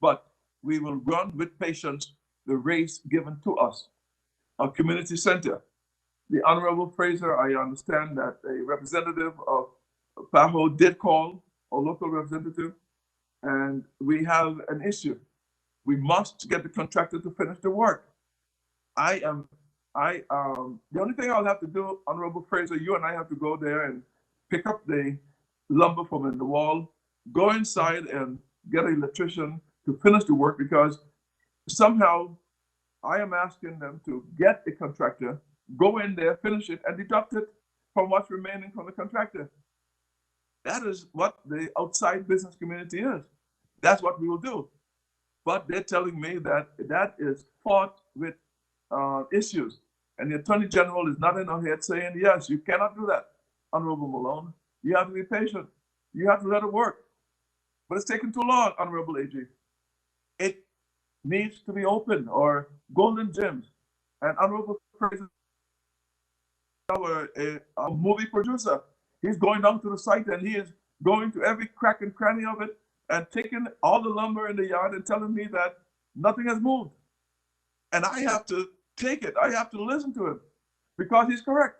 But we will run with patience the race given to us. Our community center. The Honorable Fraser, I understand that a representative of PAHO did call, a local representative, and we have an issue. We must get the contractor to finish the work. The only thing I'll have to do, Honorable Fraser, you and I have to go there and pick up the lumber from in the wall, go inside and get an electrician to finish the work, because somehow I am asking them to get a contractor, go in there, finish it, and deduct it from what's remaining from the contractor. That is what the outside business community is. That's what we will do. But they're telling me that that is fought with issues. And the Attorney General is not in our head saying, yes, you cannot do that, Honorable Malone. You have to be patient. You have to let it work. But it's taking too long, Honorable AG. It needs to be open, or golden gems. And Honorable President, a movie producer, he's going down to the site and he is going to every crack and cranny of it and taking all the lumber in the yard and telling me that nothing has moved. And I have to take it. I have to listen to him because he's correct.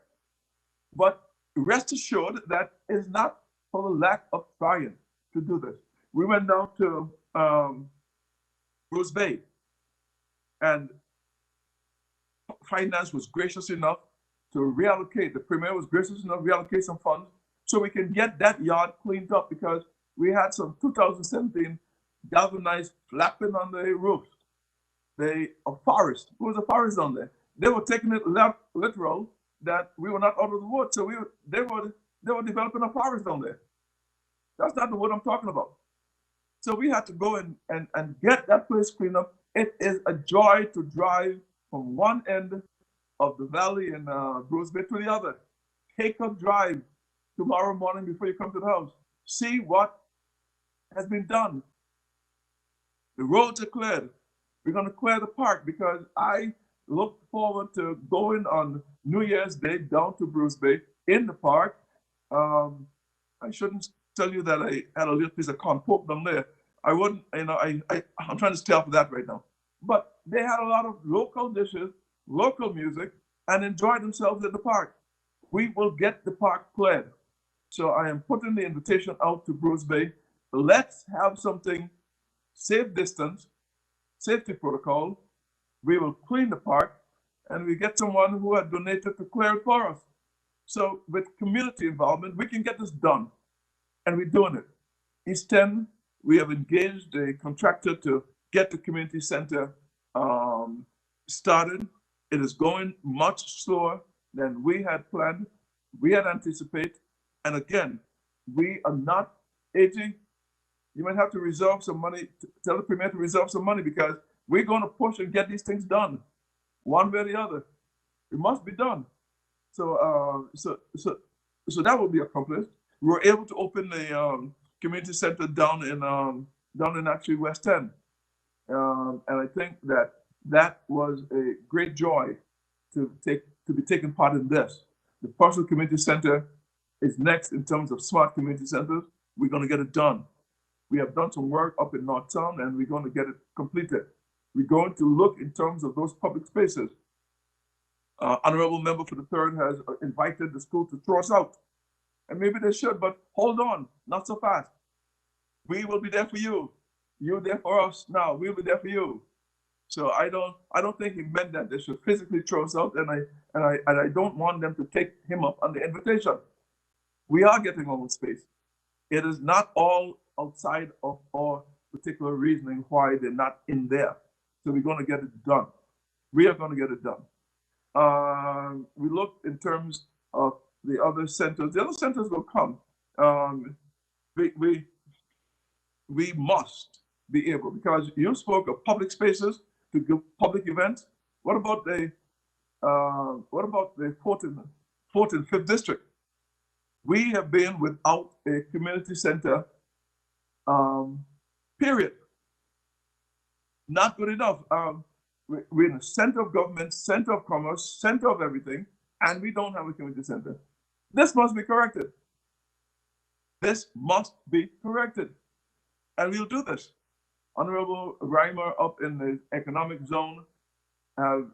But rest assured that it's not for the lack of trying to do this. We went down to Bruce Bay, and finance was gracious enough to reallocate. The Premier was gracious enough to reallocate some funds so we can get that yard cleaned up, because we had some 2017 galvanized flapping on the roof. A forest. There was a forest on there. They were taking it literal that we were not out of the wood. So they were developing a forest on there. That's not the wood I'm talking about. So we had to go and get that place cleaned up. It is a joy to drive from one end of the valley in Bruce Bay to the other. Take a drive tomorrow morning before you come to the house. See what has been done. The roads are cleared. We're going to clear the park, because I look forward to going on New Year's Day down to Bruce Bay in the park. I shouldn't tell you that I had a little piece of corn pork down there. I wouldn't, I'm trying to stay off of that right now. But they had a lot of local dishes, local music, and enjoyed themselves at the park. We will get the park cleared. So I am putting the invitation out to Bruce Bay. Let's have something safe distance, safety protocol. We will clean the park, and we get someone who had donated to clear it for us. So with community involvement, we can get this done, and we're doing it. East 10, we have engaged a contractor to get the community center started. It is going much slower than we had planned, we had anticipated. And again, we are not aging. You might have to reserve some money, tell the Premier to reserve some money, because we're going to push and get these things done, one way or the other. It must be done. So that will be accomplished. We were able to open the community center down in actually West 10, and I think that was a great joy to be taking part in this. The Parcel Community Center is next in terms of smart community centers. We're going to get it done. We have done some work up in North Town, and we're going to get it completed. We're going to look in terms of those public spaces. Honorable Member for the Third has invited the school to throw us out. And maybe they should, but hold on, not so fast. We will be there for you. You're there for us now. We'll be there for you. So I don't think he meant that they should physically throw us out, and I don't want them to take him up on the invitation. We are getting our own space. It is not all outside of our particular reasoning why they're not in there. So we're going to get it done. We are going to get it done. We looked in terms of the other centers. The other centers will come. We must be able, because you spoke of public spaces to give public events. What about the fourth and fifth district? We have been without a community center, period. Not good enough. We're in the center of government, center of commerce, center of everything, and we don't have a community center. This must be corrected. This must be corrected. And we'll do this. Honorable Reimer up in the economic zone have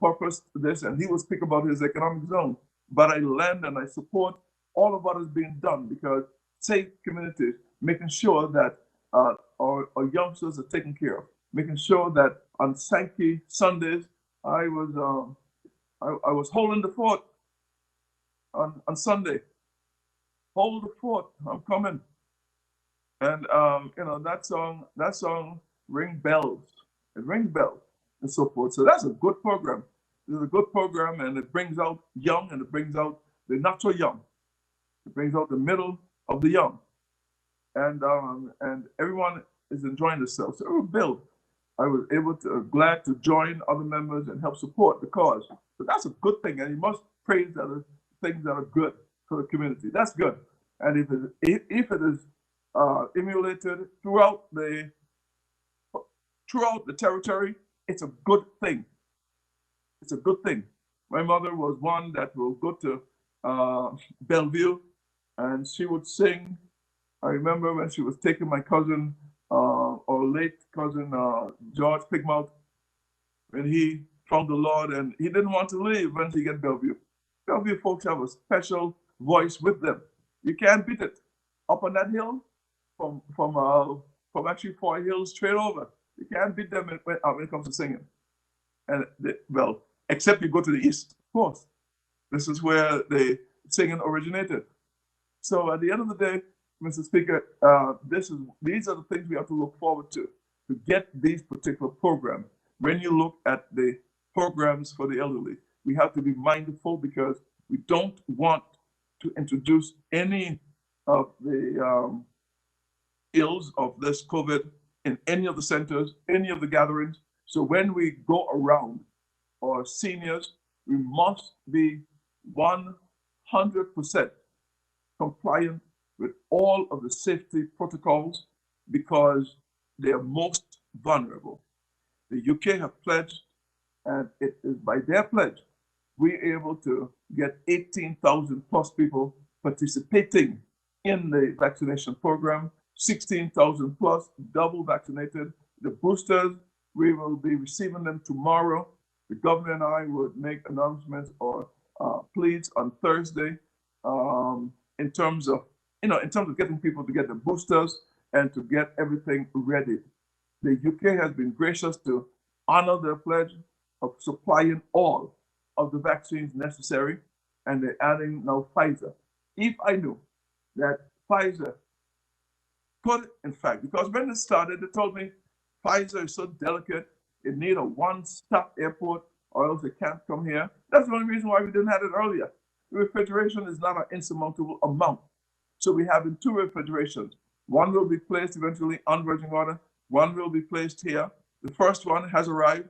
purposed this, and he will speak about his economic zone. But I lend and I support all of what is being done, because safe communities, making sure that our youngsters are taken care of, making sure that on Sankey Sundays, I was holding the fort on Sunday. Hold the fort, I'm coming. And that song ring bells. It rings bells and so forth. So that's a good program. It's a good program, and it brings out young, and it brings out the not so young. It brings out the middle of the young, and everyone is enjoying themselves. So Bill, I was glad to join other members and help support the cause. So that's a good thing, and you must praise the things that are good for the community. That's good, and if it is emulated throughout the territory, it's a good thing. It's a good thing. My mother was one that will go to Bellevue, and she would sing. I remember when she was taking my cousin, or late cousin, George Pigmouth, when he found the Lord, and he didn't want to leave when he get Bellevue. Bellevue folks have a special voice with them. You can't beat it. Up on that hill, from actually 4 hills straight over, you can't beat them when it comes to singing. And except you go to the east, of course. This is where the singing originated. So at the end of the day, Mr. Speaker, these are the things we have to look forward to get these particular programs. When you look at the programs for the elderly, we have to be mindful, because we don't want to introduce any of the ills of this COVID in any of the centers, any of the gatherings. So when we go around our seniors, we must be 100% compliant with all of the safety protocols, because they are most vulnerable. The UK have pledged, and it is by their pledge, we're able to get 18,000 plus people participating in the vaccination program, 16,000 plus double vaccinated. The boosters, we will be receiving them tomorrow. The governor and I would make announcements or pleads on Thursday in terms of getting people to get the boosters and to get everything ready. The UK has been gracious to honor their pledge of supplying all of the vaccines necessary, and they're adding now Pfizer. If I knew that Pfizer could, in fact, because when it started, they told me Pfizer is so delicate, it needs a one-stop airport, or else it can't come here. That's the only reason why we didn't have it earlier. The refrigeration is not an insurmountable amount. So we have 2 refrigerations. One will be placed eventually on Virgin Water. One will be placed here. The first one has arrived.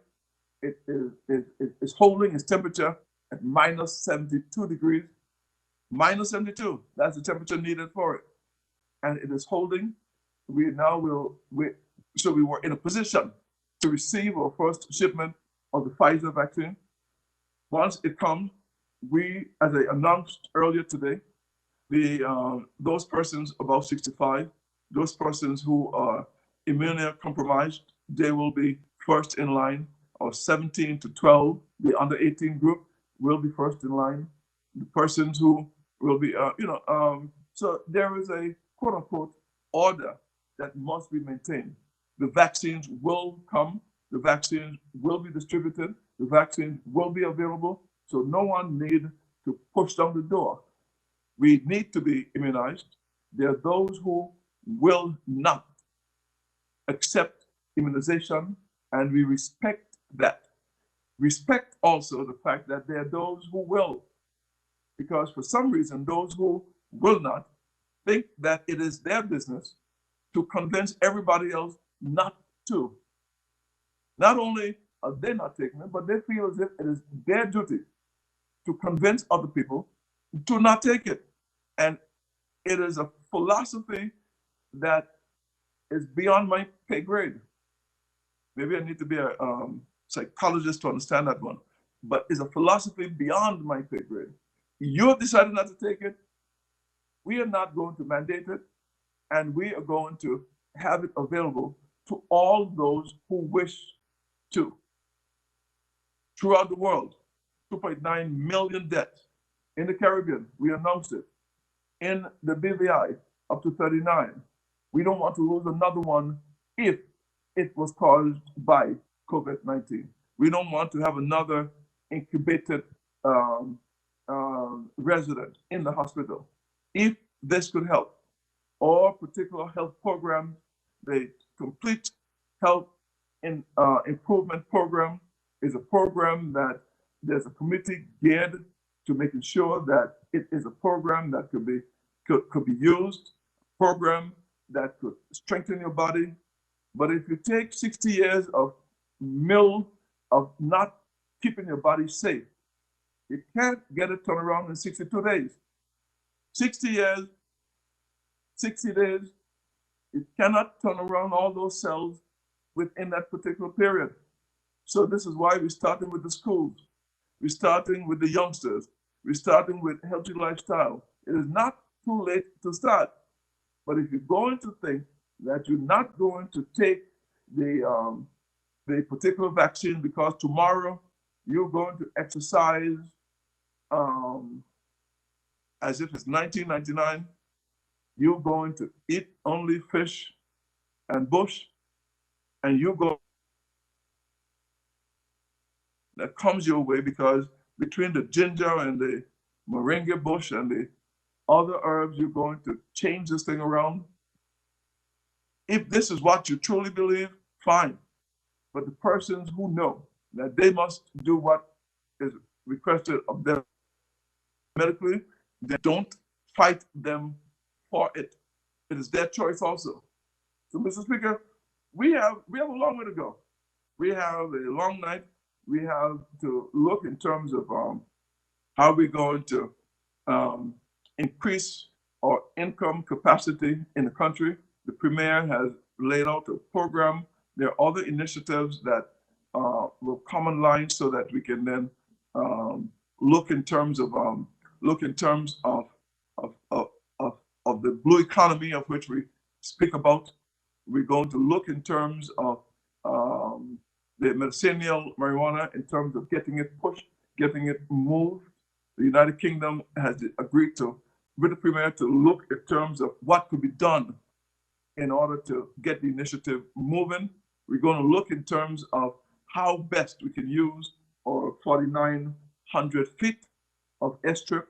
It is holding its temperature at minus 72 degrees. Minus 72, that's the temperature needed for it. And it is holding. So we were in a position to receive our first shipment of the Pfizer vaccine. Once it comes, we, as I announced earlier today, those persons above 65, those persons who are immunocompromised, they will be first in line. Or 17 to 12, the under 18 group will be first in line. The persons who will be, so there is a quote unquote order that must be maintained. The vaccines will come, the vaccines will be distributed, the vaccines will be available, so no one need to push down the door. We need to be immunized. There are those who will not accept immunization, and we respect that. Respect also the fact that there are those who will, because for some reason, those who will not think that it is their business to convince everybody else not to. Not only are they not taking it, but they feel as if it is their duty to convince other people to not take it. And it is a philosophy that is beyond my pay grade. Maybe I need to be a psychologist to understand that one. But it's a philosophy beyond my pay grade. You have decided not to take it. We are not going to mandate it, and we are going to have it available to all those who wish to. Throughout the world, 2.9 million deaths. In the Caribbean, we announced it. In the BVI, up to 39. We don't want to lose another one if it was caused by COVID-19. We don't want to have another incubated resident in the hospital. If this could help, or particular health program, the complete health improvement program is a program that there's a committee geared to making sure that it is a program that could be used, program that could strengthen your body. But if you take 60 years of not keeping your body safe, you can't get it turned around in 62 days. 60 years, 60 days, you cannot turn around all those cells within that particular period. So this is why we're starting with the schools. We're starting with the youngsters. We're starting with healthy lifestyle. It is not too late to start. But if you're going to think that you're not going to take the particular vaccine because tomorrow you're going to exercise as if it's 1999, you're going to eat only fish and bush, and you go that comes your way because between the ginger and the moringa bush and the other herbs, you're going to change this thing around. If this is what you truly believe, fine. But the persons who know that they must do what is requested of them medically, they don't fight them for it. It is their choice also. So, Mr. Speaker, we have a long way to go. We have a long night. We have to look in terms of how we're going to increase our income capacity in the country. The Premier has laid out a program. There are other initiatives that will come online so that we can then look in terms of the blue economy of which we speak about. We're going to look in terms of the medicinal marijuana in terms of getting it pushed, getting it moved. The United Kingdom has agreed to, with the Premier, to look in terms of what could be done in order to get the initiative moving. We're going to look in terms of how best we can use our 4,900 feet of airstrip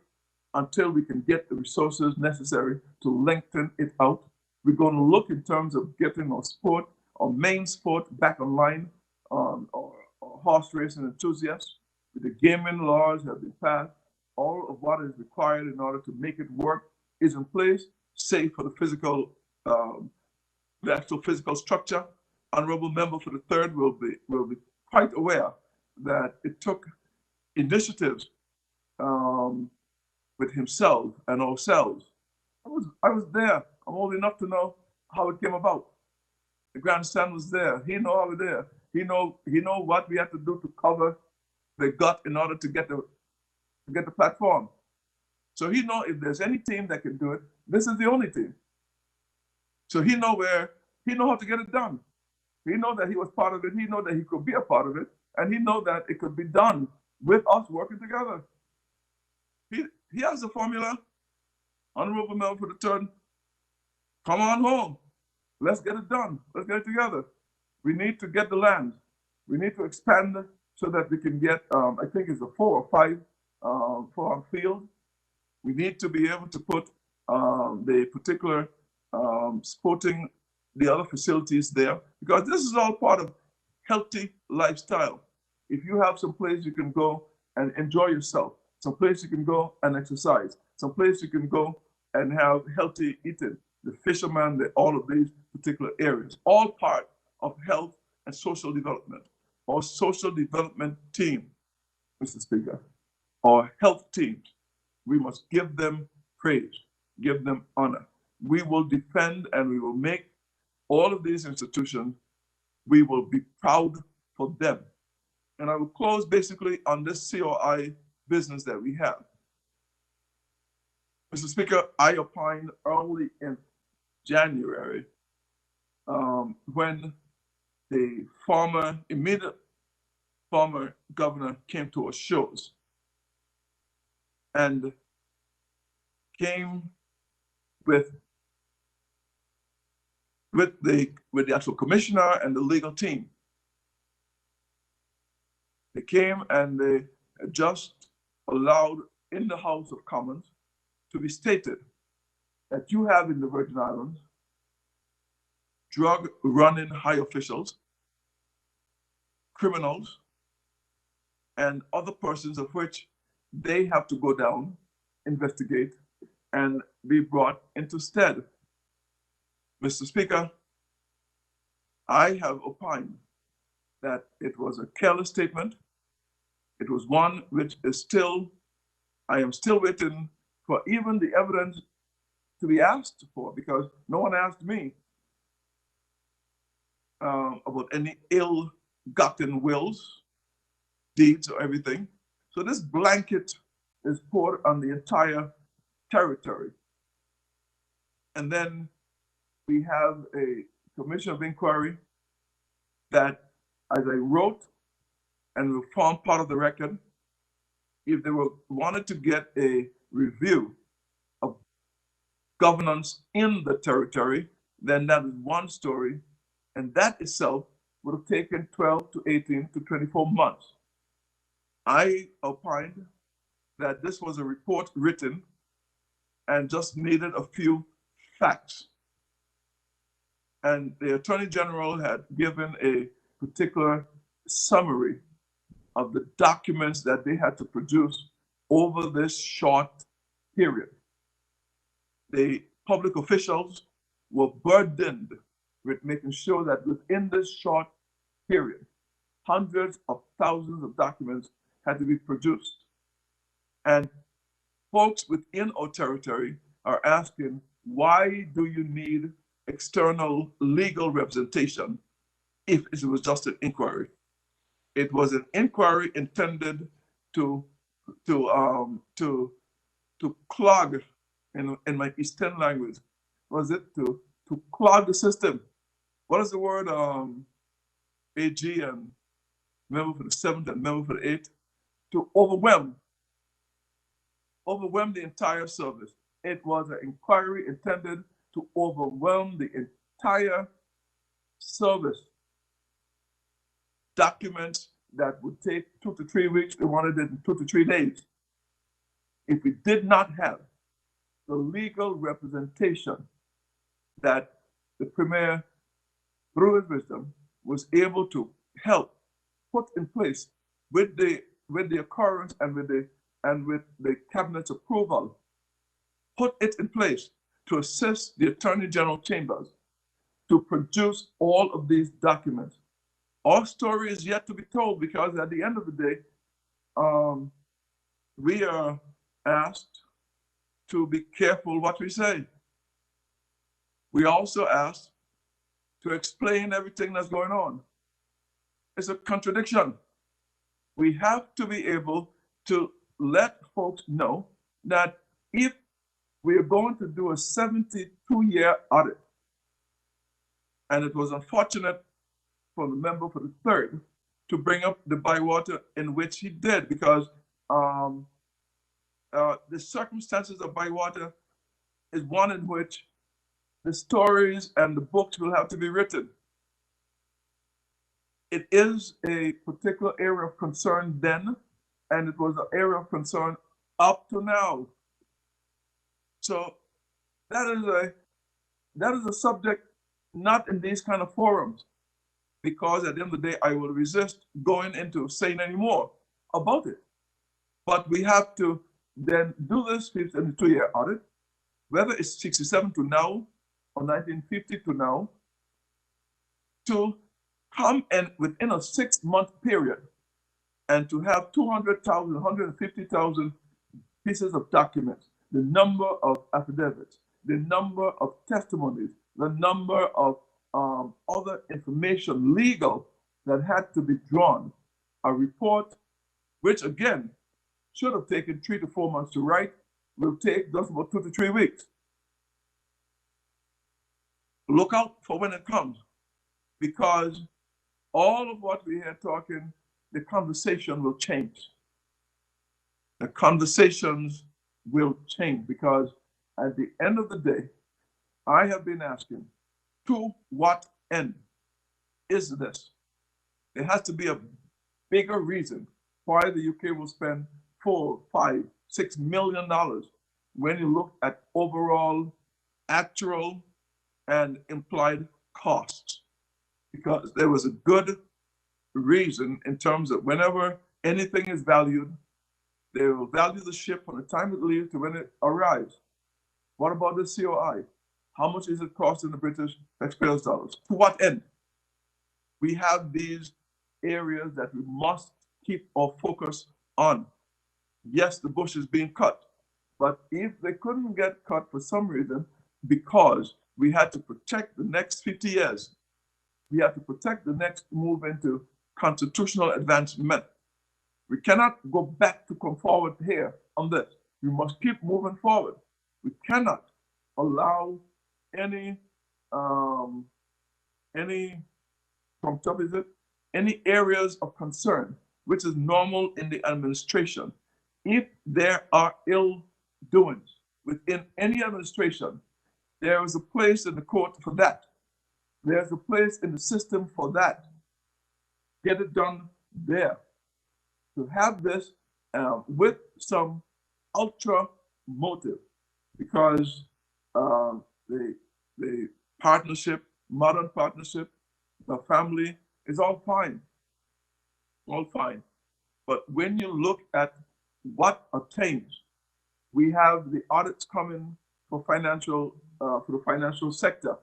until we can get the resources necessary to lengthen it out. We're going to look in terms of getting our sport, our main sport, back online, our horse racing enthusiasts. The gaming laws have been passed. All of what is required in order to make it work is in place, save for the physical, the actual physical structure. Honorable member for the third will be quite aware that it took initiatives with himself and ourselves. I was there. I'm old enough to know how it came about. The grandstand was there. He know how we're there. He know what we had to do to cover the gut in order to get the platform. So he know if there's any team that can do it, this is the only team. So he know how to get it done. He know that he was part of it. He know that he could be a part of it, and he know that it could be done with us working together. He has the formula. Honorable member for the third, Come on home. Let's get it done. Let's get it together. We need to get the land. We need to expand so that we can get, I think it's a 4 or 5 for our field. We need to be able to put the particular sporting, the other facilities there, because this is all part of healthy lifestyle. If you have some place you can go and enjoy yourself, some place you can go and exercise, some place you can go and have healthy eating, the fisherman, all of these particular areas, all part of health and social development. Our social development team, Mr. Speaker, our health teams, we must give them praise, give them honor. We will defend and we will make all of these institutions, we will be proud for them. And I will close basically on this COI business that we have. Mr. Speaker, I opined early in January when the immediate former governor came to our shores and came with the actual commissioner and the legal team. They came and they just allowed in the House of Commons to be stated that you have in the Virgin Islands drug running high officials, criminals, and other persons of which they have to go down, investigate, and be brought into stead. Mr. Speaker, I have opined that it was a careless statement. It was one which is I am still waiting for even the evidence to be asked for, because no one asked me about any ill-gotten wills, deeds, or everything. So this blanket is poured on the entire territory. And then we have a commission of inquiry that, as I wrote and will form part of the record, if they wanted to get a review of governance in the territory, then that is one story. And that itself would have taken 12 to 18 to 24 months. I opined that this was a report written and just needed a few facts. And the Attorney General had given a particular summary of the documents that they had to produce over this short period. The public officials were burdened with making sure that within this short period, hundreds of thousands of documents had to be produced. And folks within our territory are asking, why do you need external legal representation if it was just an inquiry? It was an inquiry intended to clog, in my Eastern language, was it to clog the system? What is the word? AG and member for the 7th and member for the 8th, to overwhelm the entire service. It was an inquiry intended to overwhelm the entire service. Documents that would take 2 to 3 weeks, they wanted it in 2 to 3 days. If we did not have the legal representation that the Premier, through his wisdom, was able to help put in place with the occurrence and with the cabinet's approval, put it in place to assist the Attorney General chambers to produce all of these documents. Our story is yet to be told, because at the end of the day, we are asked to be careful what we say. We also asked to explain everything that's going on. It's a contradiction. We have to be able to let folks know that if we are going to do a 72-year audit, and it was unfortunate for the member for the 3rd to bring up the Bywater, in which he did, because the circumstances of Bywater is one in which the stories and the books will have to be written. It is a particular area of concern then, and it was an area of concern up to now. So that is a subject not in these kind of forums, because at the end of the day, I will resist going into saying any more about it. But we have to then do this in the 2-year audit, whether it's 67 to now or 1950 to now, to come in within a 6-month period and to have 200,000, 150,000 pieces of documents, the number of affidavits, the number of testimonies, the number of other information legal that had to be drawn, a report, which again should have taken 3 to 4 months to write, will take just about 2 to 3 weeks. Look out for when it comes, because all of what we are talking, the conversation will change. The conversations will change, because at the end of the day, I have been asking, to what end is this? There has to be a bigger reason why the UK will spend $4, $5, $6 million when you look at overall actual and implied costs. Because there was a good reason in terms of whenever anything is valued, they will value the ship from the time it leaves to when it arrives. What about the COI? How much is it costing the British taxpayers' dollars? To what end? We have these areas that we must keep our focus on. Yes, the bush is being cut, but if they couldn't get cut for some reason, because we had to protect the next 50 years, we had to protect the next move into constitutional advancement. We cannot go back to come forward here on this. We must keep moving forward. We cannot allow any areas of concern, which is normal in the administration. If there are ill doings within any administration, there is a place in the court for that. There's a place in the system for that. Get it done there. To have this with some ultra motive, because the partnership, modern partnership, the family is all fine, all fine. But when you look at what attains, we have the audits coming for the financial sector.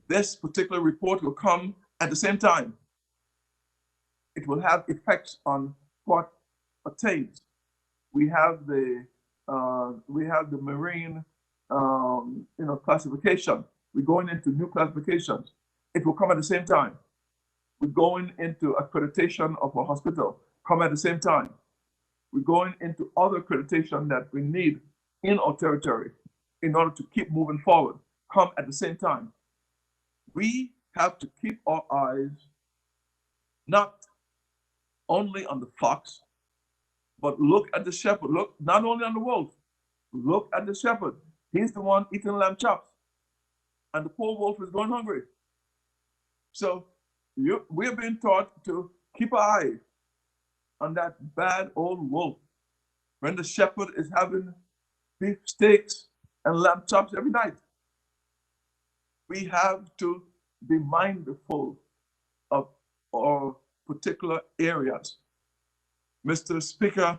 This particular report will come at the same time. It will have effects on what attains. We have the marine classification. We're going into new classifications. It will come at the same time. We're going into accreditation of a hospital, come at the same time. We're going into other accreditation that we need in our territory in order to keep moving forward, come at the same time. We have to keep our eyes not only on the fox, but look at the shepherd. Look not only on the wolf, look at the shepherd. He's the one eating lamb chops, and the poor wolf is going hungry. So we're being taught to keep an eye on that bad old wolf when the shepherd is having beef steaks and lamb chops every night. We have to be mindful of our particular areas. Mr. Speaker,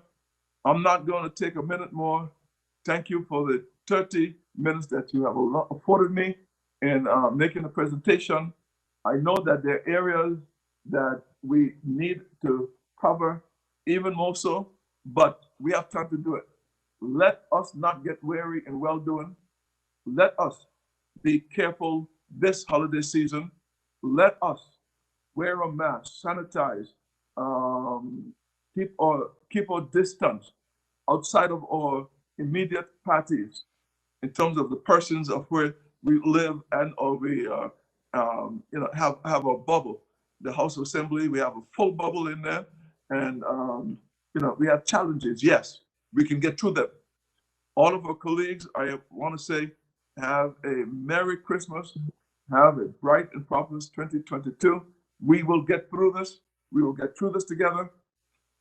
I'm not going to take a minute more. Thank you for the 30 minutes that you have afforded me in making the presentation. I know that there are areas that we need to cover even more so, but we have time to do it. Let us not get weary in well-doing. Let us be careful this holiday season. Let us wear a mask, sanitize, keep our distance outside of our immediate parties in terms of the persons of where we live and or we have a bubble. The House of Assembly, we have a full bubble in there, and we have challenges. Yes, we can get through them. All of our colleagues, I want to say Have a Merry Christmas. Have a bright and prosperous 2022. We will get through this. We will get through this together.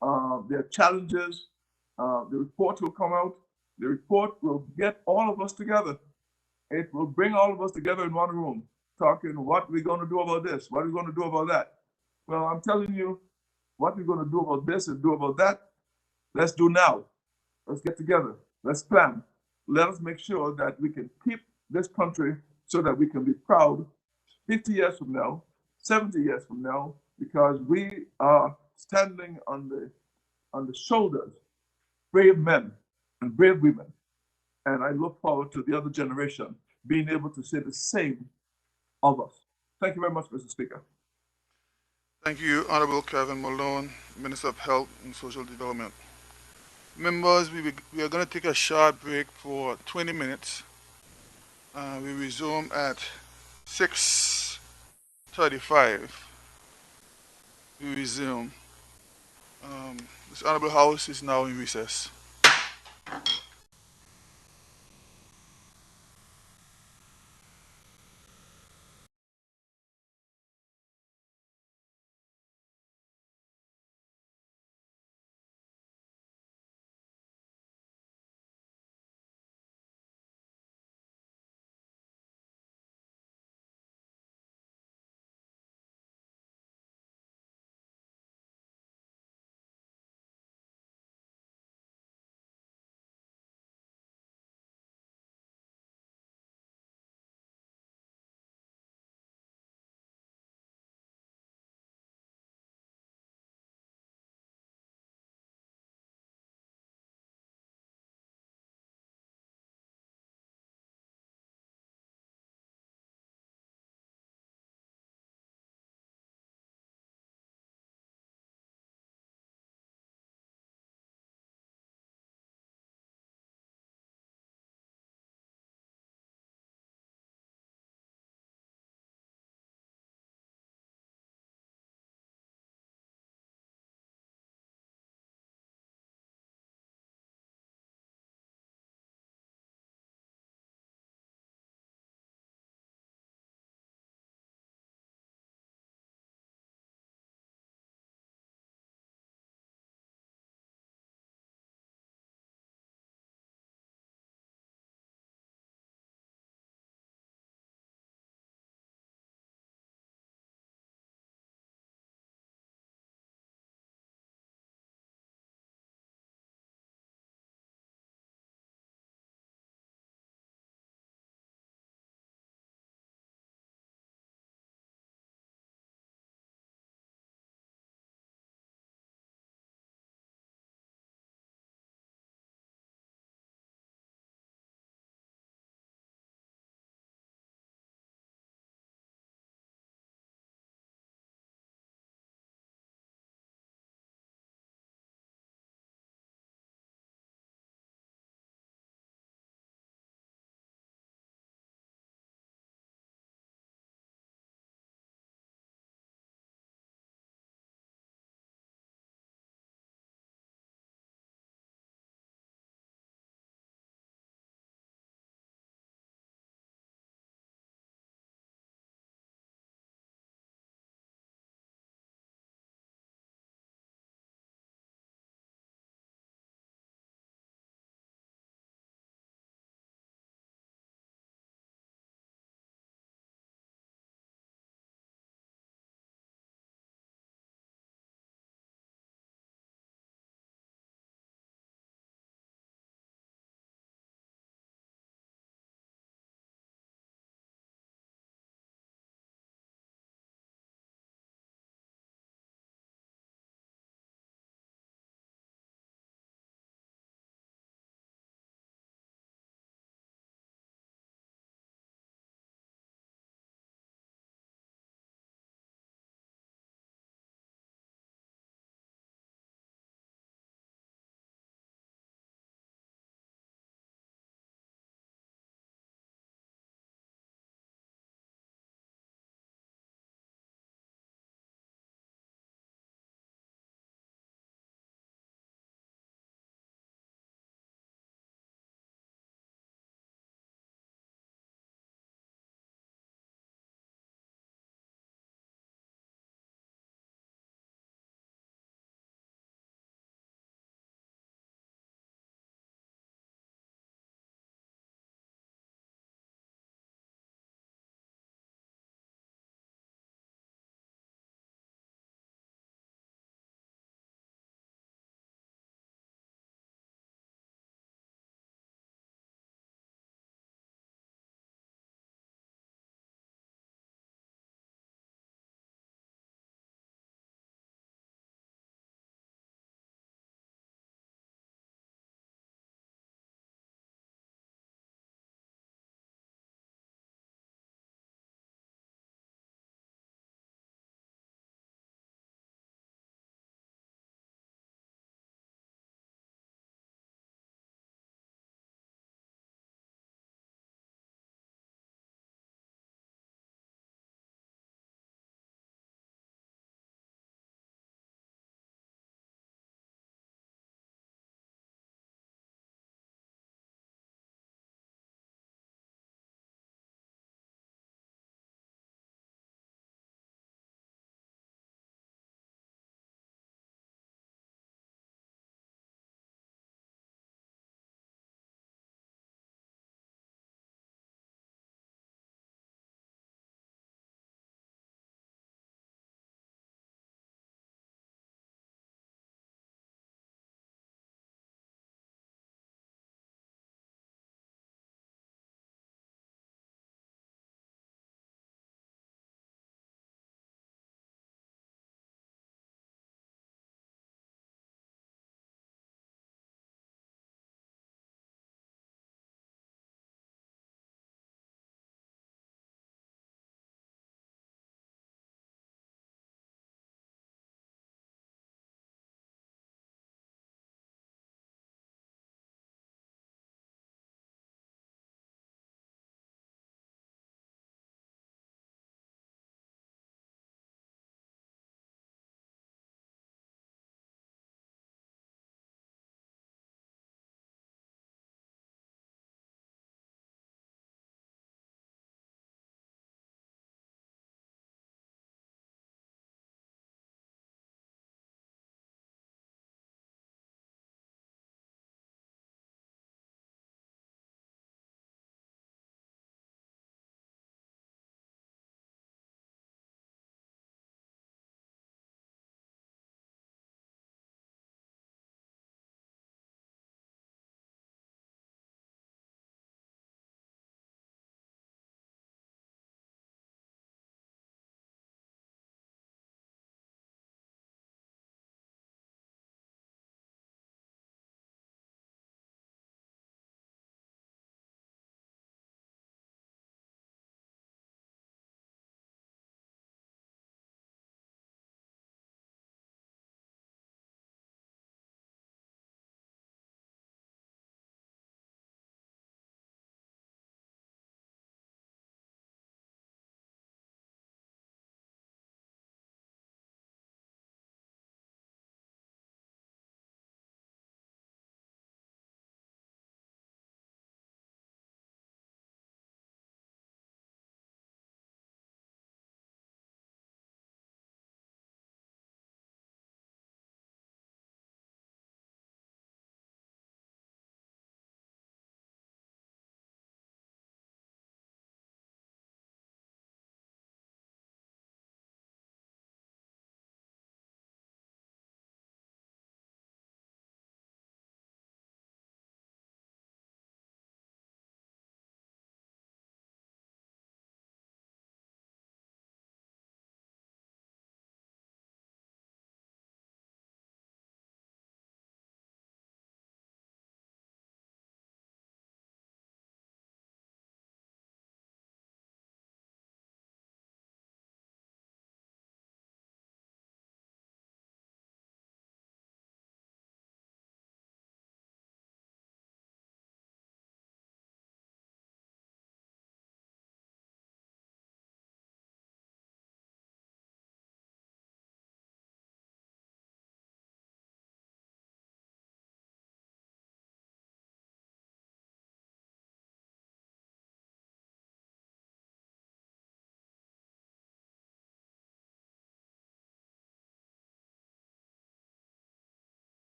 There are challenges. The report will come out. The report will get all of us together. It will bring all of us together in one room, talking what we're going to do about this, what we're going to do about that. Well, I'm telling you, what we're going to do about this and do about that, let's do now. Let's get together. Let's plan. Let us make sure that we can keep this country so that we can be proud 50 years from now, 70 years from now, because we are standing on the shoulders, brave men and brave women. And I look forward to the other generation being able to say the same of us. Thank you very much, Mr. Speaker. Thank you, Honorable Kevin Malone, Minister of Health and Social Development. Members, we are going to take a short break for 20 minutes. We resume at 6:35. We resume. This Honorable House is now in recess.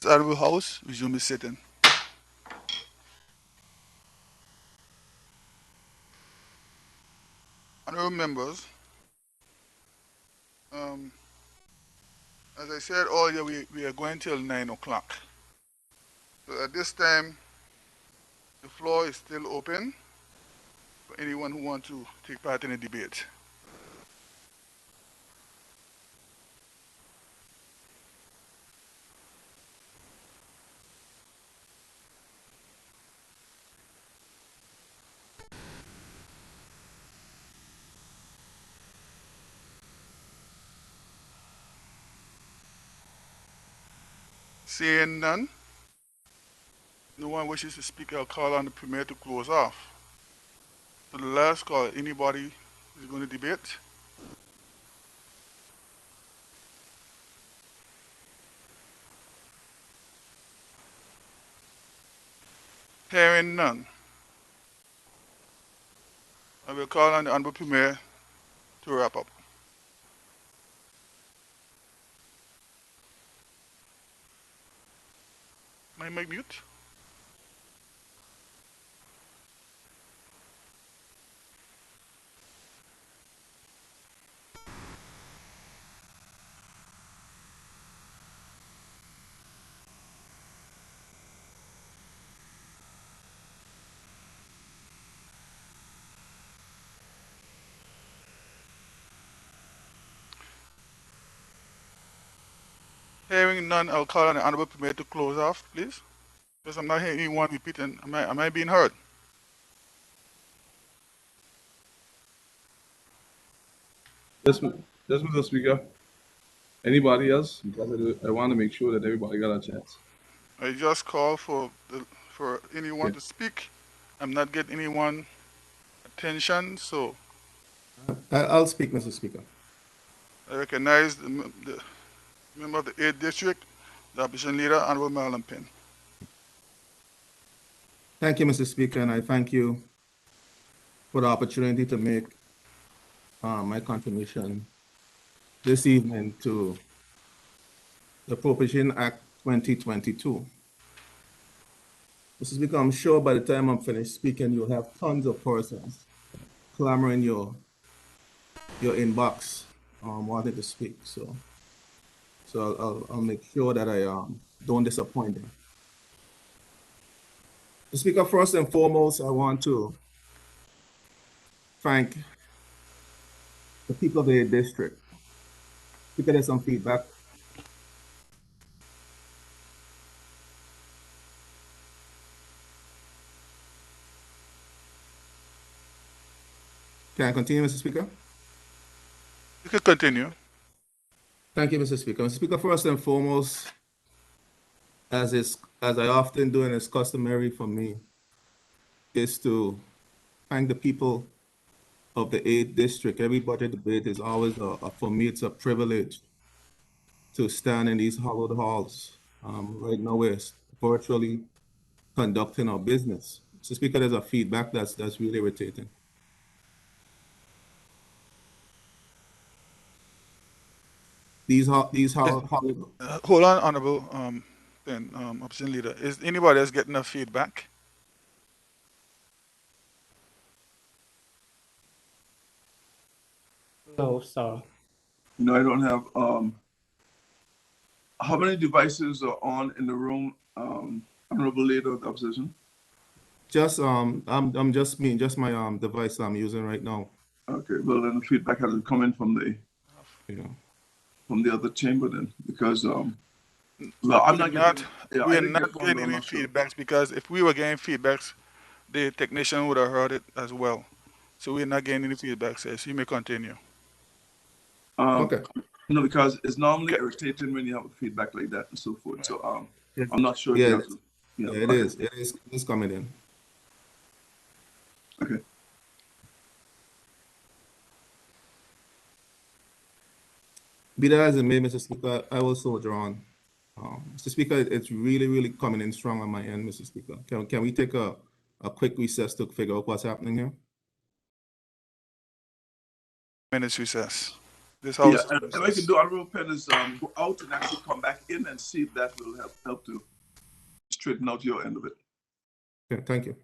Honorable House resume its sitting. Honorable members, um, as I said earlier, we are going till 9 o'clock. So at this time, the floor is still open for anyone who wants to take part in the debate. Seeing none, no one wishes to speak, I'll call on the Premier to close off. So the last call, anybody who's going to debate? Hearing none, I will call on the Honorable Premier to wrap up. May I make mute? Hearing none, I'll call on the Honorable Premier to close off, please. Because I'm not hearing anyone repeating. Am I being heard? Yes, Mr. Speaker. Anybody else? Because I want to make sure that everybody got a chance. I just call for anyone Yeah. to speak. I'm not getting anyone attention, so I'll speak, Mr. Speaker. I recognize the member of the 8th District, the opposition leader, Honorable Marlon Penn. Thank you, Mr. Speaker, and I thank you for the opportunity to make my contribution this evening to the Appropriation Act 2022. Mr. Speaker, I'm sure by the time I'm finished speaking, you'll have tons of persons clamoring your inbox wanting to speak. So I'll make sure that I don't disappoint them. Mr. Speaker, first and foremost, I want to thank the people of the district. Speaker, there's some feedback. Can I continue, Mr. Speaker? You can continue. Thank you, Mr. Speaker. Mr. Speaker, first and foremost, as I often do and it's customary for me, is to thank the people of the 8th District. Every budget debate is always, for me, it's a privilege to stand in these hallowed halls. Right now, we're virtually conducting our business. Mr. Speaker, there's a feedback that's really irritating. These hallowed. Hold on, Honorable Penn, opposition leader. Is anybody else getting a feedback? No, sir. No, I don't have. How many devices are on in the room, Honorable Leader of the Opposition? Just I'm just my device I'm using right now. Okay, well then the feedback has to come in from the other chamber then, because well, I'm not getting. Yeah, we I are didn't get not one, getting but I'm any not sure. feedbacks because if we were getting feedbacks, the technician would have heard it as well. So we're not getting any feedback, sir. So you may continue. Okay. No, because it's normally Okay. irritating when you have feedback like that and so forth. So Yes. I'm not sure if you have to. Yeah, Yeah, it okay. is. It's coming in. Okay. Be that as it may, Mr. Speaker, I will soldier on. Mr. Speaker, it's really coming in strong on my end, Mr. Speaker. Can we take a quick recess to figure out what's happening here? Minutes recess. this Yeah, house. and we can do Honorable Penn is go out and actually come back in and see if that will help to straighten out your end of it. Yeah, thank you.